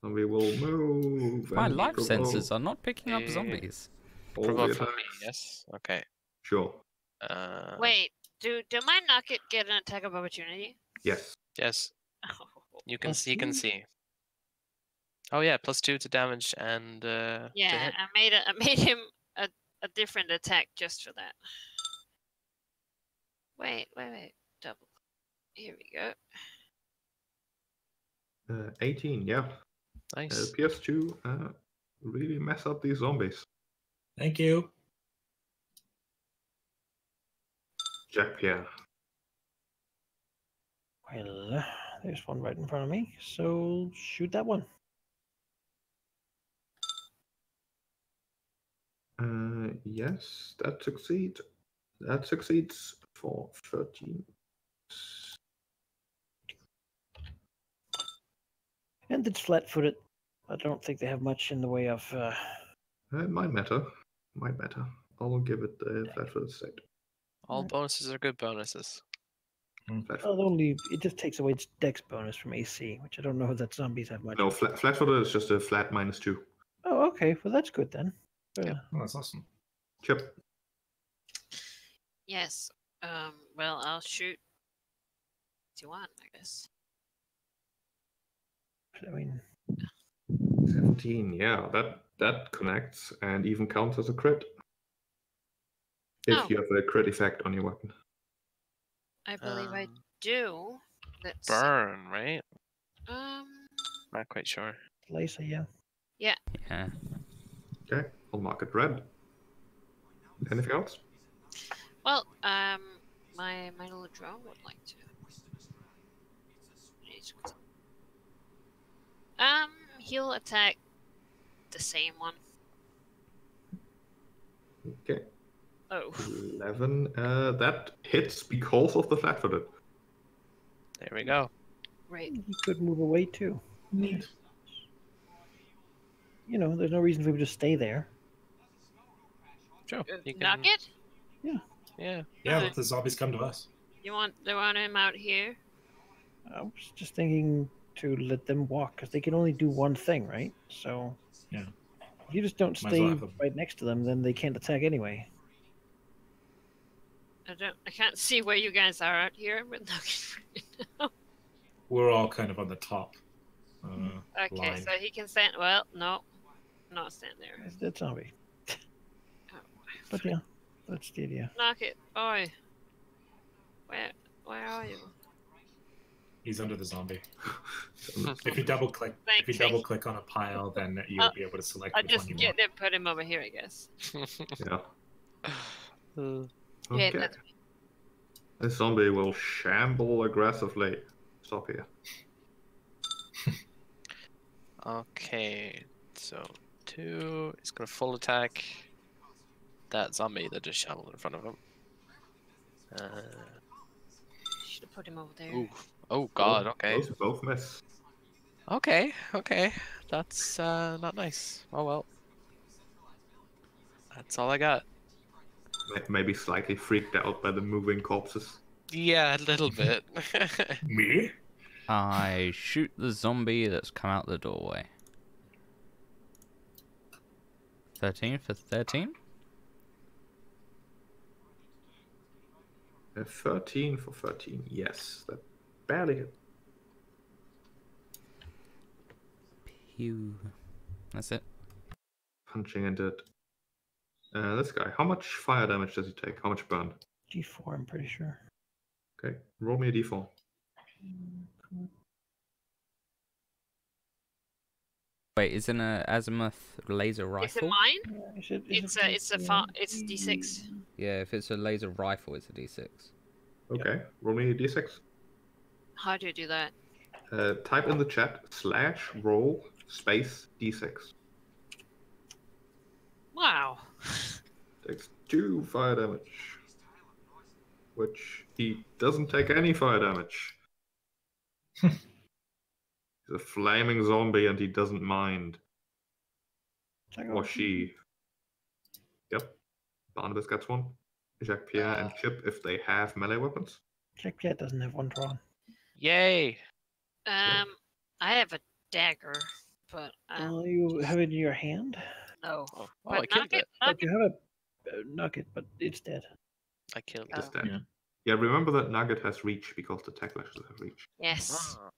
Zombie will move. My and life provoke sensors are not picking up Eh, zombies. all the Provoke from me, attacks. yes? Okay. Sure. Wait, do my Nugget get an attack of opportunity? Yes. Yes, Oh, you can Plus see. You can two? see. Oh yeah, +2 to damage and to yeah, hit. I made him a different attack just for that. Wait, double. Here we go. 18, yeah. Nice. PS2 really mess up these zombies. Thank you. Jack Pierre. Well, there's one right in front of me, so shoot that one. Yes, that succeeds. That succeeds for 13. And it's flat-footed. I don't think they have much in the way of. It might matter. Might matter. I will give it the flat-footed state. All bonuses are good bonuses. Well, only it just takes away its dex bonus from AC, which I don't know that zombies have much. No, of. flat-footed is just a flat -2. Oh, okay. Well, that's good then. Oh, that's awesome. Chip. Yes. Well, I'll shoot. What you want, I guess. I mean, 17. Yeah, that connects and even counts as a crit. If Oh. you have a crit effect on your weapon. I believe I do. Let's see. Burn, right? Um. Not quite sure. laser, yeah. Yeah. Okay, I'll mark it red. Anything else? Well, my little drone would like to. He'll attack the same one. Okay. Oh. 11. That hits because of the flat-footed. There we go. Great. He could move away too. Neat. You know, there's no reason for him to stay there. Sure. You can... Knock it? Yeah. Yeah, let the zombies come to us. They want him out here? I was just thinking to let them walk because they can only do one thing, right? So Yeah. if you just don't Might as well stay have them. right next to them, then they can't attack anyway. I can't see where you guys are out here, but okay. We're all kind of on the top. Okay, line. so he can stand. Well, no, not stand there. It's that zombie. Oh, But yeah, that's the idea. knock it, boy. Where are you? He's under the zombie. If you double click, on a pile, then you'll be able to select I'll which one just you get want. them, put him over here, I guess. Yeah. Yeah, Okay. that's The zombie will shamble aggressively. Stop here. Okay, so 2 is gonna full attack that zombie that just shambled in front of him. should have put him over there. Ooh. Oh god, okay. Those both miss. Okay. That's not nice. Oh well. That's all I got. Maybe slightly freaked out by the moving corpses. Yeah, a little bit. Me? I shoot the zombie that's come out the doorway. 13 for 13? 13 for 13. Yes, that barely hit. Pew. That's it. Punching into it. This guy. How much fire damage does he take? How much burn? G4, I'm pretty sure. Okay, roll me a d4. Wait, isn't a azimuth laser Is it rifle? mine? It's It's D6. Yeah, if it's a laser rifle, it's a D6. Okay, roll me a d6. How do you do that? Type in the chat /roll space d6. Wow. Takes 2 fire damage. Which he doesn't take any fire damage. He's a flaming zombie and he doesn't mind. Or she. Yep. Barnabas gets one. Jacques Pierre and Chip if they have melee weapons. Jacques Pierre doesn't have one drawn. Yay! I have a dagger, but You have it in your hand? no. Oh, But I killed it. But you have a nugget, but it's dead. I killed It's it. dead. Yeah. Yeah, remember that Nugget has reach because the tech lashes have reach. Yes. Ah,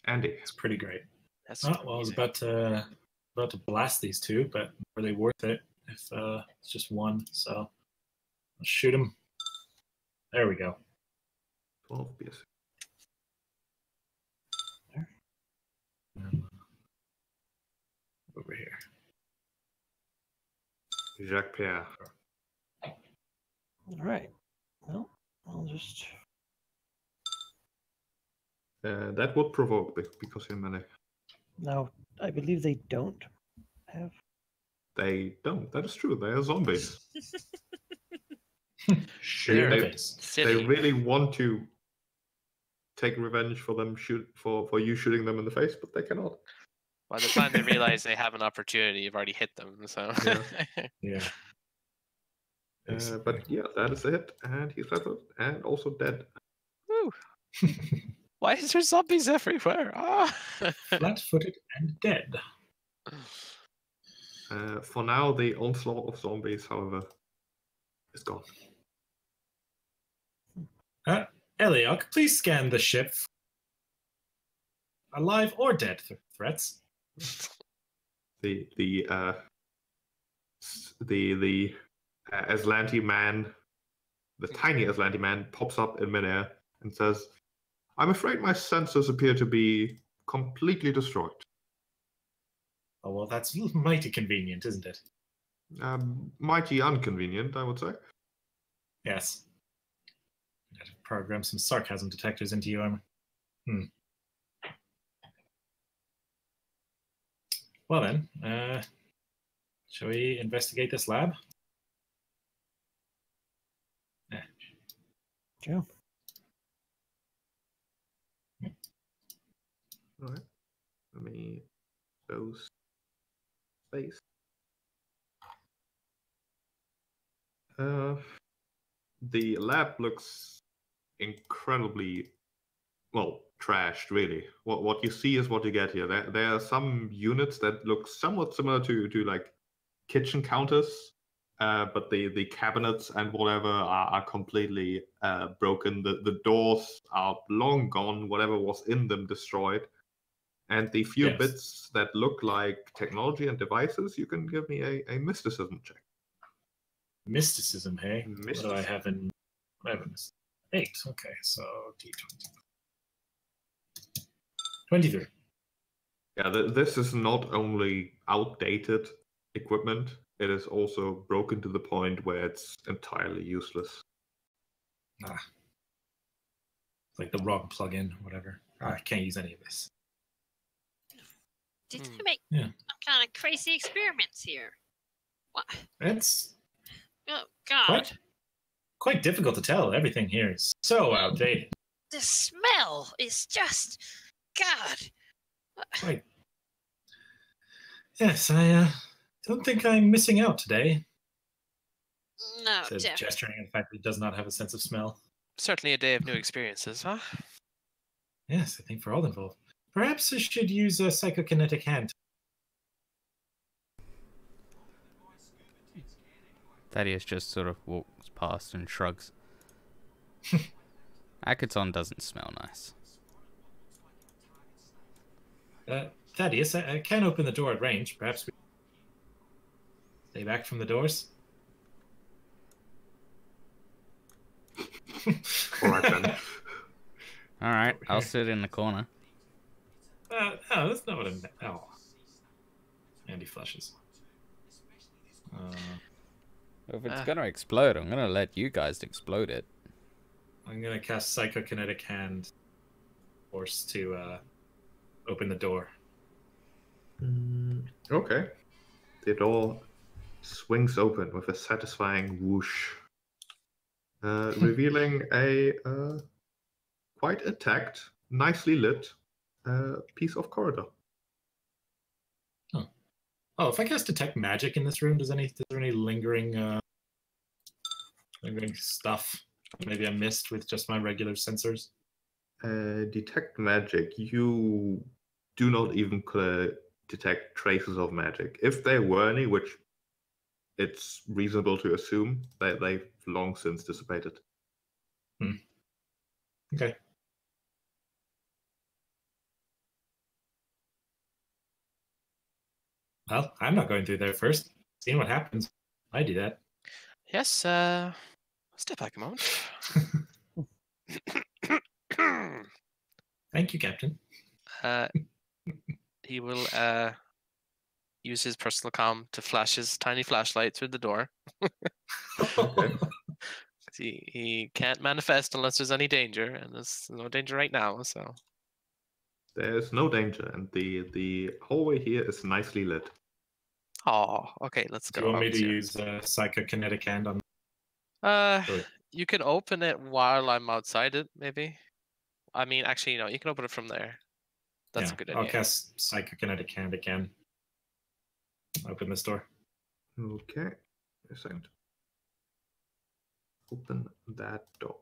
Andy. It's pretty great. that's Oh, well, I was amazing. about to blast these two, but are they worth it if it's just one? So I'll shoot him. There we go. 12 PS. Over here. Jacques Pierre. All right. Well, I'll just. That would provoke because you're melee. Now, I believe they don't have. They don't. That is true. They are zombies. Sure. They, it is. they really want to take revenge for them for you shooting them in the face, but they cannot. By the time they realize they have an opportunity, you've already hit them. So. Yeah. But yeah, that is a hit, and he's flat-footed and also dead. Woo. Why is there zombies everywhere? Ah. Flat-footed and dead. For now, the onslaught of zombies, however, is gone. Eliok, please scan the ship. Alive or dead threats. The Aslanti man, the tiny Aslanti man, pops up in midair and says, "I'm afraid my sensors appear to be completely destroyed." Oh, well, that's mighty convenient, isn't it? Mighty inconvenient, I would say. Yes. I had to program some sarcasm detectors into your armor. Well then, shall we investigate this lab? Yeah. Sure. All right. Let me go space. The lab looks incredibly, well, trashed, really. What you see is what you get here. There are some units that look somewhat similar to like kitchen counters, but the cabinets and whatever are completely broken. The doors are long gone. Whatever was in them destroyed. And the few bits that look like technology and devices, you can give me a mysticism check. Mysticism, hey? Mysticism. What do I have in... 8. Okay, so D20. 23. Yeah, this is not only outdated equipment, it is also broken to the point where it's entirely useless. Like the wrong plug-in, whatever. I can't use any of this. Did they make some kind of crazy experiments here? What? It's God. Quite difficult to tell. Everything here is so outdated. The smell is just... God. Right. Yes, I don't think I'm missing out today. No, says, gesturing in the fact that he does not have a sense of smell. Certainly a day of new experiences, huh? Yes, I think for all involved. Perhaps I should use a psychokinetic hand. Thaddeus just sort of walks past and shrugs. Akaton doesn't smell nice. Thaddeus, I can open the door at range. Perhaps we stay back from the doors. All right, then. All right, I'll sit in the corner. No, that's not what I meant. Oh. And he flushes. If it's gonna explode, I'm gonna let you guys explode it. I'm gonna cast Psychokinetic Hand Force to open the door. Okay. The door swings open with a satisfying whoosh, revealing a quite intact, nicely lit piece of corridor. Oh, if I cast Detect Magic in this room, is there any lingering stuff maybe I missed with just my regular sensors? Detect Magic, you do not even detect traces of magic. If there were any, which it's reasonable to assume, they've long since dissipated. Okay. Well, I'm not going through there first. Seeing what happens. I do that. Yes, step back a moment. Thank you, Captain. He will use his personal comm to flash his tiny flashlight through the door. Okay. He can't manifest unless there's any danger, and there's no danger right now, so... There's no danger, and the hallway here is nicely lit. Oh, okay, let's go. Do you want me to use Psychokinetic Hand on... You can open it while I'm outside it, maybe. I mean, actually, no, you can open it from there. That's a good idea. I'll cast Psychokinetic Hand again. Open this door. Okay. A second. Open that door.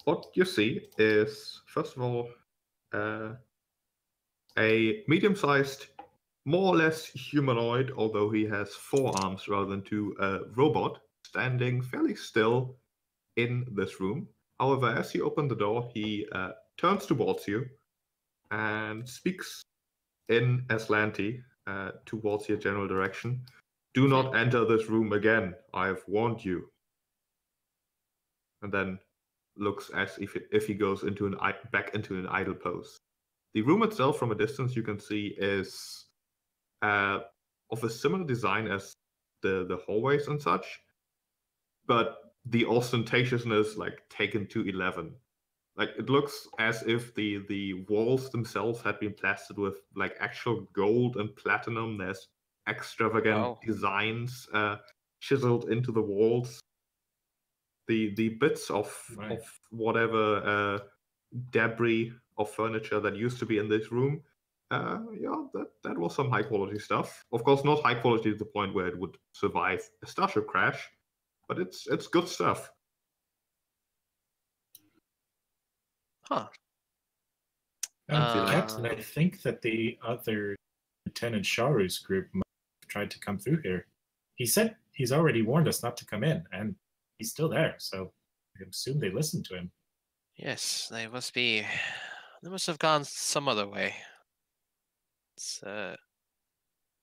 What you see is, first of all, a medium-sized, more or less humanoid, although he has 4 arms rather than 2, robot standing fairly still in this room. However, as you open the door, he turns towards you and speaks in Aslanti towards your general direction. Do not enter this room again. I have warned you. And then looks as if he goes into back into an idle pose. The room itself, from a distance, you can see is of a similar design as the hallways and such, but the ostentatiousness like taken to 11. Like it looks as if the walls themselves had been plastered with like actual gold and platinum. There's extravagant designs chiseled into the walls. The bits of whatever debris of furniture that used to be in this room, that was some high quality stuff. Of course, not high quality to the point where it would survive a starship crash, but it's good stuff. Huh. Captain, I think that the other Lieutenant Sharu's group might have tried to come through here. He said he's already warned us not to come in, and he's still there, so I assume they listened to him. Yes, they must be. They must have gone some other way. It's,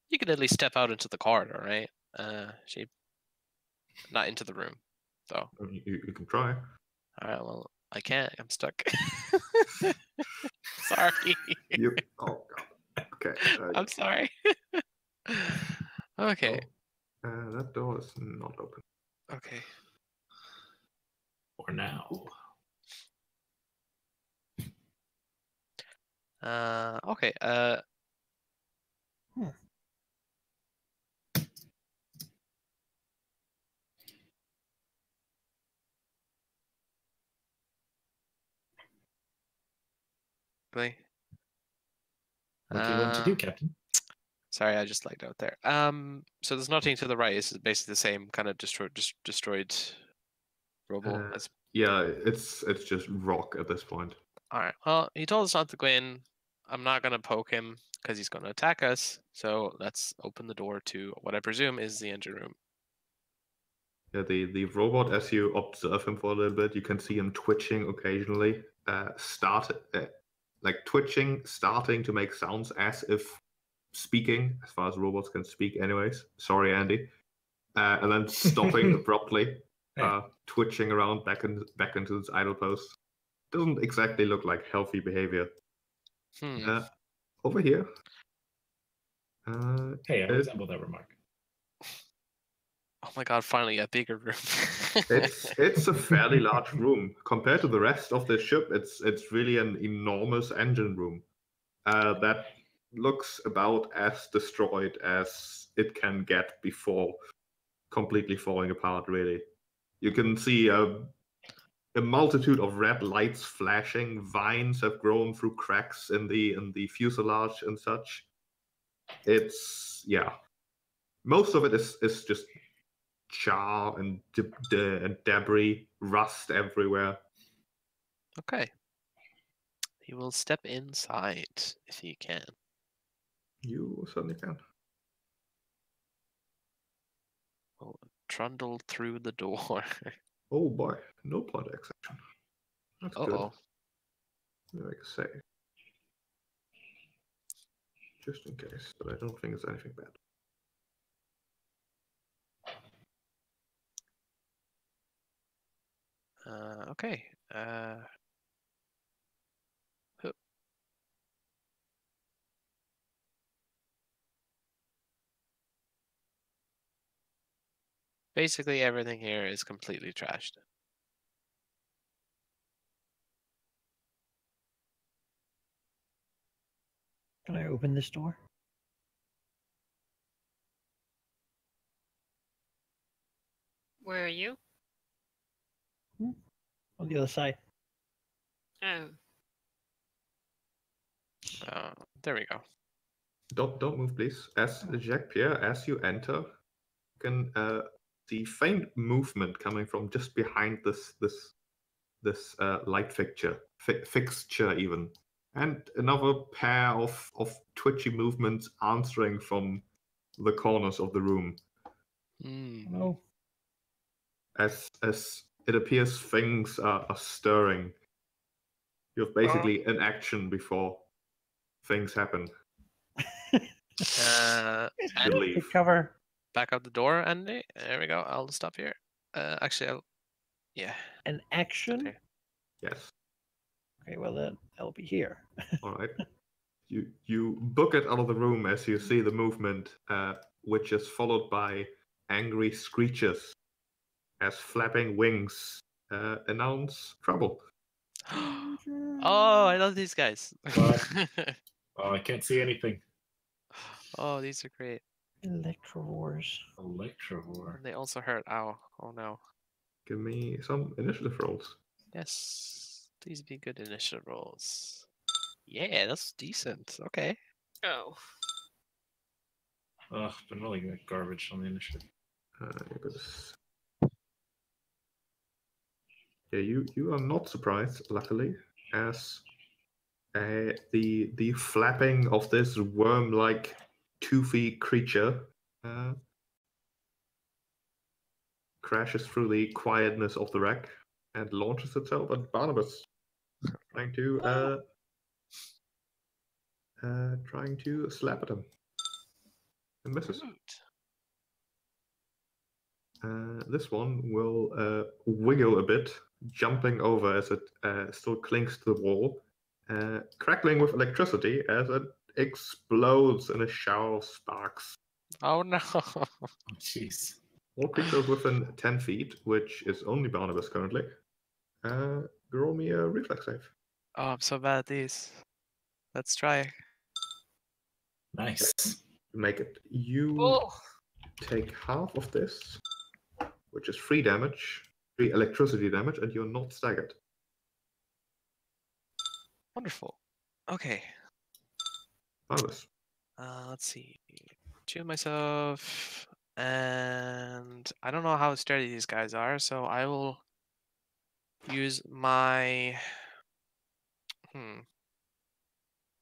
you could at least step out into the corridor, right? Not into the room, though. You can try. All right, well, I can't. I'm stuck. Sorry. Oh, God. Okay. I'm sorry. Okay. Oh, that door is not open. Okay. For now. Okay. What do you want to do, Captain? Sorry, I just lagged out there. So there's nothing to the right. It's basically the same kind of destroyed rubble. Yeah, it's just rock at this point. All right. Well, he told us not to go in. I'm not gonna poke him because he's gonna attack us. So let's open the door to what I presume is the engine room. Yeah, the robot, as you observe him for a little bit, you can see him twitching occasionally. Twitching, starting to make sounds as if speaking, as far as robots can speak anyways. Sorry, Andy. And then stopping abruptly, twitching around back into its idle post. Doesn't exactly look like healthy behavior. Over here. Hey, I resemble that remark. Oh my god, finally a bigger room. it's a fairly large room. Compared to the rest of the ship, it's really an enormous engine room. That looks about as destroyed as it can get before completely falling apart, really. You can see a multitude of red lights flashing. Vines have grown through cracks in the fuselage and such. It's most of it is just char and debris, rust everywhere. Okay. He will step inside if he can. You certainly can. We'll trundle through the door. Oh boy, no point exception. That's good. Like I say. Just in case, but I don't think it's anything bad. Okay. Basically, everything here is completely trashed. Can I open this door? Where are you? On the other side. Oh. There we go. Don't move, please. As Jacques Pierre, as you enter, you can see faint movement coming from just behind this light fixture even, and another pair of twitchy movements answering from the corners of the room. Hello. As it appears things are stirring. You have basically an action before things happen. Take cover. Back out the door, Andy. There we go. I'll stop here. Actually, An action? Okay. Yes. Okay, well then I'll be here. All right. You book it out of the room as you see the movement, which is followed by angry screeches as flapping wings announce trouble. Oh, I love these guys. What? Oh, I can't see anything. Oh, these are great. Electrovores. Electrovore. And they also hurt. Ow. Oh no. Give me some initiative rolls. Yes. These be good initiative rolls. Yeah, that's decent. Okay. Oh. Ugh, been really good garbage on the initiative. Yeah, you are not surprised, luckily, as the flapping of this worm-like toothy creature crashes through the quietness of the wreck and launches itself at Barnabas, trying to slap at him and misses. This one will wiggle a bit, jumping over as it still clings to the wall, crackling with electricity as it explodes in a shower of sparks. Oh no. Oh, jeez. All creatures within 10 feet, which is only Barnabas currently, roll me a reflex save. Oh, I'm so bad at these. Let's try. Nice. Make it. You Oh. take half of this, which is 3 damage, 3 electricity damage, and you're not staggered. Wonderful. Okay. Barnabas. Let's see. Choose myself, and I don't know how sturdy these guys are, so I will use my.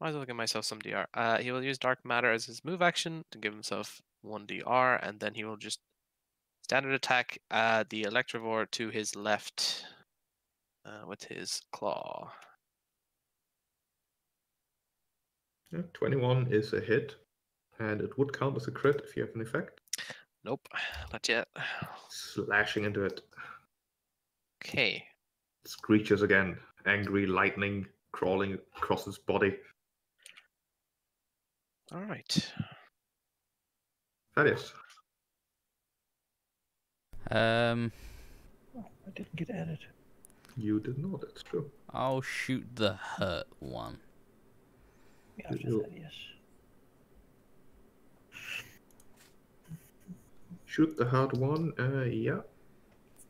Might as well give myself some DR. He will use Dark Matter as his move action to give himself 1 DR, and then he will just standard attack the Electrovore to his left with his claw. Yeah, 21 is a hit, and it would count as a crit if you have an effect. Nope, not yet. Slashing into it. Okay. Screeches again, angry lightning crawling across his body. All right. Thaddeus. Oh, I didn't get added. You did not, it's true. I'll shoot the hurt one. Yeah, after that, yes. Shoot the hard one, yeah.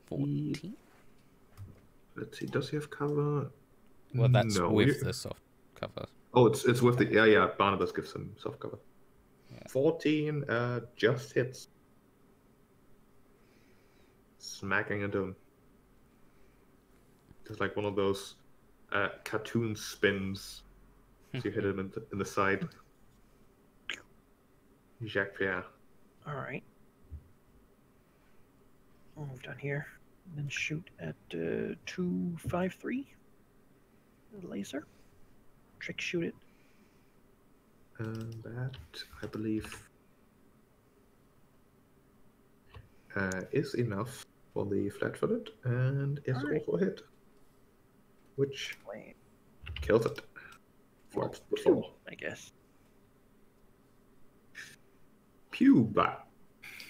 14? Let's see, does he have cover? Well, that's no, with the soft cover. Oh, it's with the... Yeah, Barnabas gives him soft cover. Yeah. 14 just hits. Smacking into him. It's like one of those cartoon spins. So you hit him in the side. Jacques Pierre. Alright. Move down here. And then shoot at 253. The laser. Trick shoot it. That, I believe, is enough for the flat-footed, and is also a hit. Which kills it. Flops the floor. I guess. Puba.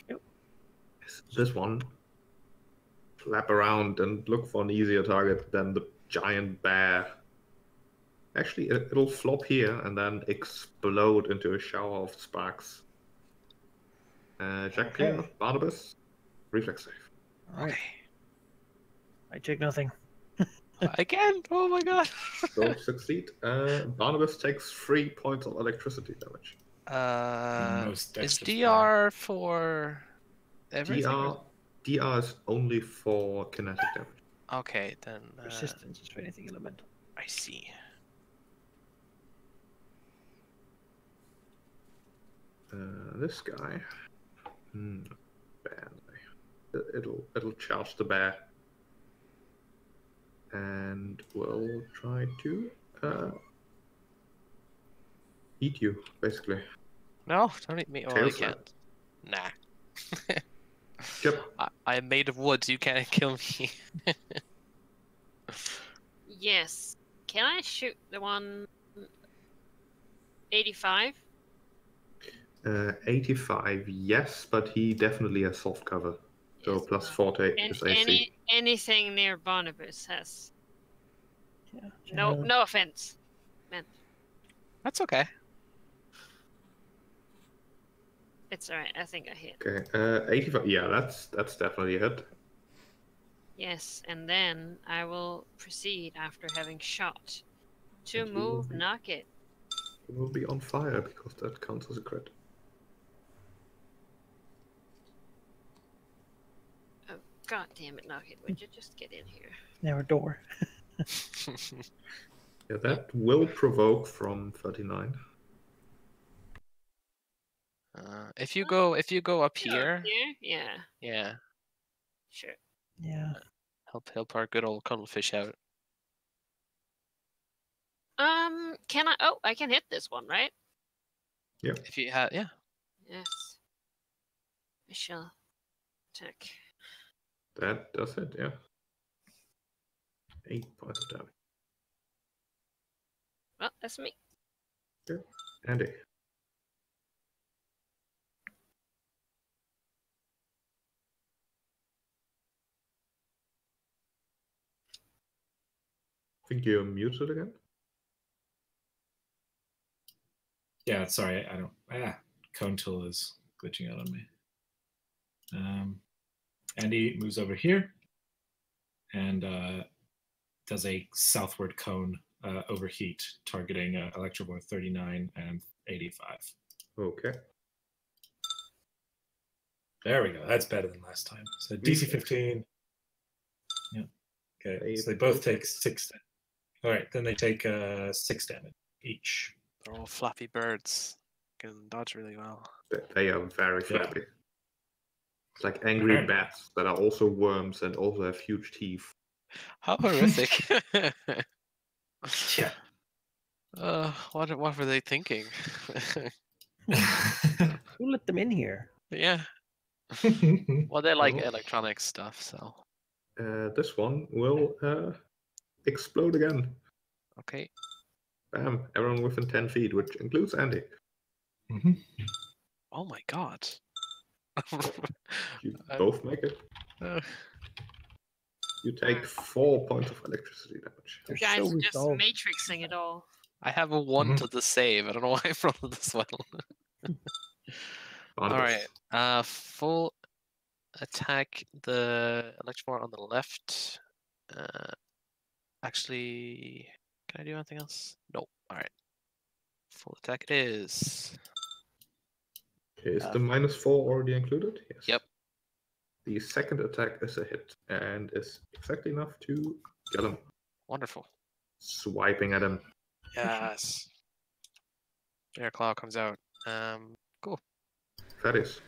Yep. This one flap around and look for an easier target than the giant bear. Actually, it'll flop here and then explode into a shower of sparks. Jacques Pierre, Barnabas, reflex save. Alright. Okay. I take nothing. Again? Oh my god. Both succeed. Barnabas takes 3 points of electricity damage. Is DR for everything? DR is only for kinetic damage. Okay, then. Resistance is for anything elemental. I see. This guy. Badly. It'll charge the bear. And we'll try to eat you, basically. No, don't eat me. Oh, you can't. Nah. Yep. I'm made of wood, so you can't kill me. Yes. Can I shoot the one 85? 85, yes, but he definitely has soft cover. So Yes, plus 40 and is AC. anything near Barnabas has. Yeah, No offense, man. That's okay. It's alright. I think I hit. Okay, 85. Yeah, that's definitely a hit. Yes, and then I will proceed after having shot to And you will move, be- knock it. It will be on fire because that counts as a crit. Oh, God damn it, knock it. Would you just get in here? Now a door. Yeah, that will provoke from 39. If you go up here, Yeah, yeah, sure. Yeah. help our good old cuttlefish out. Can I? Oh, I can hit this one, right? If you have, yeah. Yes. I shall attack. That does it, yeah. 8 points of damage. Well, that's me. Yeah. Andy. I think you're muted again. Yeah, sorry, I don't. Cone tool is glitching out on me. Andy moves over here and does a southward cone overheat, targeting Electrovore 39 and 85. Okay. There we go. That's better than last time. So DC 15. Yeah. Okay. So they both take 6 damage. All right. Then they take 6 damage each. They're all flappy birds. Can dodge really well. They are very flappy. It's like angry bats that are also worms and also have huge teeth. How horrific. Yeah. What were they thinking? Who let them in here? Yeah. Well, they like electronic stuff, so. This one will explode again. Okay. Bam! Everyone within 10 feet, which includes Andy. Mm-hmm. Oh my god. You both make it. You take 4 points of electricity damage. They're You guys so are just resolved. matrixing it all. I have a 1 to the save. I don't know why I rolled this well. Alright. Full attack the Electrovore on the left. Actually, can I do anything else? No. Alright. Full attack it is. Is the -4 already included? Yes. Yep. The second attack is a hit and is exactly enough to kill him. Wonderful. Swiping at him. Yes. Air Claw comes out. Cool. Thaddeus.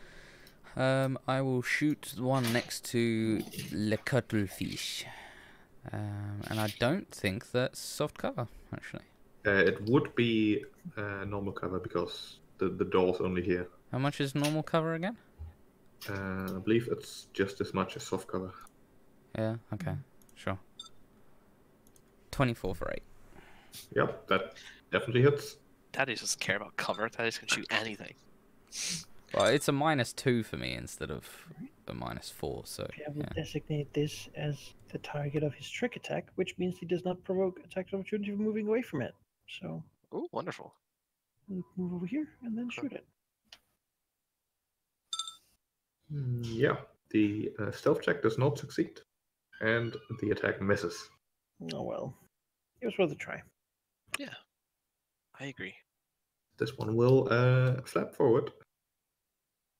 I will shoot the one next to Le Cuttlefish. And I don't think that's soft cover, actually. It would be normal cover because the door's only here. How much is normal cover again? I believe it's just as much as soft cover. Yeah, okay, sure. 24 for 8. Yep, that definitely hits. Daddy doesn't care about cover. Daddy can shoot anything. Well, it's a -2 for me instead of a -4, so I will designate this as the target of his trick attack, which means he does not provoke attack opportunity for moving away from it. So, Ooh, wonderful. move over here and then shoot it. Yeah, the stealth check does not succeed, and the attack misses. Oh well, it was worth a try. Yeah, I agree. This one will flap forward.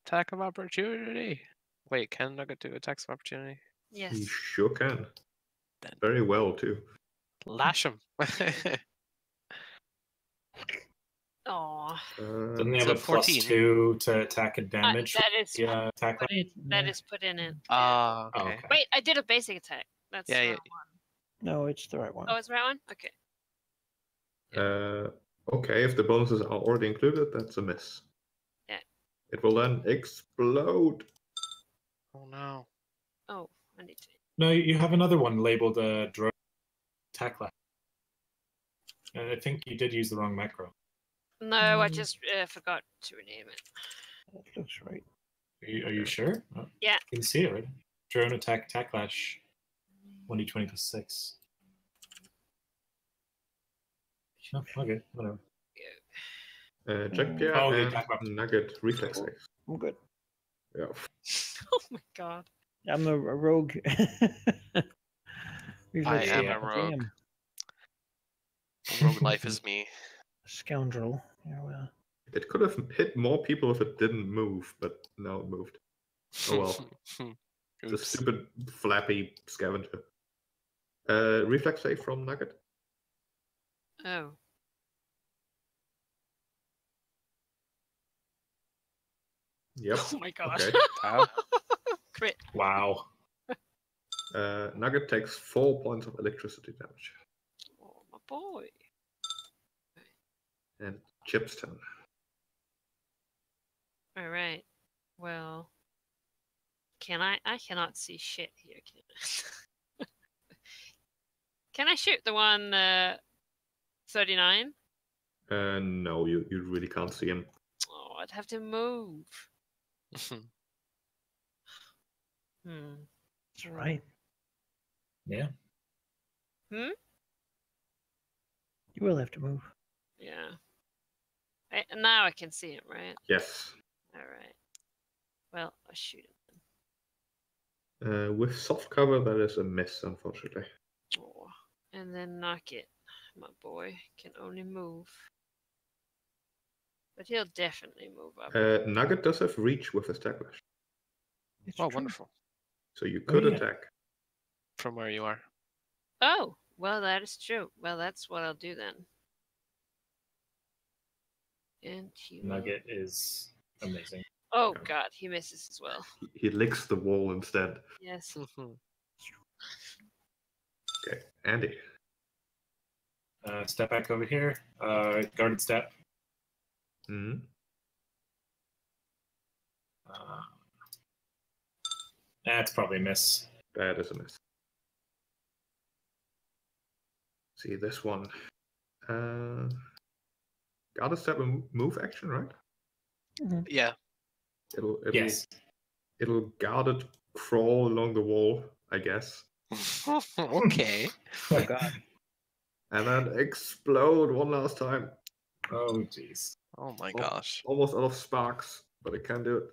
Attack of opportunity. Wait, can Nugget do attacks of opportunity? Yes. He sure can. Then Very well, too. lash him. Aw. Doesn't he have So a 14. +2 to attack and damage? That is Yeah, attack. that is put in it. Okay. Oh, okay. Wait, I did a basic attack. That's Yeah, the yeah. wrong one. No, it's the right one. Oh, it's the right one? Okay. Okay, if the bonuses are already included, that's a miss. Yeah. It will then explode. Oh no. Oh, I need to. No, you have another one labeled drone attack last. And I think you did use the wrong macro. No, I just forgot to rename it. That looks right. Are you sure? Oh, Yeah. You can see it, right? Drone attack, clash. 1d20 plus 6. Oh, okay, whatever. Jack Pierre Oh, the and attack weapon. Nugget reflex save. I'm good. Yeah. Oh my god. I'm a rogue. I am a rogue. Damn. Rogue life is me. Scoundrel. Here we are. It could have hit more people if it didn't move, but now it moved. Oh well. The Oops. stupid flappy scavenger. Reflex save from Nugget. Oh. Yep. Oh my god. Okay. Crit. Wow. Nugget takes 4 points of electricity damage. Oh my boy. And Chip's turn. All right. Well, can I? I cannot see shit here. Can I? Can I shoot the one 39? No, you really can't see him. Oh, I'd have to move. That's right. Yeah. Hmm? You will have to move. Yeah. Now I can see him, right? Yes. All right. Well, I'll shoot him. With soft cover, that is a miss, unfortunately. Oh, and then knock it. My boy can only move. But he'll definitely move up. Nugget does have reach with his backlash, It's Oh, true. wonderful. so you could yeah. attack. From where you are. Oh, well, that is true. Well, that's what I'll do then. And he will... Nugget is amazing. Oh, God, he misses as well. He licks the wall instead. Yes. Okay, Andy. Step back over here. Guarded step. Hmm. That's probably a miss. That is a miss. See this one. Guarded step and move action, right? Yeah. It'll guarded crawl along the wall, I guess. Okay. Oh god. And then explode one last time. Oh, jeez. Oh my gosh. Almost out of sparks, but it can do it.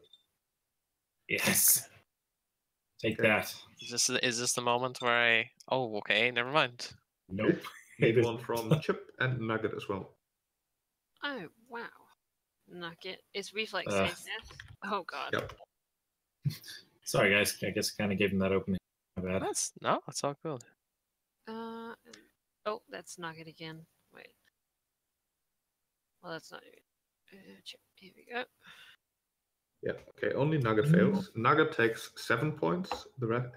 Yes. Take Okay. that. Is this the moment where I... Oh, okay, never mind. Nope. Need one from Chip and Nugget as well. Oh, wow. Knock it. It's reflex save, yes? Oh, God. Yep. Sorry, guys. I guess I kind of gave him that opening. My bad. That's all good. Oh, that's knock it again. Wait. Well, that's not it. Here we go. Yeah. Okay. Only Nugget fails. Nugget takes 7 points. The rest,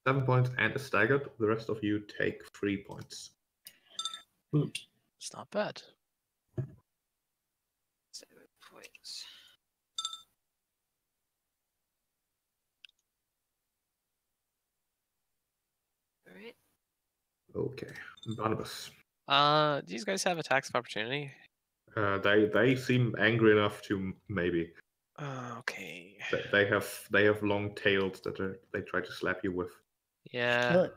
7 points and is staggered. The rest of you take 3 points. It's not bad. 7 points. All right. Okay. Barnabas. Do these guys have attacks of opportunity? They seem angry enough to maybe. Okay. They have long tails that they try to slap you with. Yeah. Kill it.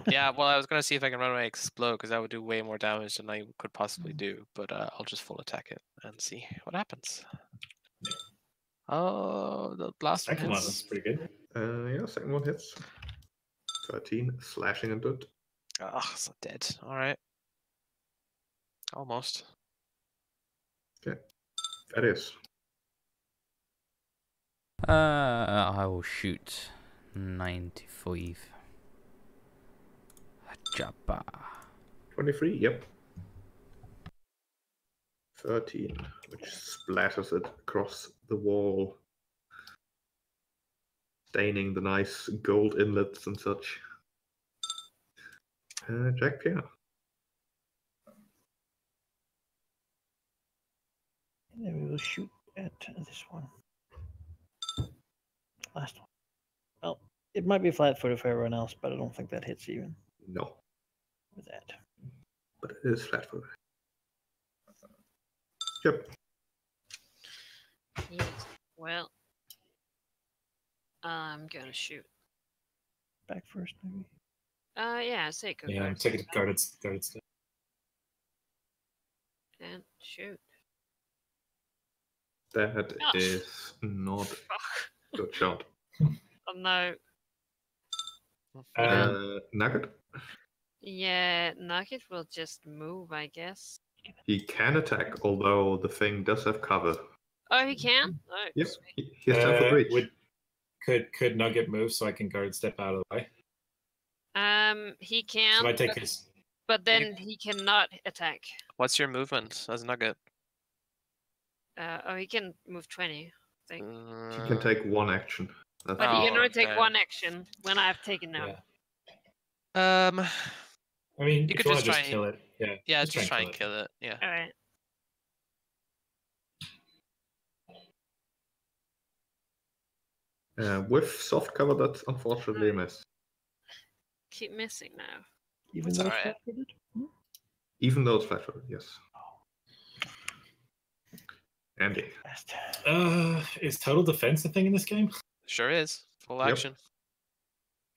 Yeah, well, I was going to see if I can run away and explode, because that would do way more damage than I could possibly do. But I'll just full attack it and see what happens. Oh, the last one Second one hits. was pretty good. Yeah, second one hits. 13, slashing into it. Oh, it's not dead. All right. Almost. Okay. That is. I will shoot 95. Jabba. 23, yep. 13, which splatters it across the wall, staining the nice gold inlets and such. Jack Pierre. And then we will shoot at this one. Last one. Well, it might be flat-footed for everyone else, but I don't think that hits even No, with that. but it is flat-footed. Yep. Yes. Well, I'm gonna shoot. Back first, maybe. Yeah, say go Yeah, guard. take it guarded step. And shoot. That Oh. is not Fuck. a good shot. Oh no. Nugget? Yeah, Nugget will just move, I guess. He can attack, although the thing does have cover. Oh, he can? Oh, Yep, sweet. he has time for breach. Could Nugget move so I can guard step out of the way? He So can, if I take his. but then he cannot attack. What's your movement as Nugget? Oh, he can move 20, I think. He can take one action. But he can only take okay. one action when I've taken out. Yeah. I mean, You if could you just want to try. kill it. Yeah. Yeah, just try and kill it. Yeah. All right. With soft cover, that's unfortunately a miss. Keep missing now. Even That's though it's alright. flat-footed? Even though it's flat-footed, yes. Andy. Is total defense a thing in this game? Sure is. Full Yep. action.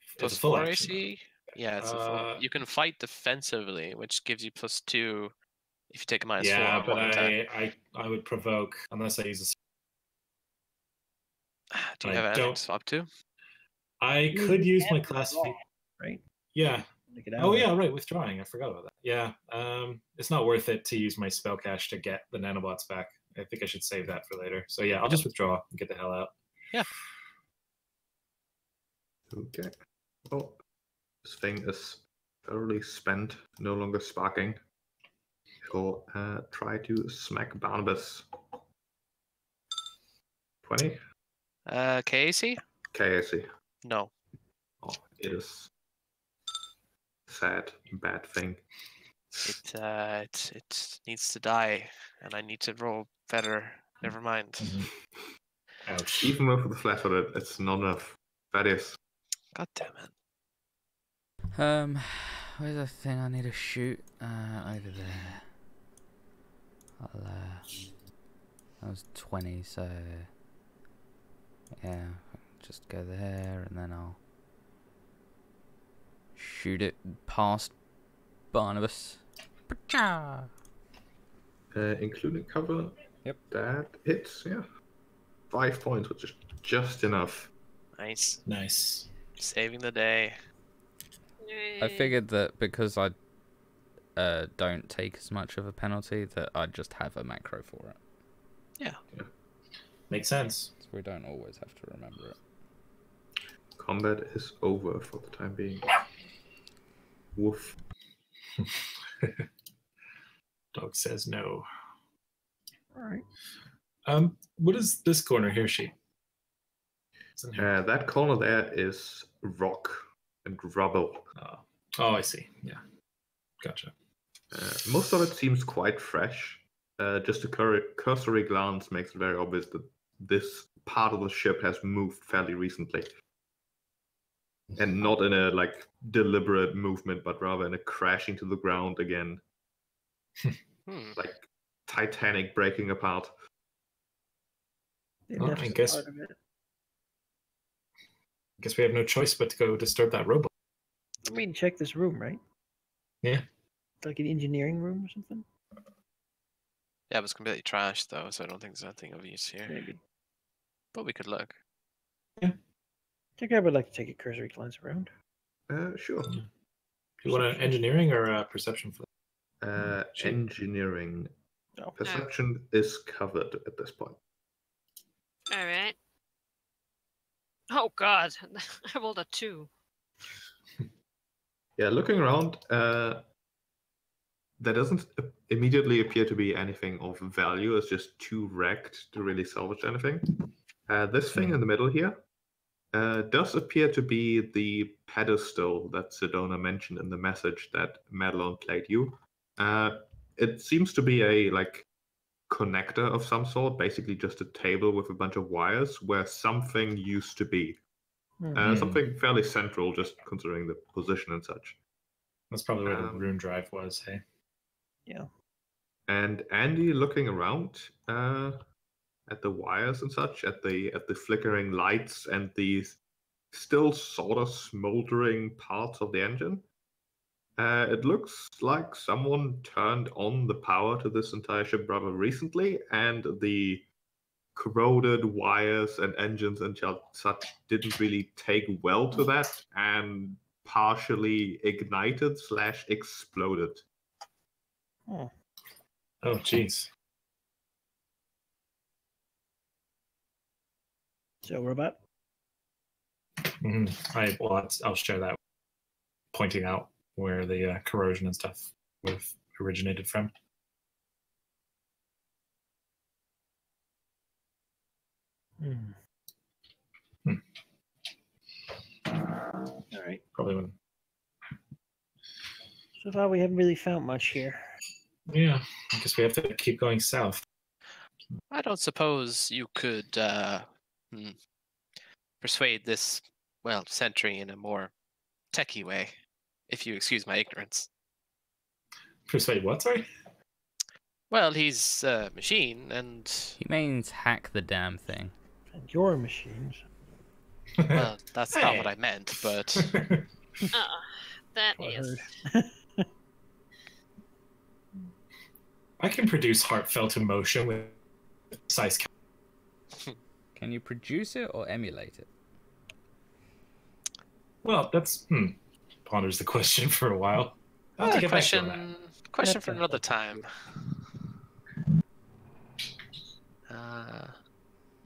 It's Plus a full 4 action. AC. Yeah, it's a full. You can fight defensively, which gives you +2 if you take a -4 Yeah, on but one attack. I would provoke unless I use Do you I have anything don't- to swap to? I could use my class. Right? Yeah. Take it out. Oh yeah, right. Withdrawing. I forgot about that. Yeah. It's not worth it to use my spell cache to get the nanobots back. I think I should save that for later. So yeah, I'll just withdraw and get the hell out. Yeah. Okay. Well, this thing is thoroughly spent, no longer sparking. He'll try to smack Barnabas. 20? KAC? KAC. No. Oh, it is sad, bad thing. It needs to die, and I need to roll better. Never mind. Mhm. Ouch. Even with the flat-footed, it's not enough. That is. God damn it. Where's the thing I need to shoot? Over there. That was 20, so yeah, just go there and then I'll shoot it past Barnabas. Including cover. Yep. That hits, yeah. 5 points, which is just enough. Nice. Nice. Saving the day. I figured that because I don't take as much of a penalty that I'd just have a macro for it. Yeah. Makes sense. So we don't always have to remember it. Combat is over for the time being. Woof. Dog says no. Alright. What is this corner here, she? That corner there is rock and rubble. Oh, I see. Yeah. Gotcha. Most of it seems quite fresh. Just a cursory glance makes it very obvious that this part of the ship has moved fairly recently. And not in a deliberate movement, but rather in a crashing to the ground again. Like Titanic breaking apart. They Well, left I some guess- part of it. Guess we have no choice but to go disturb that robot. I mean, check this room, right? Yeah. Like an engineering room or something? Yeah, it was completely trashed though, so I don't think there's anything of use here. Maybe. But we could look. I think I would like to take a cursory glance around. Sure. You want an engineering or a perception for that? Engineering. Oh. Perception is covered at this point. All right. Oh God, I rolled a 2. Yeah, looking around, there doesn't immediately appear to be anything of value. It's just too wrecked to really salvage anything. This thing in the middle here does appear to be the pedestal that Sedona mentioned in the message that Madeline played you. It seems to be a connector of some sort, basically just a table with a bunch of wires where something used to be. Something fairly central, just considering the position and such. That's probably where the rune drive was, hey? Yeah. And Andy, looking around at the wires and such, at the flickering lights and the still sort of smoldering parts of the engine, it looks like someone turned on the power to this entire ship rather recently, and the corroded wires and engines and such didn't really take well to that and partially ignited / exploded. Oh, Oh, jeez. so robot. I'll share that, pointing out where the corrosion and stuff would have originated from. All right. Probably wouldn't. So far, we haven't really found much here. Yeah, I guess we have to keep going south. I don't suppose you could persuade this, well, sentry in a more techie way, if you excuse my ignorance. Persuade what, sorry? Well, he's a machine, and... He means hack the damn thing. And your machines. Well, that's not what I meant, but... That What I is. heard. I can produce heartfelt emotion with size. Can you produce it or emulate it? Well, that's ponders the question for a while. I'll have to get back to you on that. Question for another time.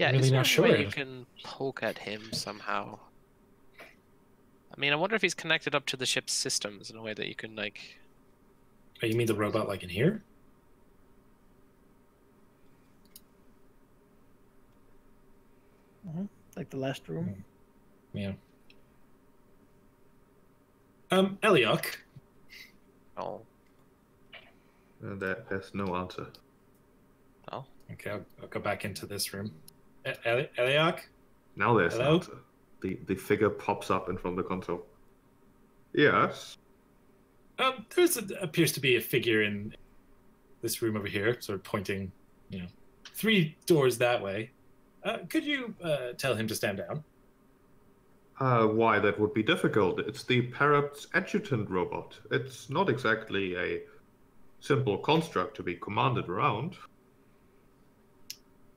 Yeah, I'm really is there not a sure. way you can poke at him somehow? I mean, I wonder if he's connected up to the ship's systems in a way that you can, like... Oh, you mean the robot like in here? Like the last room. Yeah. Eliok. Oh. There's no answer. Oh. Okay, I'll go back into this room. Eliok? Now there's an Hello? answer. The figure pops up in front of the console. Yes. Appears to be a figure in this room over here, sort of pointing, 3 doors that way. Could you tell him to stand down? Why, that would be difficult. It's the Parrot's adjutant robot. It's not exactly a simple construct to be commanded around.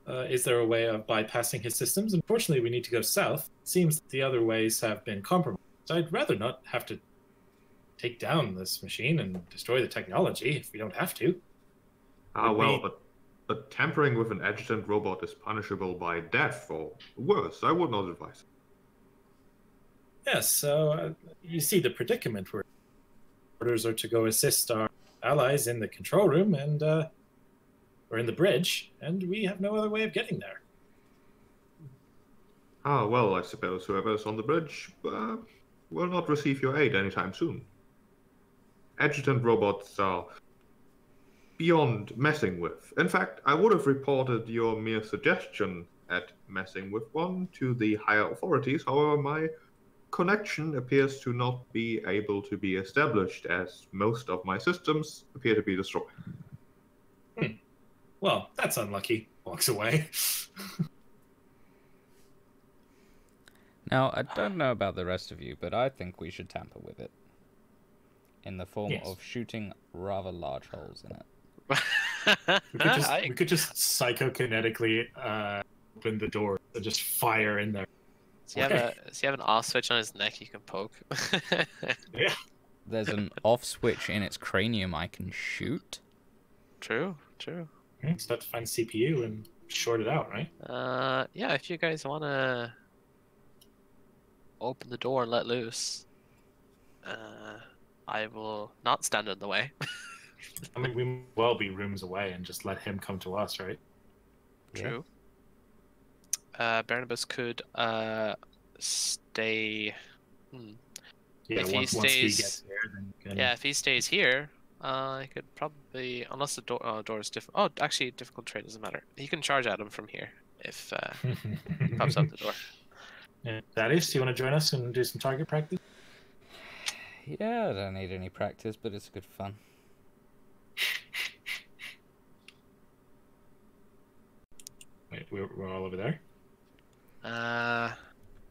Is there a way of bypassing his systems? Unfortunately, we need to go south. It seems the other ways have been compromised. I'd rather not have to take down this machine and destroy the technology if we don't have to. But tampering with an adjutant robot is punishable by death or worse. I would not advise. Yes, so you see the predicament where orders are to go assist our allies in the control room and or in the bridge, and we have no other way of getting there. Well, I suppose whoever's on the bridge will not receive your aid anytime soon. Adjutant robots are beyond messing with. In fact, I would have reported your mere suggestion at messing with one to the higher authorities. However, my connection appears to not be able to be established, as most of my systems appear to be destroyed. Well, that's unlucky. Walks away. Now, I don't know about the rest of you, but I think we should tamper with it. In the form of shooting rather large holes in it. We could just psychokinetically open the door and just fire in there. Does he have an off switch on his neck you can poke? Yeah. There's an off switch in its cranium I can shoot. True. Just have to find CPU and short it out, right? Yeah, if you guys want to open the door and let loose, I will not stand in the way. I mean, we might well be rooms away and just let him come to us, right? True. Barnabas could stay. Yeah, if once he he stays, gets here, then you can... yeah, if he stays here, I could probably, unless the door is different. Oh, actually, difficult trade doesn't matter. He can charge at him from here if he pops out the door. Yeah. Thaddeus, do you want to join us and do some target practice? Yeah, I don't need any practice, but it's good fun. we're all over there. Uh,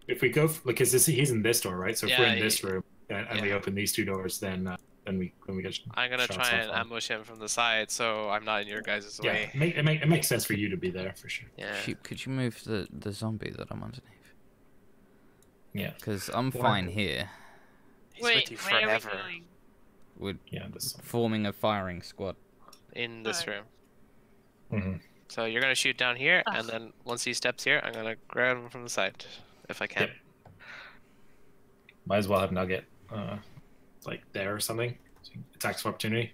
If we go, because he's in this door, right? So if we're Yeah, in this room and we open these 2 doors, then we get. I'm gonna shots try off and on. ambush him from the side, so I'm not in your guys' Yeah, way. it makes sense for you to be there for sure. Yeah. Could you move the zombie that I'm underneath? Yeah. Because I'm fine here. He's Wait, with you where are we forever going? We're Yeah. This. forming a firing squad. in this room. Mm-hmm. So you're gonna shoot down here, and then once he steps here, I'm gonna grab him from the side, if I can. Yep. Might as well have Nugget, like there or something. Attacks of opportunity.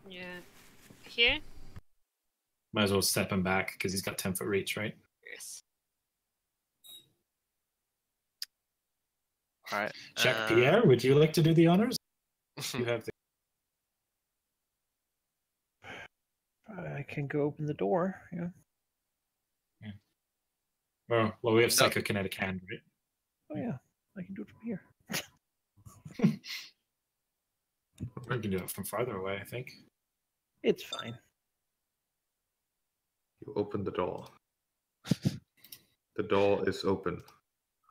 Yeah. Here? Might as well step him back because he's got 10-foot reach, right? Yes. All right. Jacques Pierre, would you like to do the honors? You have the. I can go open the door. Yeah. Well, we have psychokinetic hand, right? Oh yeah, I can do it from here. We can do it from farther away, I think. It's fine. You open the door. The door is open.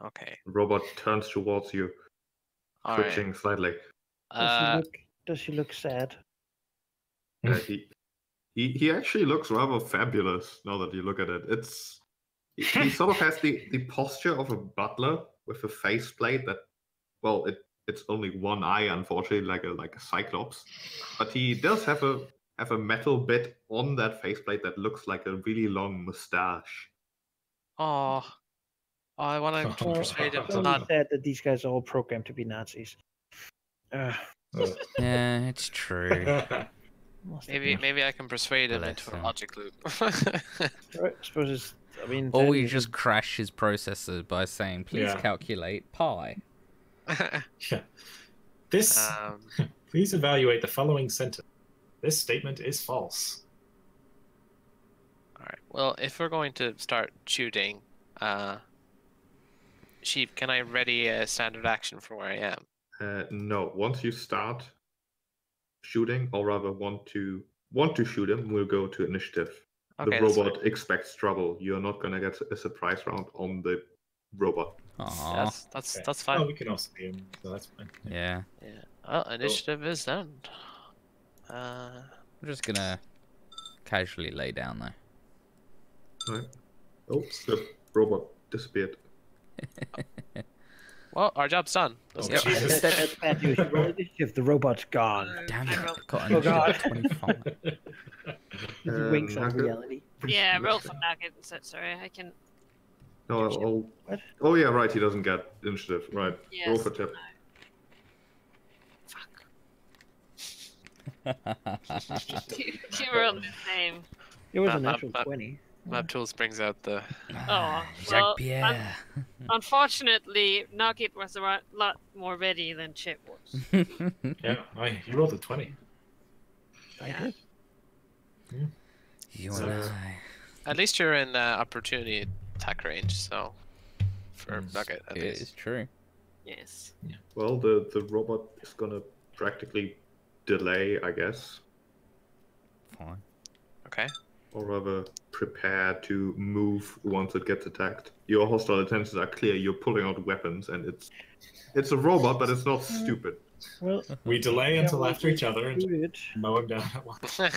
Okay. The robot turns towards you, All right. twitching slightly. Does she look sad? He actually looks rather fabulous now that you look at it. He sort of has the posture of a butler with a faceplate that, well, it's only one eye, unfortunately, like a cyclops. But he does have a metal bit on that faceplate that looks like a really long mustache. Oh, I want to persuade him It's to only not. sad that these guys are all programmed to be Nazis. Yeah, it's true. Maybe I can persuade him Bless into a him. logic loop. I suppose it's. I mean, Or we Thaddeus just crash his processor by saying, please Yeah. calculate pi. Yeah. This. Um, Please evaluate the following sentence. This statement is false. all right. Well, if we're going to start shooting, Sheep, can I ready a standard action for where I am? No, once you start shooting, or rather want to shoot him, we'll go to initiative. Okay, The that's robot fine. expects trouble. You're not gonna get a surprise round on the robot. Aww. That's Okay. that's fine. Oh, we can also be in, so that's fine. Yeah. Yeah. Well, initiative is done. I'm just gonna casually lay down though. Right. Oh, the robot disappeared. Well, our job's done. Let's Oh, go. Jesus. That's bad news. You roll initiative, the robot's gone. Damn I it. rolled- Got Oh, an God. initiative 25. The winks of Nugget? reality. Yeah, roll for Nugget. So, sorry, I can. No, What? oh yeah, right. He doesn't get initiative. Right. Roll Yes. for tip. Fuck. You rolled the same. It was a Map, natural map. 20. Map Tools brings out the. Oh, Jacques well, Pierre. Unfortunately, Nugget was a lot more ready than Chip was. Yeah, you rolled a 20. I Yeah. did. You So- and I. At least you're in opportunity attack range, so for Nugget at It least. is true. Yes. Well, the robot is gonna practically delay, I guess, Fine. Okay. or rather prepare to move once it gets attacked. Your hostile intentions are clear. You're pulling out weapons, and it's a robot, but it's not stupid. Well, We delay yeah, until we'll after each other and shoot it. mow him down at once. No.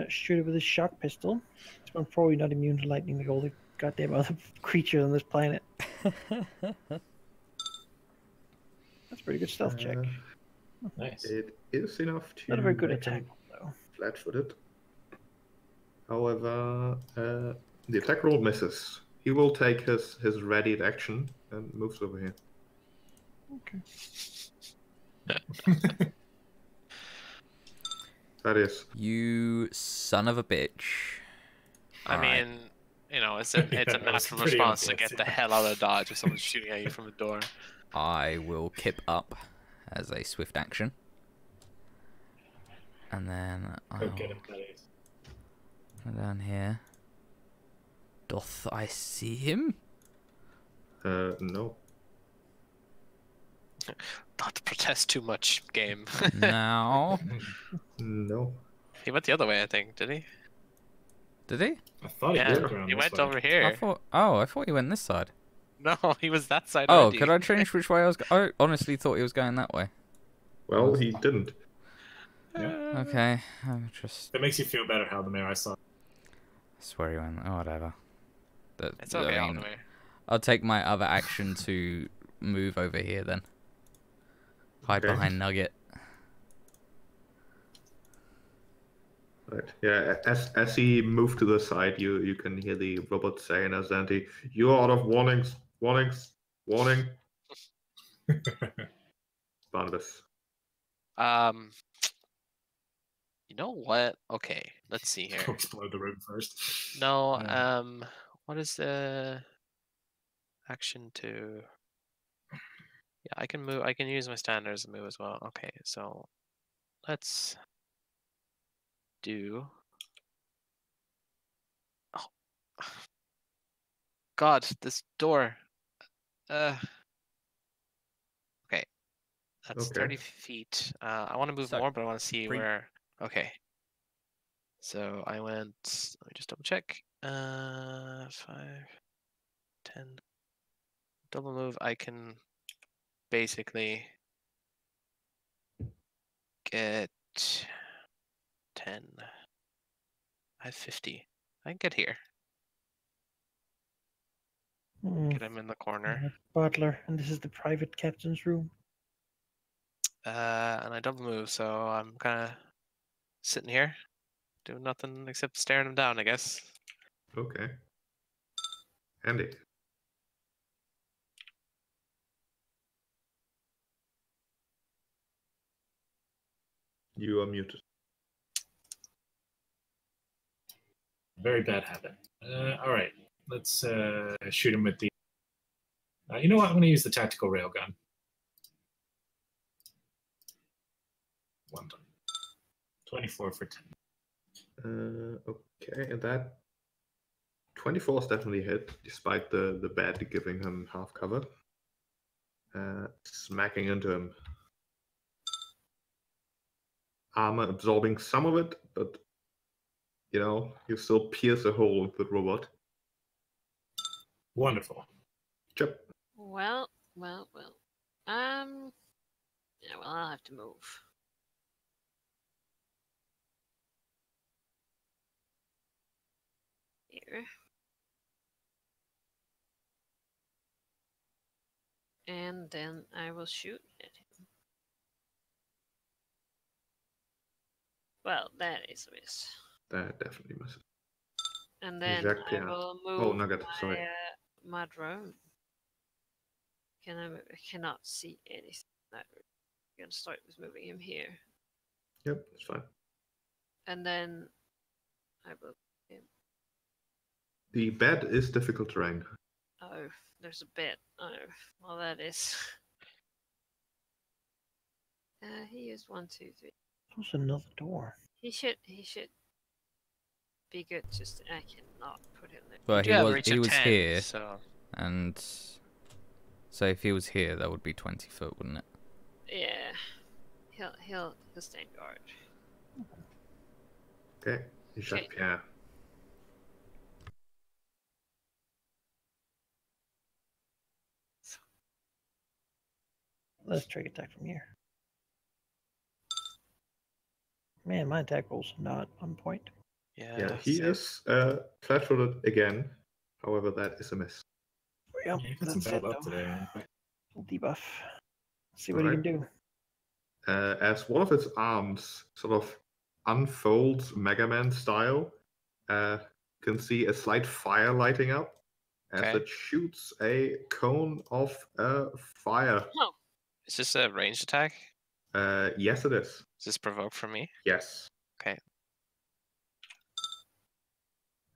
Shoot it with a shock pistol. This one's probably not immune to lightning like all the goddamn other creatures on this planet. That's a pretty good stealth check. Nice. It is enough to Not a very good make him attack, though. flat-footed. However, the attack roll misses. He will take his readied action and moves over here. Okay. That is. You son of a bitch. I Alright. mean, you know, it's a Yeah, that was natural pretty response to obvious, get the yeah. hell out of Dodge if someone's shooting at you from the door. I will kip up as a swift action. And then I'll Go get him, that is. go down here. Doth I see him? No. Not protest too much, game. Now. No. He went the other way, I think, did he? Did he? I thought he Yeah, walked around he this went way. over I here. thought he went this side. No, he was that side Oh, already. could I change which way I was? I honestly thought he was going that way. Well, he didn't. Yeah. Okay, I'm just. If it makes you feel better, Halldamir, I saw. I swear he went. Oh, whatever. It's okay, I mean, Halldamir. I'll take my other action to move over here then. Hide Okay. behind Nugget. Right. Yeah. As he moved to the side, you can hear the robot saying as Andy, "You are out of warnings. Warnings. Warning." Barnabas. You know what? Okay, let's see here. Go explode the room first. No, what is the action to? Yeah, I can move. I can use my standards to move as well. Okay, so let's do. Oh, God, this door. Okay, that's Okay. 30 feet. I want to move So, more, but I want to see pre- where. Okay. So I went. Let me just double check. 5, 10. Double move. I can basically get 10. I have 50. I can get here. Get him in the corner. Butler, and this is the private captain's room. And I double move, so I'm kind of sitting here, doing nothing except staring him down, I guess. Okay. Andy. You are muted. Very bad habit. All right, let's shoot him with the. You know what? I'm going to use the tactical railgun. One done. 24 for 10. Okay, and that 24 is definitely hit, despite the bed giving him half cover. Smacking into him. Armor absorbing some of it, but you still pierce a hole with the robot. Wonderful. Chip. Well. Yeah, well, I'll have to move. Here. And then I will shoot at him. Well, that is a miss. That definitely misses. And then Jacques I Pierre. will move Oh, Nugget, my, sorry. my drone. I cannot see anything. I'm gonna start with moving him here. Yep, that's fine. And then I will. The bed is difficult terrain. Oh, there's a bit. Oh, well, that is. He used 1, 2, 3. There's another door. He should be good. Just I cannot put him there. Well, You have a he reach of was 10, here, so and so if he was here, that would be 20 foot, wouldn't it? Yeah, he'll stand guard. Okay, Jacques Pierre. Let's try attack from here. Man, my attack roll's not on point. Yeah, he same. is flat-footed again. However, that is a miss. Yep, Yeah, you got some that's bad it, luck though. today. Debuff. See what he can do. As one of its arms sort of unfolds Mega Man style, can see a slight fire lighting up as Okay. it shoots a cone of fire. Oh, Is this a ranged attack? Yes, it is. Is this provoke from me? Yes. Okay.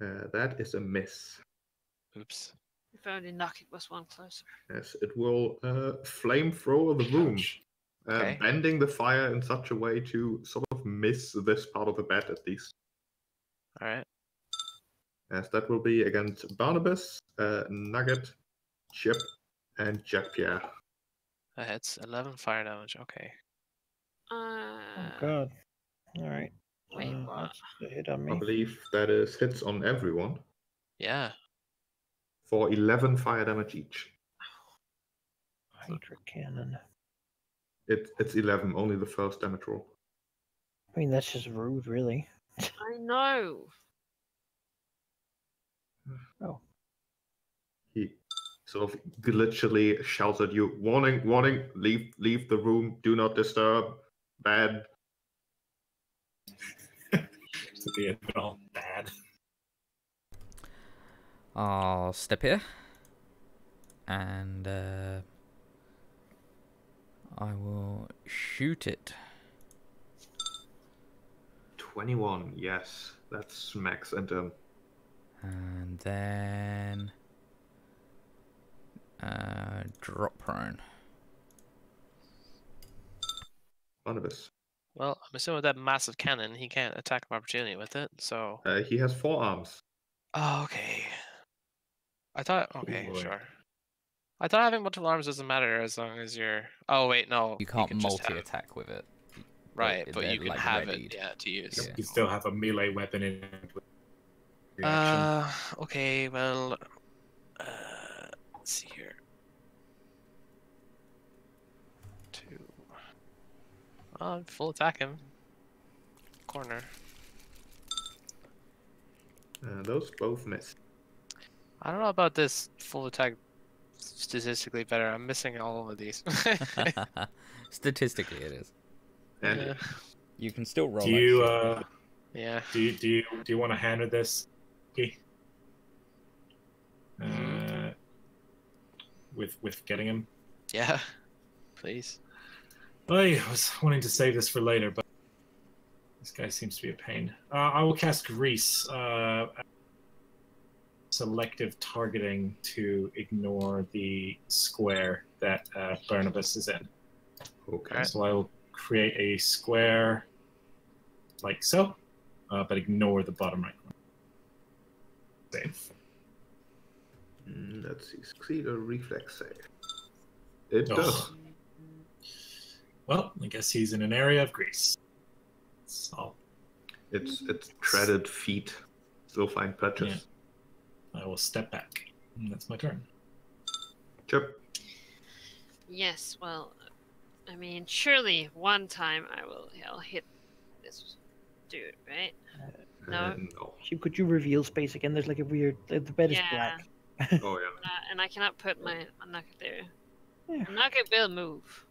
That is a miss. Oops. if only Nugget was one closer. Yes, it will flamethrower the room, Ouch. Okay. bending the fire in such a way to sort of miss this part of the bed at least. All right. As that will be against Barnabas, Nugget, Chip, and Jacques Pierre. That hits 11 fire damage. Okay. Oh god. Alright. Wait, what? That's a hit on I me. believe that is hits on everyone Yeah. for 11 fire damage each. Electric cannon. It's 11, only the first damage roll. I mean, that's just rude, really. I know. Oh. He sort of glitchily shouts at you, warning, warning, leave the room, do not disturb, bad. To be a bit all bad. I'll step here. And I will shoot it. 21, yes, that smacks into him. And then drop prone. Barnabas. Well, I'm assuming with that massive cannon, he can't attack of opportunity with it, so... He has 4 arms. Oh, okay. I thought... Okay, boy. sure. I thought having multiple arms doesn't matter as long as you're... Oh, wait, no. You can't can just have- multi-attack with it. Right, but they're, you can like, have readied. it, yeah, to use. Yeah. You still have a melee weapon in it with reaction. Okay, well... let's see here. 2... full attack him. Corner. Those both miss. I don't know about this full attack statistically better. I'm missing all of these. Statistically, it is. And Yeah. You can still roll. Do you Yeah. do you want to hand her this? Okay. With getting him. Yeah. Please. I was wanting to save this for later, but this guy seems to be a pain. I will cast Grease. Selective targeting to ignore the square that Barnabas is in. okay. Alright. So I will create a square like so, but ignore the bottom right corner. Save. Let's see, succeed or reflex save. It Oh. does. Well, I guess he's in an area of grease. That's all. It's treaded feet. Still find patches. Yeah. I will step back. And that's my turn. Chip. Yes, well, I mean, surely one time I'll hit this dude, right? No. No. Could you reveal space again? There's like a weird. The bed is Yeah. black. Oh yeah. And I cannot put my. I'm not there. Yeah. I'm not gonna be able to move.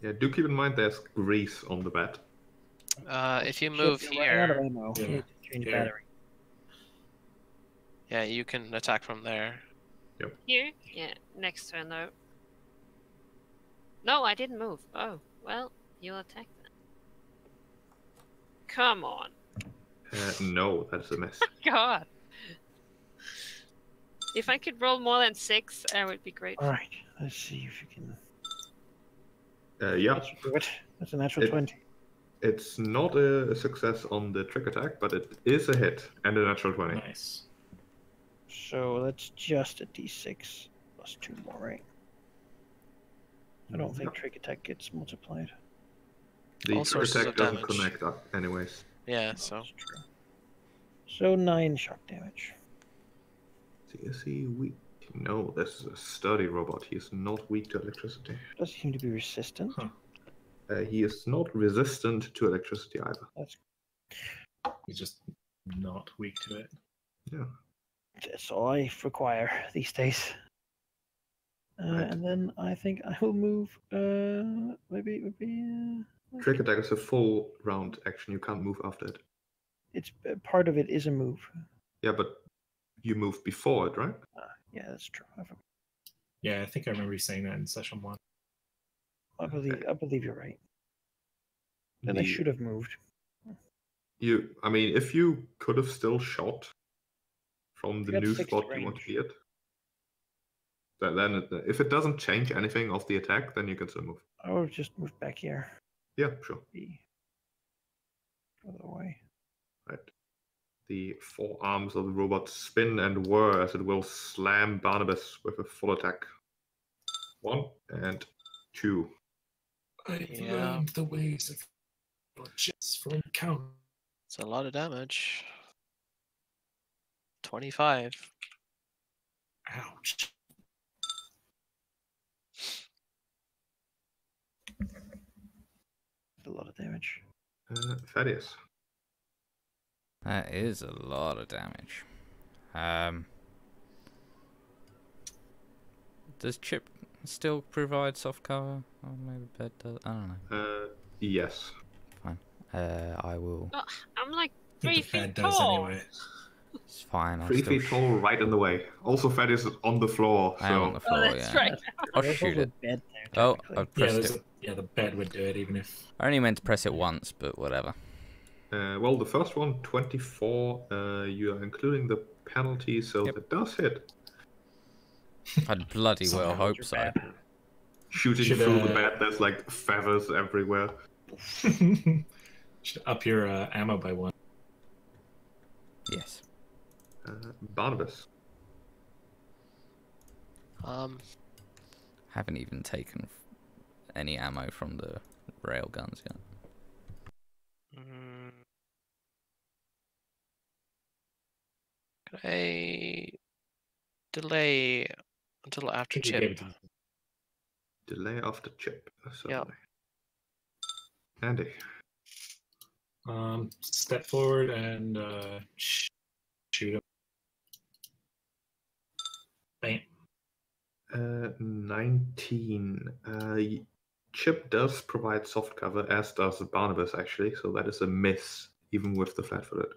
Yeah. Do keep in mind there's grease on the bed. If you Shit, move you're right, out of here, ammo. Yeah. You need to change Here. battery. yeah, you can attack from there. Here? Yeah, next turn though. No, I didn't move. Oh, well, you'll attack then. Come on. No, that's a miss. God. If I could roll more than 6, I would be grateful. All right. Let's see if you can. Yeah. Let's do it. That's a natural It- 20. It's not a success on the trick attack, but it is a hit and a natural 20. Nice. So that's just a d6 plus 2 more, right? I don't think trick attack gets multiplied. The All trick sources attack of doesn't damage. connect up anyways. Yeah, so That's true. So 9 shock damage. Is he weak? No, this is a sturdy robot. He is not weak to electricity. Does seem to be resistant. Huh. He is not resistant to electricity either. That's He's just not weak to it. Yeah. That's all I require these days. Right. And then I think I will move. Maybe. Trick attack is a full round action. You can't move after it. It's part of it is a move. Yeah, but you move before it, right? Yeah, that's true. Yeah, I think I remember you saying that in session 1. I believe you're right. Then I The- should have moved. I mean, if you could have still shot from the You got new 60 spot you want to range. be at, then if it doesn't change anything of the attack, then you can still move. I would have just moved back here. Yeah, sure. Be further away. Right. The 4 arms of the robot spin and whir as it will slam Barnabas with a full attack. 1 and 2. I've Yeah. learned the ways of just for encounter. It's a lot of damage. 25. Ouch. A lot of damage. Thaddeus. That is a lot of damage. Does Chip still provide soft cover? Or maybe Bed does. I don't know. Yes. Fine. I will. Oh, I'm like I 3 think the feet bed does tall. anyway. It's fine. I'll 3 still feet tall, right in the way. Also, Thaddeus is on the floor, I am on the so Oh, floor. that's Yeah. right. I'll There's shoot also it. a bed there, Oh, technically. I pressed it. The bed would do it even if. I only meant to press it once, but whatever. well, the first one, 24. You are including the penalty, so Yep. that does hit. I'd bloody well Somehow. hope so. Bad. Shooting Should, through the bed, there's like feathers everywhere. Should up your ammo by 1. Yes. Barnabas. Haven't even taken any ammo from the rail guns yet. Could I delay until after You gave it chip? to me. Delay after chip, Yeah. certainly. Andy. Step forward and shoot him. Bam. 19. Chip does provide soft cover, as does Barnabas, actually, so that is a miss, even with the flat-footed.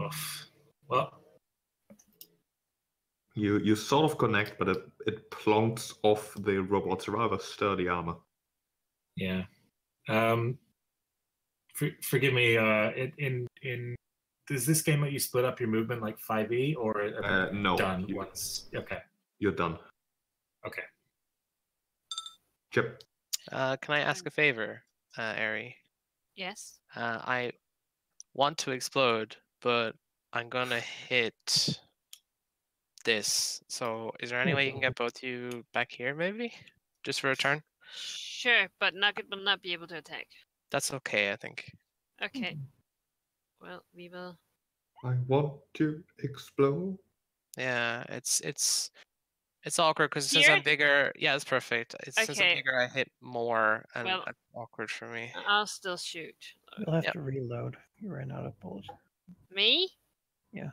Oof. Well, You sort of connect, but it plonks off the robot's rather sturdy armor. yeah. Forgive me. In does this game let you split up your movement like 5e, or are you No, done once? Okay. You're done. Okay. Chip. Can I ask a favor, Ari? Yes. I want to explode, but I'm gonna hit this. So, is there any way you can get both you back here, maybe, just for a turn? Sure, but Nugget will not be able to attack. That's okay, I think. Okay. Well, we will. I want to explode. Yeah, it's awkward because since Here? I'm bigger, yeah, it's perfect. Since I'm Okay. bigger, I hit more, and Well- that's awkward for me. I'll still shoot. You'll have Yep. to reload. You ran out of bullets. Me? Yeah.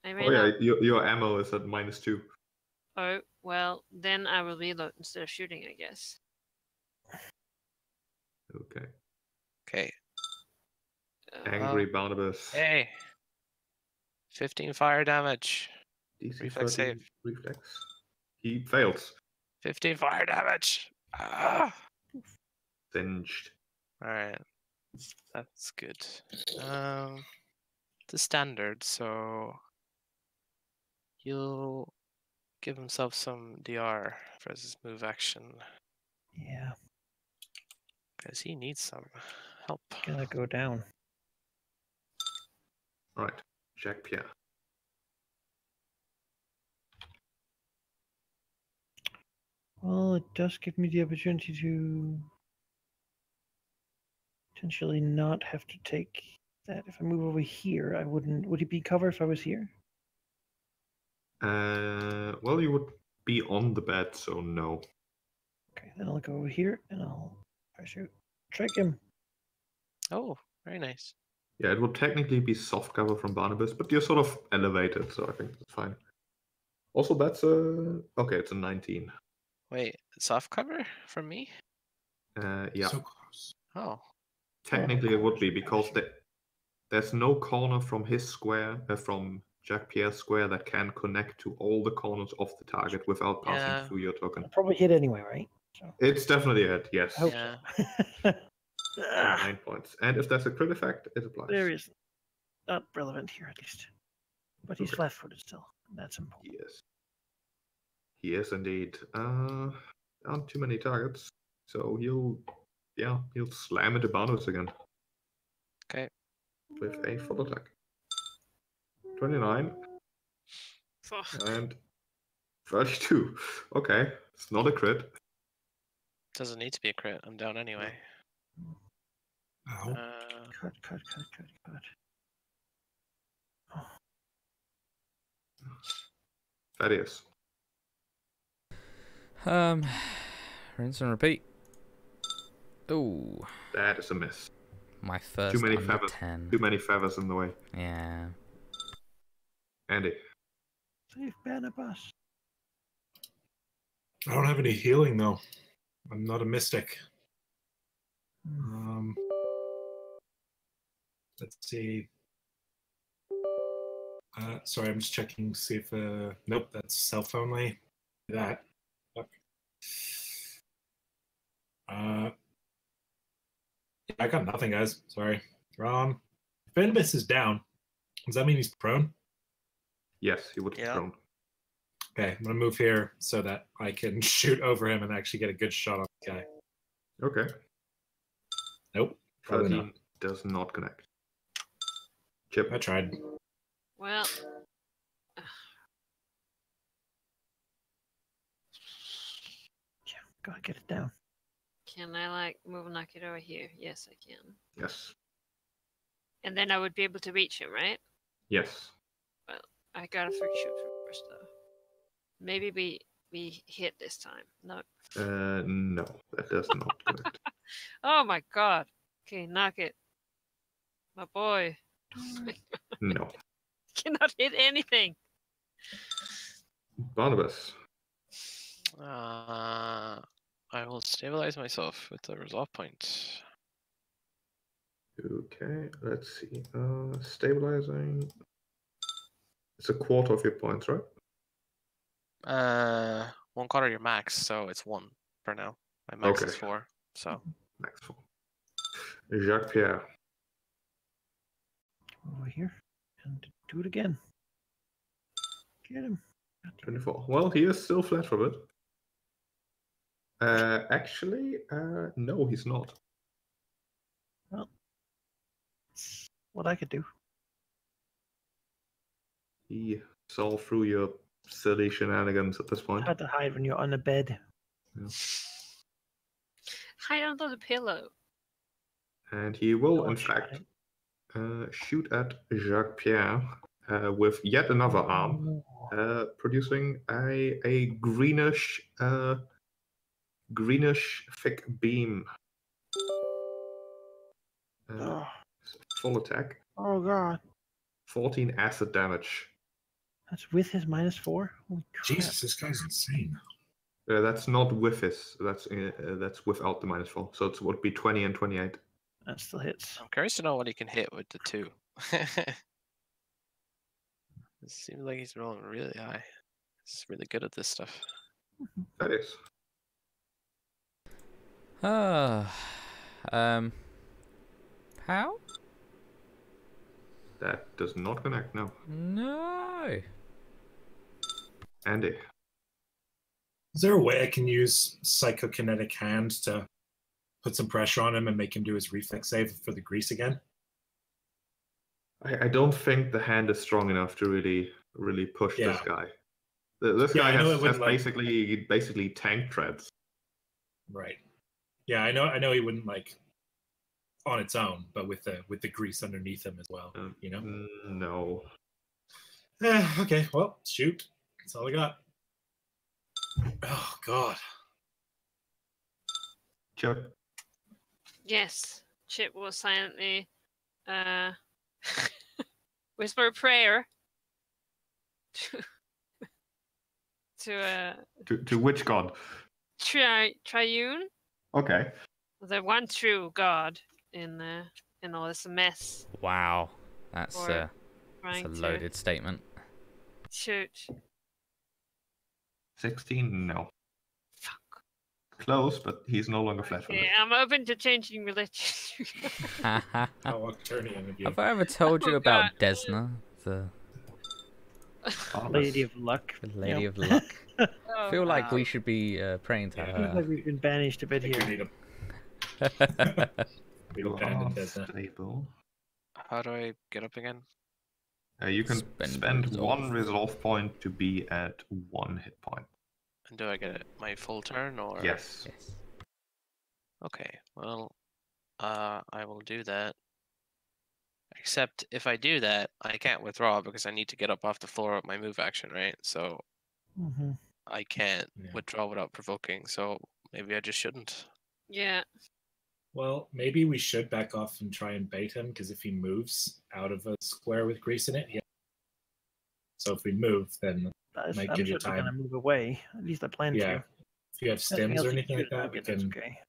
I Oh ran yeah, out. your ammo is at -2. Oh, well, then I will reload instead of shooting, I guess. Okay. Okay. Angry Barnabas. Hey. 15 fire damage. DC Reflex 13 save. Reflex. He fails. 15 fire damage. Ah. Singed. All right. That's good. The standard. So he'll give himself some DR for his move action Yeah. because he needs some help. Gonna go down. Alright. Jack Pierre. Well, it does give me the opportunity to potentially not have to take that. If I move over here, I wouldn't. Would it be cover if I was here? Well, you would be on the bed, so no. Okay, then I'll go over here and I'll try to track him. Oh, very nice. Yeah, it would technically be soft cover from Barnabas, but you're sort of elevated, so I think that's fine. Also, that's okay. It's a 19. Wait, soft cover from me? Yeah. So close. Oh, Technically, it would be because there's no corner from his square, from Jack Pierre's square, that can connect to all the corners of the target without passing Yeah. through your token. I'll probably hit anyway, right? So. It's definitely a hit, yes. I hope yeah. so. 9 points. And if there's a crit effect, it applies. There is not relevant here, at least. But he's Okay. flat-footed still. That's important. Yes. He is indeed. Aren't too many targets, so he'll slam into Barnabas again. Okay. With a full attack. 29 Fuck. and 32. Okay, it's not a crit. Doesn't need to be a crit. I'm down anyway. Ow. Cut. Oh. That is. Rinse and repeat. Ooh, That is a miss. my first Too many under feathers. 10. Too many feathers in the way. Yeah. Andy. Save Barnabas. I don't have any healing though. I'm not a mystic. Let's see. Sorry, I'm just checking. See if nope, that's self only. That. Fuck. I got nothing, guys. Sorry. Barnabas is down. Does that mean he's prone? Yes, he would be prone. Okay, I'm gonna move here so that I can shoot over him and actually get a good shot on the guy. Okay. Nope. Probably 13 not. does not connect. Chip. I tried. Well, Yeah, gotta get it down. can I like move and knock it over here? Yes, I can. Yes. And then I would be able to reach him, right? Yes. I gotta shoot first though. Maybe we hit this time. No. No, that does not connect. Oh my god. Okay, knock it. My boy. No. Cannot hit anything. Barnabas. I will stabilize myself with the resolve point. Okay, let's see. Stabilizing. It's a quarter of your points, right? 1/4 of your max, so it's 1 for now. My max is 4, so. Max 4. Jacques Pierre. Over here. And do it again. Get him. 24. Well, he is still flat for a bit. Actually, no, he's not. Well, it's what I could do. He saw through your silly shenanigans at this point. Hard to hide when you're on a bed. Yeah. Hide under the pillow. And he will, Oh, in shot fact, shoot at Jacques Pierre with yet another arm, producing a greenish thick beam. Oh. Full attack. Oh god. 14 acid damage. That's with his -4? Holy crap. Jesus, this guy's insane. That's not with his. That's without the -4. So it would be 20 and 28. That still hits. I'm curious to know what he can hit with the 2. It seems like he's rolling really high. He's really good at this stuff. That is. How? That does not connect, no. No. Andy. Is there a way I can use psychokinetic hand to put some pressure on him and make him do his reflex save for the grease again? I don't think the hand is strong enough to really push this guy. This guy has basically tank treads. Right. Yeah, I know he wouldn't like on its own, but with the grease underneath him as well. You know? No. Okay, well, shoot. That's all I got. Oh God. Chip. Yes. Chip will silently whisper a prayer to which god? Triune. Okay. The one true God in all this mess. Wow, that's a loaded statement. Shoot. 16, no. Fuck. Close, but he's no longer flat-footed. Yeah, I'm open to changing religion. How Octurnian of you. Have I ever told you about Desna, the Lady of Luck? The Lady of Luck. I feel like we should be praying to her. Feels like we've been banished a bit here. Stable. How do I get up again? You can spend 1 resolve point to be at 1 hit point. And do I get it my full turn or? Yes. Okay. Well, I will do that. Except if I do that, I can't withdraw because I need to get up off the floor with my move action, right? So Mm-hmm. I can't Yeah. withdraw without provoking. So maybe I just shouldn't. Yeah. Well, maybe we should back off and try and bait him, because if he moves out of a square with grease in it, so if we move, then might I'm give you certainly time. gonna move away. At least I plan Yeah. to. If you have Nothing stims else or you anything can like shoot at that, we Nugget, that's can. okay.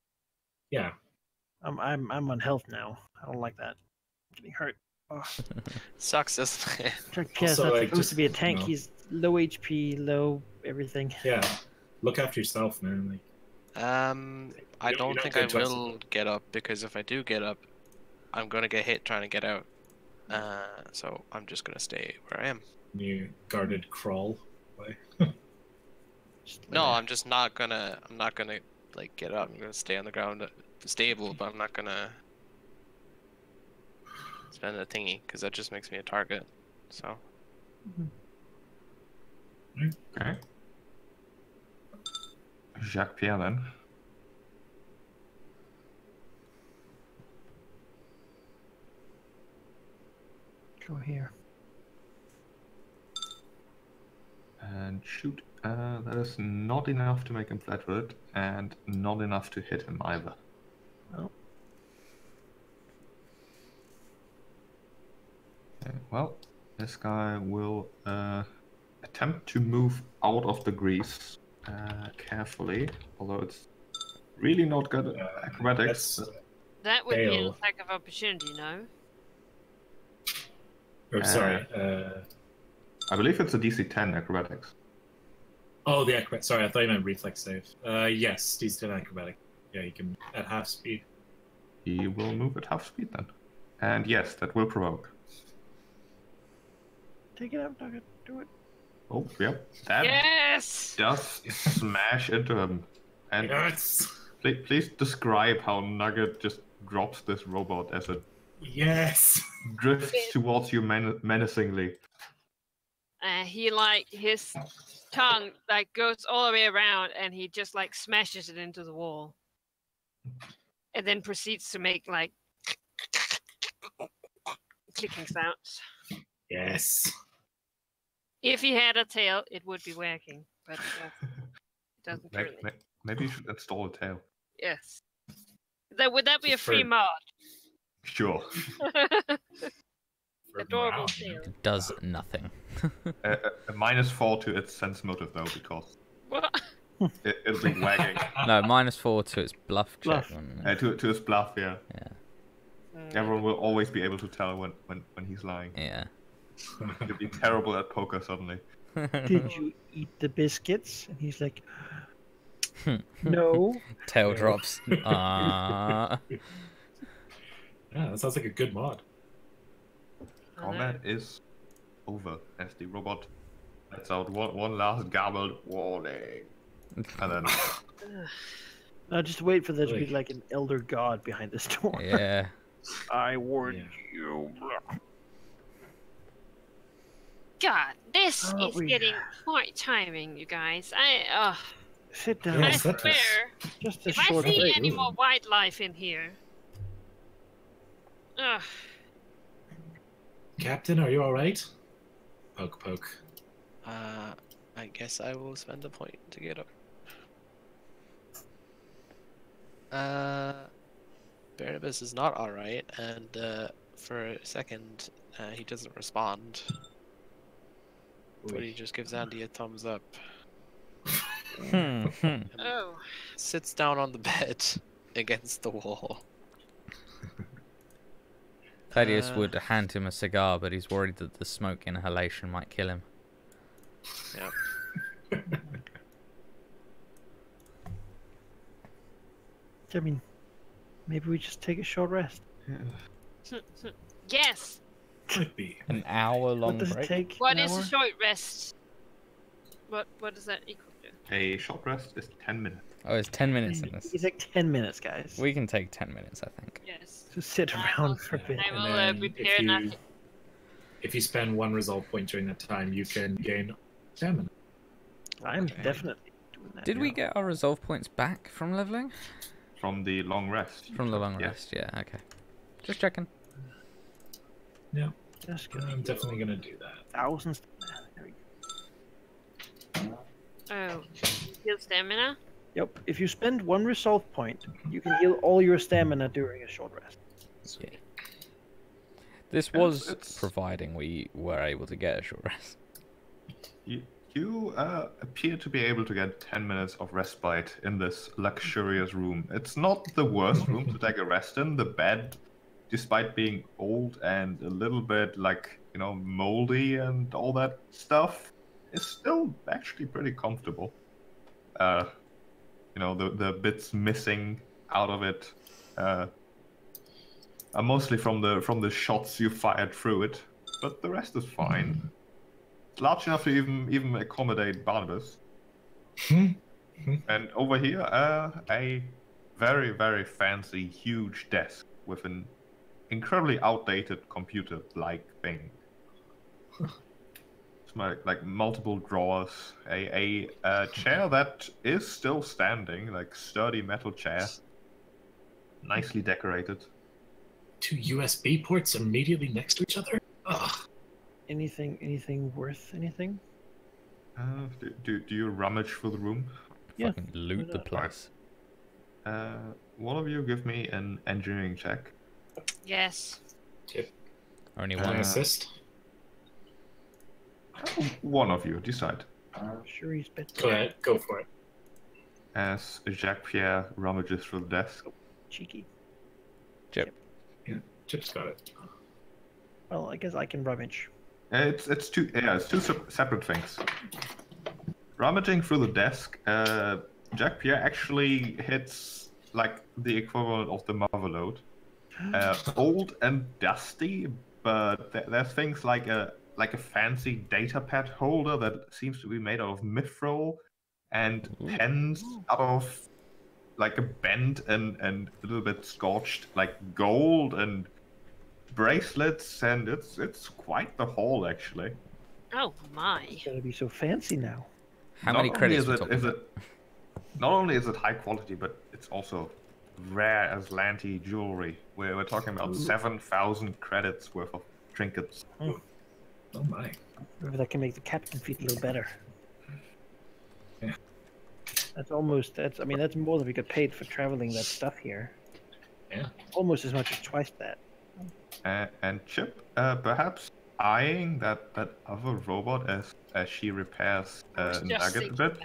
Yeah. I'm on health now. I don't like that. I'm getting hurt. Oh. Sucks, doesn't it? Pierre's Also, not like, supposed just, to be a tank. you know. He's low HP, low everything. Yeah. Look after yourself, man. Like, I you don't think get I twice. will get up, because if I do get up, I'm gonna get hit trying to get out. So I'm just gonna stay where I am. You guarded crawl away. No, I'm just not gonna. I'm not gonna like get up. I'm gonna stay on the ground, stable, but I'm not gonna spend a thingy because that just makes me a target. So. Okay. Jacques Pierre then. Go here. And shoot. That is not enough to make him flat-footed, and not enough to hit him either. Oh. Okay, well, this guy will attempt to move out of the grease carefully, although it's really not good at acrobatics. That would be an Fail. attack of opportunity, no? Or sorry. I believe it's a DC 10 acrobatics. Oh, the acrobat. Sorry, I thought you meant reflex save. Yes, he's still acrobatic. Yeah, he can at half speed. He will move at half speed then. And yes, that will provoke. Take it out, Nugget. Do it. Oh, yep. That Yes! does smash into him. And Yes. please describe how Nugget just drops this robot as it Yes. drifts towards you menacingly. He his tongue goes all the way around, and he just smashes it into the wall, and then proceeds to make clicking sounds. Yes. If he had a tail, it would be wagging, but it doesn't currently. Maybe you should install a tail. Yes. Would that be a Just free for- mod? Sure. Adorable Morale, tail. It does nothing. A -4 to its sense motive though, because What? it'll be wagging. No, -4 to its bluff check. Bluff. wouldn't it? To its bluff, yeah. Yeah. Everyone will always be able to tell when he's lying. Yeah. He'll be terrible at poker suddenly. Did you eat the biscuits? And he's like, no. Tail drops. Yeah, that sounds like a good mod. Combat is over as the robot lets out one last garbled warning. And then Just wait for there to be Really? an elder god behind this door. Yeah. I warned you. God, this Oh, is we- getting quite tiring, you guys. Sit down. I Yes, that was- swear, Just a if I short see break. any more wildlife in here, Captain, are you all right? Poke, poke. I guess I will spend a point to get up. Barnabas is not alright, and for a second, he doesn't respond. But he just gives Andy a thumbs up. And oh, sits down on the bed against the wall. Thaddeus would hand him a cigar, but he's worried that the smoke inhalation might kill him. Yeah. I mean, maybe we just take a short rest. yes. Might be. An hour-long What does it break? take? What an is hour? a short rest? What does that equal to? a short rest is 10 minutes. Oh, it's 10 minutes in You this. can take 10 minutes, guys. We can take 10 minutes, I think. Yes. Just sit around for a bit. I And will then prepare if you, nothing. if you spend one resolve point during that time, you can gain stamina. I'm Okay. definitely doing that. Did we get our resolve points back from leveling? From the long rest. From the long Yeah. rest, yeah, okay. Just checking. Yeah, That's gonna I'm heal definitely gonna do that. thousands. There we go. Oh, heal stamina. Yep. If you spend 1 resolve point, you can heal all your stamina during a short rest. Yeah. This was providing we were able to get a short rest. You appear to be able to get 10 minutes of respite in this luxurious room. It's not the worst room to take a rest in. The bed, despite being old and a little bit moldy and all that stuff, is still actually pretty comfortable. The bits missing out of it are mostly from the shots you fired through it, but the rest is fine. It's large enough to even accommodate Barnabas. And over here, a very, very fancy, huge desk with an incredibly outdated computer-like thing. It's like multiple drawers, a chair that is still standing, like sturdy metal chair, nicely decorated. 2 USB ports immediately next to each other. Ugh. Anything worth anything? Do you rummage for the room? Yeah. Fucking loot the place. One of you give me an engineering check. Yes. Only Can one. I assist? One of you, decide. Sure, he's better. Go ahead, go for it. As Jacques Pierre rummages through the desk. Cheeky. Chip. Yeah, Chip's got it. Well, I guess I can rummage. It's two separate things. Rummaging through the desk, Jacques Pierre actually hits like the equivalent of the Motherlode. Old and dusty, but there's things like a fancy data pad holder that seems to be made out of mithril, and pens out of like a bent and a little bit scorched like gold, and bracelets, and it's quite the haul actually. Oh my. It's gonna be so fancy now. How many credits are we talking about? Not only is it high quality, but it's also rare as Lanty jewelry. We're talking about 7,000 credits worth of trinkets. Oh my. Maybe that can make the captain feel a little better. Yeah. That's more than we got paid for traveling that stuff here. Yeah. Almost as much as twice that. And Chip, perhaps eyeing that other robot as she repairs Nugget a bit.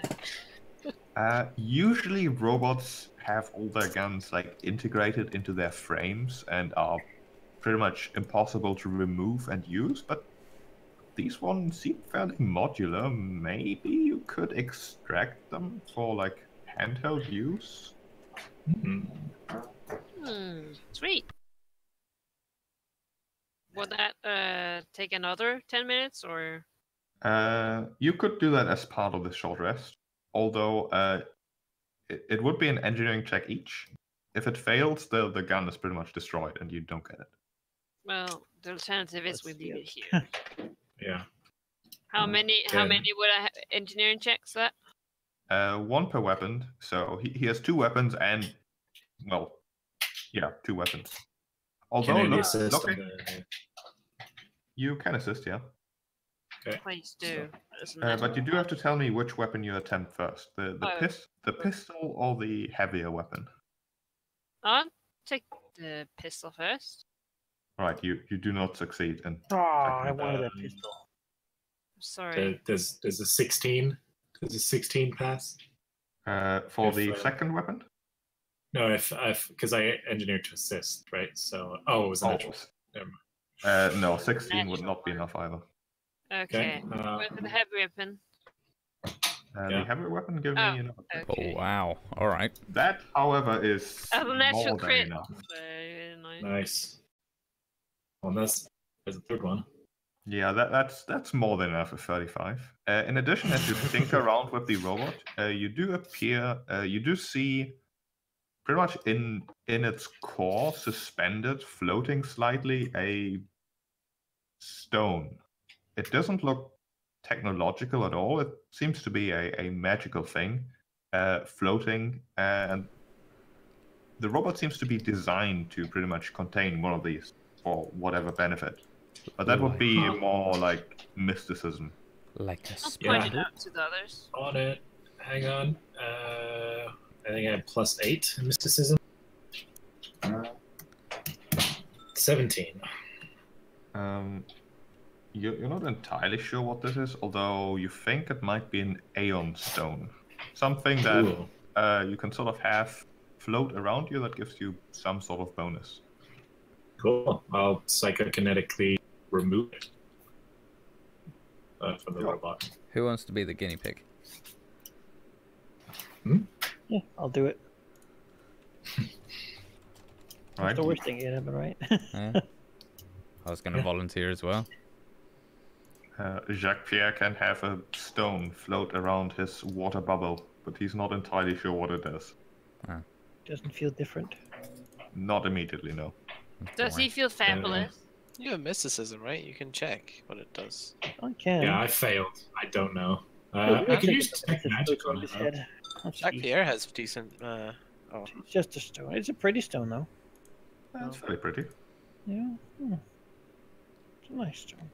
Usually robots have all their guns like integrated into their frames and are pretty much impossible to remove and use, but these ones seem fairly modular. Maybe you could extract them for like handheld use. Sweet. Would that take another 10 minutes or? You could do that as part of the short rest, although it would be an engineering check each. If it fails, the gun is pretty much destroyed and you don't get it. Well, the alternative is we leave it here. Yeah. How many would I engineering checks that? 1 per weapon. So he has 2 weapons and, 2 weapons. Although you can assist, yeah. Okay. Please do. But you do have to tell me which weapon you attempt first. The pistol or the heavier weapon. I'll take the pistol first. Right, you do not succeed in. Oh, I wanted that pistol. Sorry. Does a 16? Does a 16 pass? For the second weapon? No, because I engineered to assist, right? So it was a natural. No, 16 would not be enough either. Okay. With the heavy weapon. The heavy weapon gives me another. Okay. Oh wow! All right. That, however, is more than enough. Nice. Well, there's a third one. Yeah, that's more than enough for 35. In addition, as you think around with the robot, you do see pretty much in its core, suspended, floating slightly, a stone. It doesn't look technological at all. It seems to be a magical thing, floating, and the robot seems to be designed to pretty much contain one of these for whatever benefit. But that would be Like- more like mysticism. Like a I'll spell. point it out to the others. On it. Hang on. I think I have +8 in mysticism. 17. You're not entirely sure what this is, although you think it might be an Aeon stone. Something that Cool. you can sort of have float around you that gives you some sort of bonus. Cool. I'll psychokinetically remove it from the robot. Who wants to be the guinea pig? Yeah, I'll do it. Right? That's the worst thing that can happen, right? Yeah. I was going to volunteer as well. Jacques Pierre can have a stone float around his water bubble, but he's not entirely sure what it does. Doesn't feel different. Not immediately, no. Does he feel fabulous? You have mysticism, right? You can check what it does. I can. Yeah, I failed. I don't know. Oh, I could look, use it's detect a magic stone on his it. head. Let's Jacques see. Pierre has decent. It's just a stone. It's a pretty stone, though. That's very pretty. Yeah. It's a nice stone.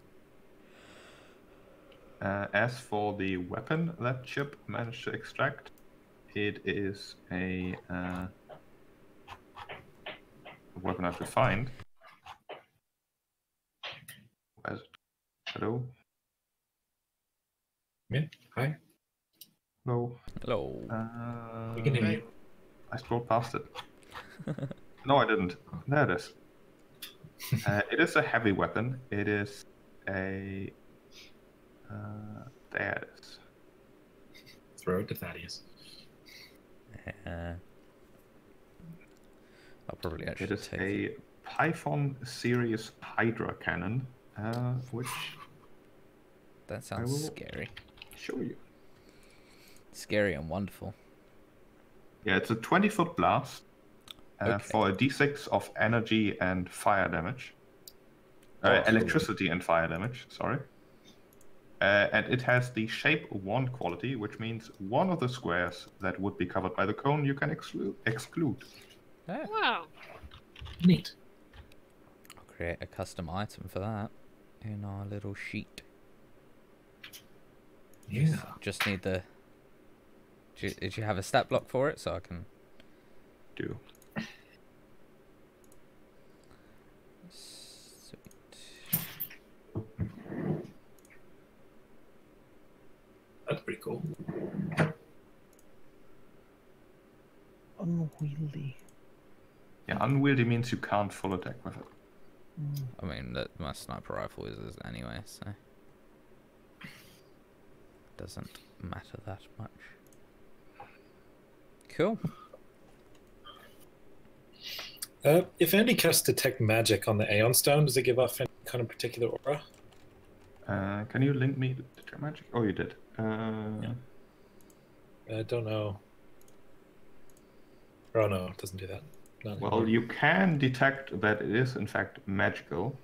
As for the weapon that Chip managed to extract, it is a weapon I have to find. Where's it? Hello? Yeah. Hi. Hello? Hello. We can hear you. I scrolled past it. No, I didn't. There it is. It is a heavy weapon. It is a... there it is. Throw it to Thaddeus. I'll probably actually It is take a it. Python series Hydra cannon, which That I sounds will- scary. show you. Scary and wonderful. Yeah, it's a 20-foot blast Okay. for a d6 of energy and fire damage. Oh, Electricity and fire damage, sorry. And it has the shape 1 quality, which means one of the squares that would be covered by the cone you can exclude. Yeah. Wow. Neat. I'll create a custom item for that in our little sheet. Yeah. Just need the... Did you have a stat block for it so I can... Do. Sweet. That's pretty cool. Unwieldy. Yeah, unwieldy means you can't full attack with it. I mean, that my sniper rifle is anyway, so... Doesn't matter that much. Cool. If Andy casts Detect Magic on the Aeon Stone, does it give off any kind of particular aura? Can you link me to Detect Magic? Oh, you did. I don't know. Oh no, it doesn't do that. Not Well, anymore. you can detect that it is in fact magical,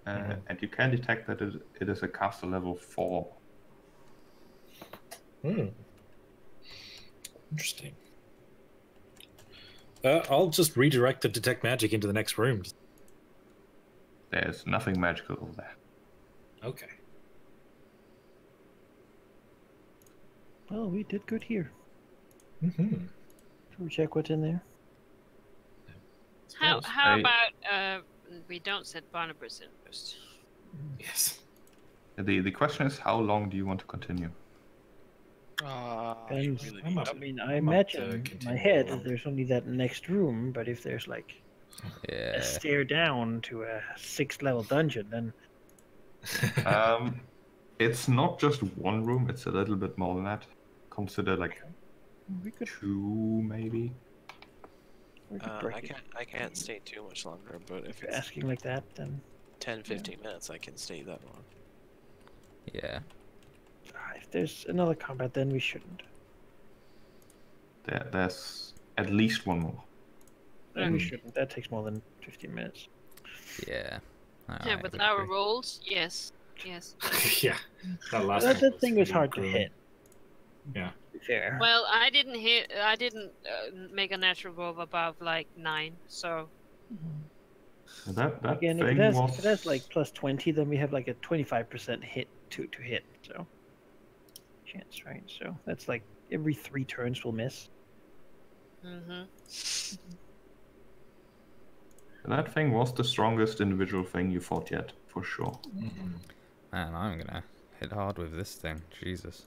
and you can detect that it is a caster level 4. Interesting. I'll just redirect the Detect Magic into the next room. There's nothing magical there. Okay. Well, we did good here. Mm-hmm. Should we check what's in there? How I- about we don't set Barnabas in first? Yes. The question is, how long do you want to continue? And, I'm up- I mean, I I'm up to imagine in my continue. head there's only that next room, but if there's like Yeah. a stair down to a 6th level dungeon, then It's not just one room; it's a little bit more than that. Consider like we could, 2, maybe. I can't stay too much longer, but if if you're it's asking like that, then 10-15 minutes, I can stay that long. Yeah. if there's another combat, then we shouldn't. There's at least one more. Then we shouldn't. That takes more than 15 minutes. Yeah. Yeah, I with would our agree. rolls, yes. Yes. Yeah. That last That, one that thing was pretty hard to grueling. hit. Yeah. To be fair. Well, I didn't make a natural roll of above like 9, so That Again, thing if it has like plus 20, then we have like a 25% hit to hit. So chance, right? So that's like every 3 turns we'll miss. Mm-hmm. That thing was the strongest individual thing you fought yet, for sure. Mhm. Man, I'm gonna hit hard with this thing. Jesus.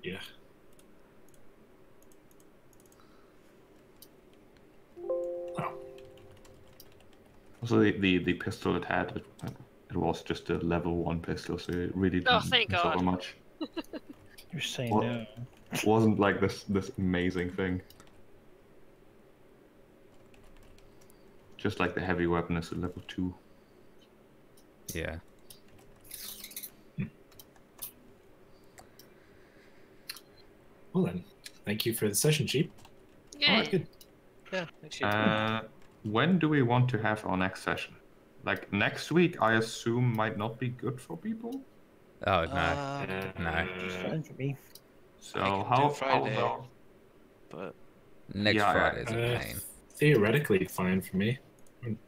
Yeah. Oh, Also, the pistol it had, it was just a level 1 pistol, so it really Oh, didn't thank miss over God. much. You're saying What? no. Wasn't like this amazing thing. Just like the heavy weapon is a level 2. Yeah. well then, thank you for the session, Sheep. Yeah. Alright, good. Yeah, actually. When do we want to have our next session? Like next week, I assume might not be good for people. Oh no. No. It's fine for me. So I can how do Friday, about but Next Yeah, Friday's a pain. Theoretically, fine for me. I don't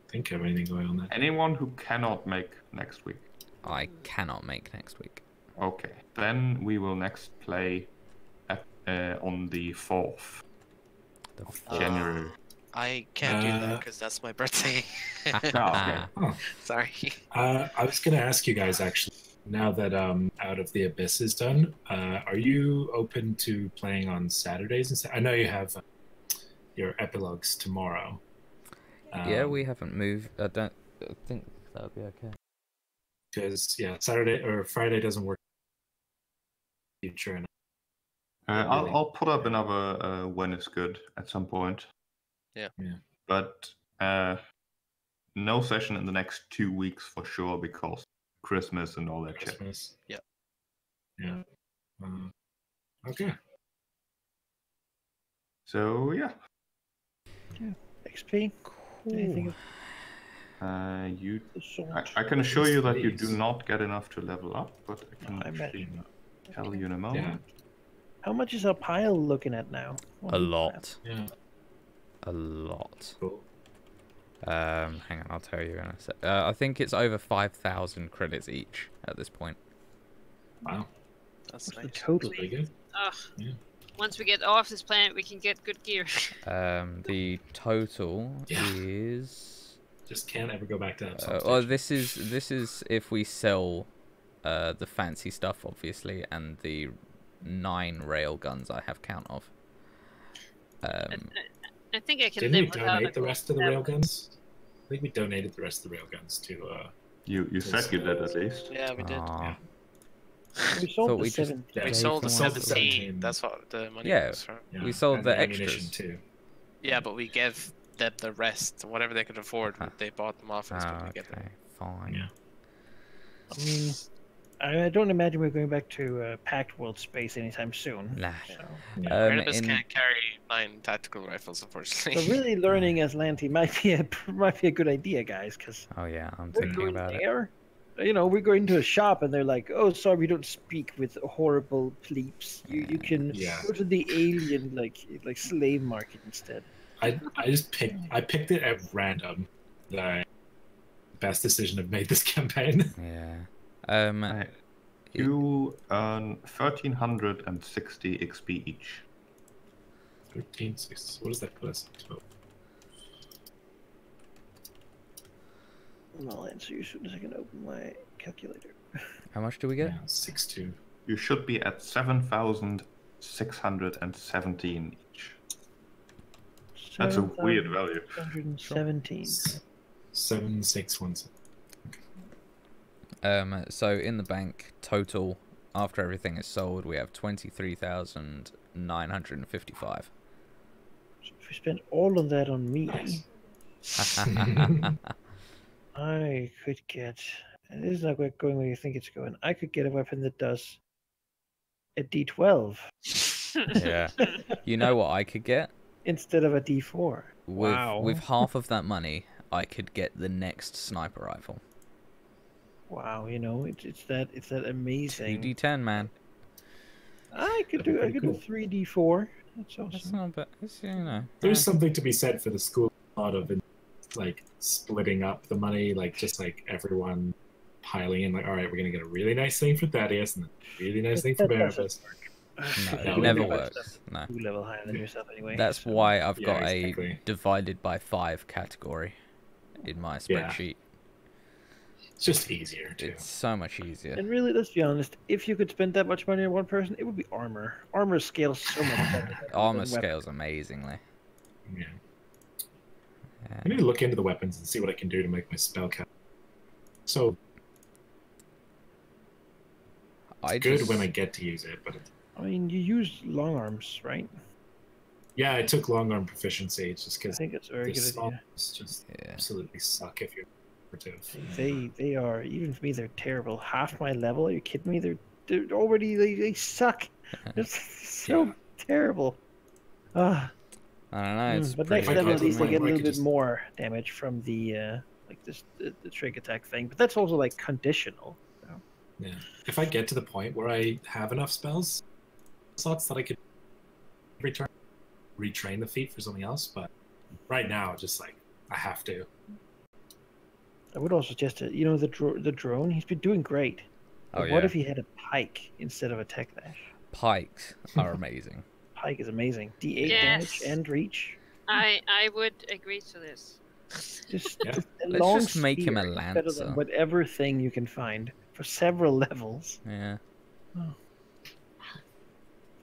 think I have anything going on that. anyone who cannot make next week? I cannot make next week. Okay, then we will next play on the 4th of January. I can't do that Uh, because that's my birthday. okay. Oh. Sorry. I was going to ask you guys actually. Now that Out of the Abyss is done, are you open to playing on Saturdays instead? I know you have your epilogues tomorrow. Yeah, we haven't moved. I think that would be okay. Because Saturday or Friday doesn't work. Future and I'll put up another when it's good at some point. Yeah. But no session in the next 2 weeks for sure because Christmas and all that shit. Christmas. Yeah. Yeah. Okay. So yeah. XP. Anything I assault? can assure you that you do Please. not get enough to level up, but I can I imagine. tell you in a moment. Yeah. How much is our pile looking at now? A lot. Yeah. A lot. Cool. Hang on, I'll tell you in a sec. I think it's over 5,000 credits each at this point. Wow. That's What's the nice. total? Pretty good. Ugh. Yeah. Once we get off this planet, we can get good gear. The total Yeah. is. Just can't ever go back to that. Well, this is if we sell the fancy stuff, obviously, and the 9 rail guns I have count of. I think I can Didn't we live without donate a the gold rest of the medal. railguns? I think we donated the rest of the railguns to. You said you did at least. Yeah, we did. Aw. We sold Thought the we just- 7. Yeah, We Gave sold the them one. 17. That's what the money Yeah. was from. We sold and the ammunition extras. too. Yeah, but we gave them the rest, whatever they could afford. Uh-huh. They bought them off us, but we Okay, gave them. fine. Yeah. I mean, I don't imagine we're going back to packed world space anytime soon. Nah. So, Barnabas in- can't carry 9 tactical rifles, unfortunately. so really learning as Lanty might be a good idea, guys, because Oh yeah, I'm we're thinking going about it. there. You know, we go into a shop and they're like, "Oh, sorry, we don't speak with horrible plebes. You can Yeah. go to the alien like slave market instead." I just picked it at random. The best decision I've made this campaign. Yeah. You earn 1,360 XP each. 13, 6. What does that put us to? I'll answer you as soon as I can open my calculator. How much do we get? Yeah, 6-2. You should be at 7,617 each. That's a weird value. 117. 7,617. So in the bank total, after everything is sold, we have 23,955. So if we spend all of that on me, I could get. And this is not going where you think it's going. I could get a weapon that does a D12 Yeah. You know what I could get? instead of a D4. Wow. With half of that money, I could get the next sniper rifle. Wow, you know, it's that amazing. 2d10, man. I could That'd do be pretty 3D4. That's That's awesome. not bad. It's, you know. There's something to be said for the school thought of like splitting up the money, like just like everyone piling in, like, all right, we're gonna get a really nice thing for Thaddeus and a really nice thing for Barabbas. No, No, it never it works. No. 2 level higher than yourself anyway. That's so. why I've Yeah, got exactly. a divided by 5 category in my Yeah. spreadsheet. It's just easier too. It's so much easier. And really, let's be honest, if you could spend that much money on one person, it would be armor. Armor scales so much better. Armor than weapons. scales amazingly. Yeah. Yeah. I need to look into the weapons and see what I can do to make my spell count. So it's good when I get to use it, but I mean, you use long arms, right? yeah, I took long arm proficiency. It's just I because think it's a very the good small idea. arms just Yeah. absolutely suck if you're operative. They are, even for me, they're terrible. Half my level? Are you kidding me? They're already they suck. They're so terrible. Ah. I don't know. It's But pretty next level, at good. least they get a I little could bit just- more damage from the like this the trig attack thing. But that's also like conditional. So. Yeah. If I get to the point where I have enough spells slots that I could retrain the feat for something else, but right now, just like I have to. I would also suggest that, you know, the drone. He's been doing great. Oh, But what yeah. if he had a pike instead of a tech lash? Pikes are amazing. Pike is amazing. D8 damage Yes. and reach. I would agree to this. Just, Yeah. just a Let's long just make him a spear is better lancer. than whatever thing you can find for several levels. Yeah.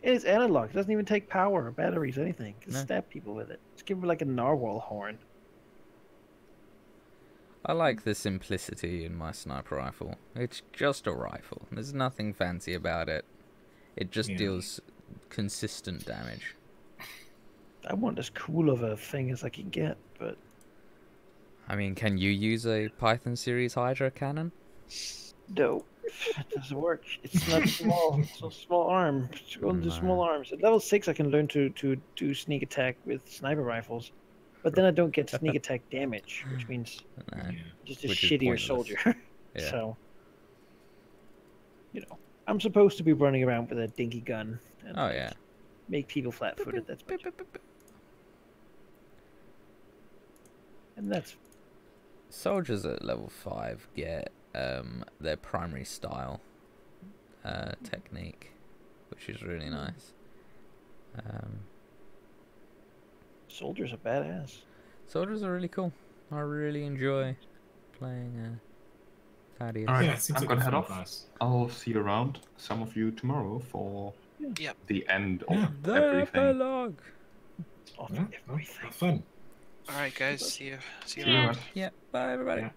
It is analog. It doesn't even take power or batteries, anything. Just No. stab people with it. Just give him like a narwhal horn. I like the simplicity in my sniper rifle. It's just a rifle. There's nothing fancy about it. It just Yeah. deals consistent damage. I want as cool of a thing as I can get, but I mean, can you use a Python series Hydra cannon? no, it doesn't work. It's not small. It's a small arm. It's going to No. small arms. At level 6, I can learn to do sneak attack with sniper rifles, but then I don't get sneak attack damage, which means No. Yeah. just a Which is shittier pointless. soldier. Yeah. So, you know, I'm supposed to be running around with a dinky gun and Oh yeah. make people flat-footed. That's my job. And that's Soldiers at level 5 get their primary style technique, which is really nice. soldiers are badass. Soldiers are really cool. I really enjoy playing Thaddeus. All right, Yeah, it seems I'm like gonna a head fun off. class. I'll see you around, some of you tomorrow for Yep. the end of Yeah. The everything. epilogue. Off Yeah, well, everything. fun. All right, guys. See you See you around. around. Yeah. Bye everybody. Yeah.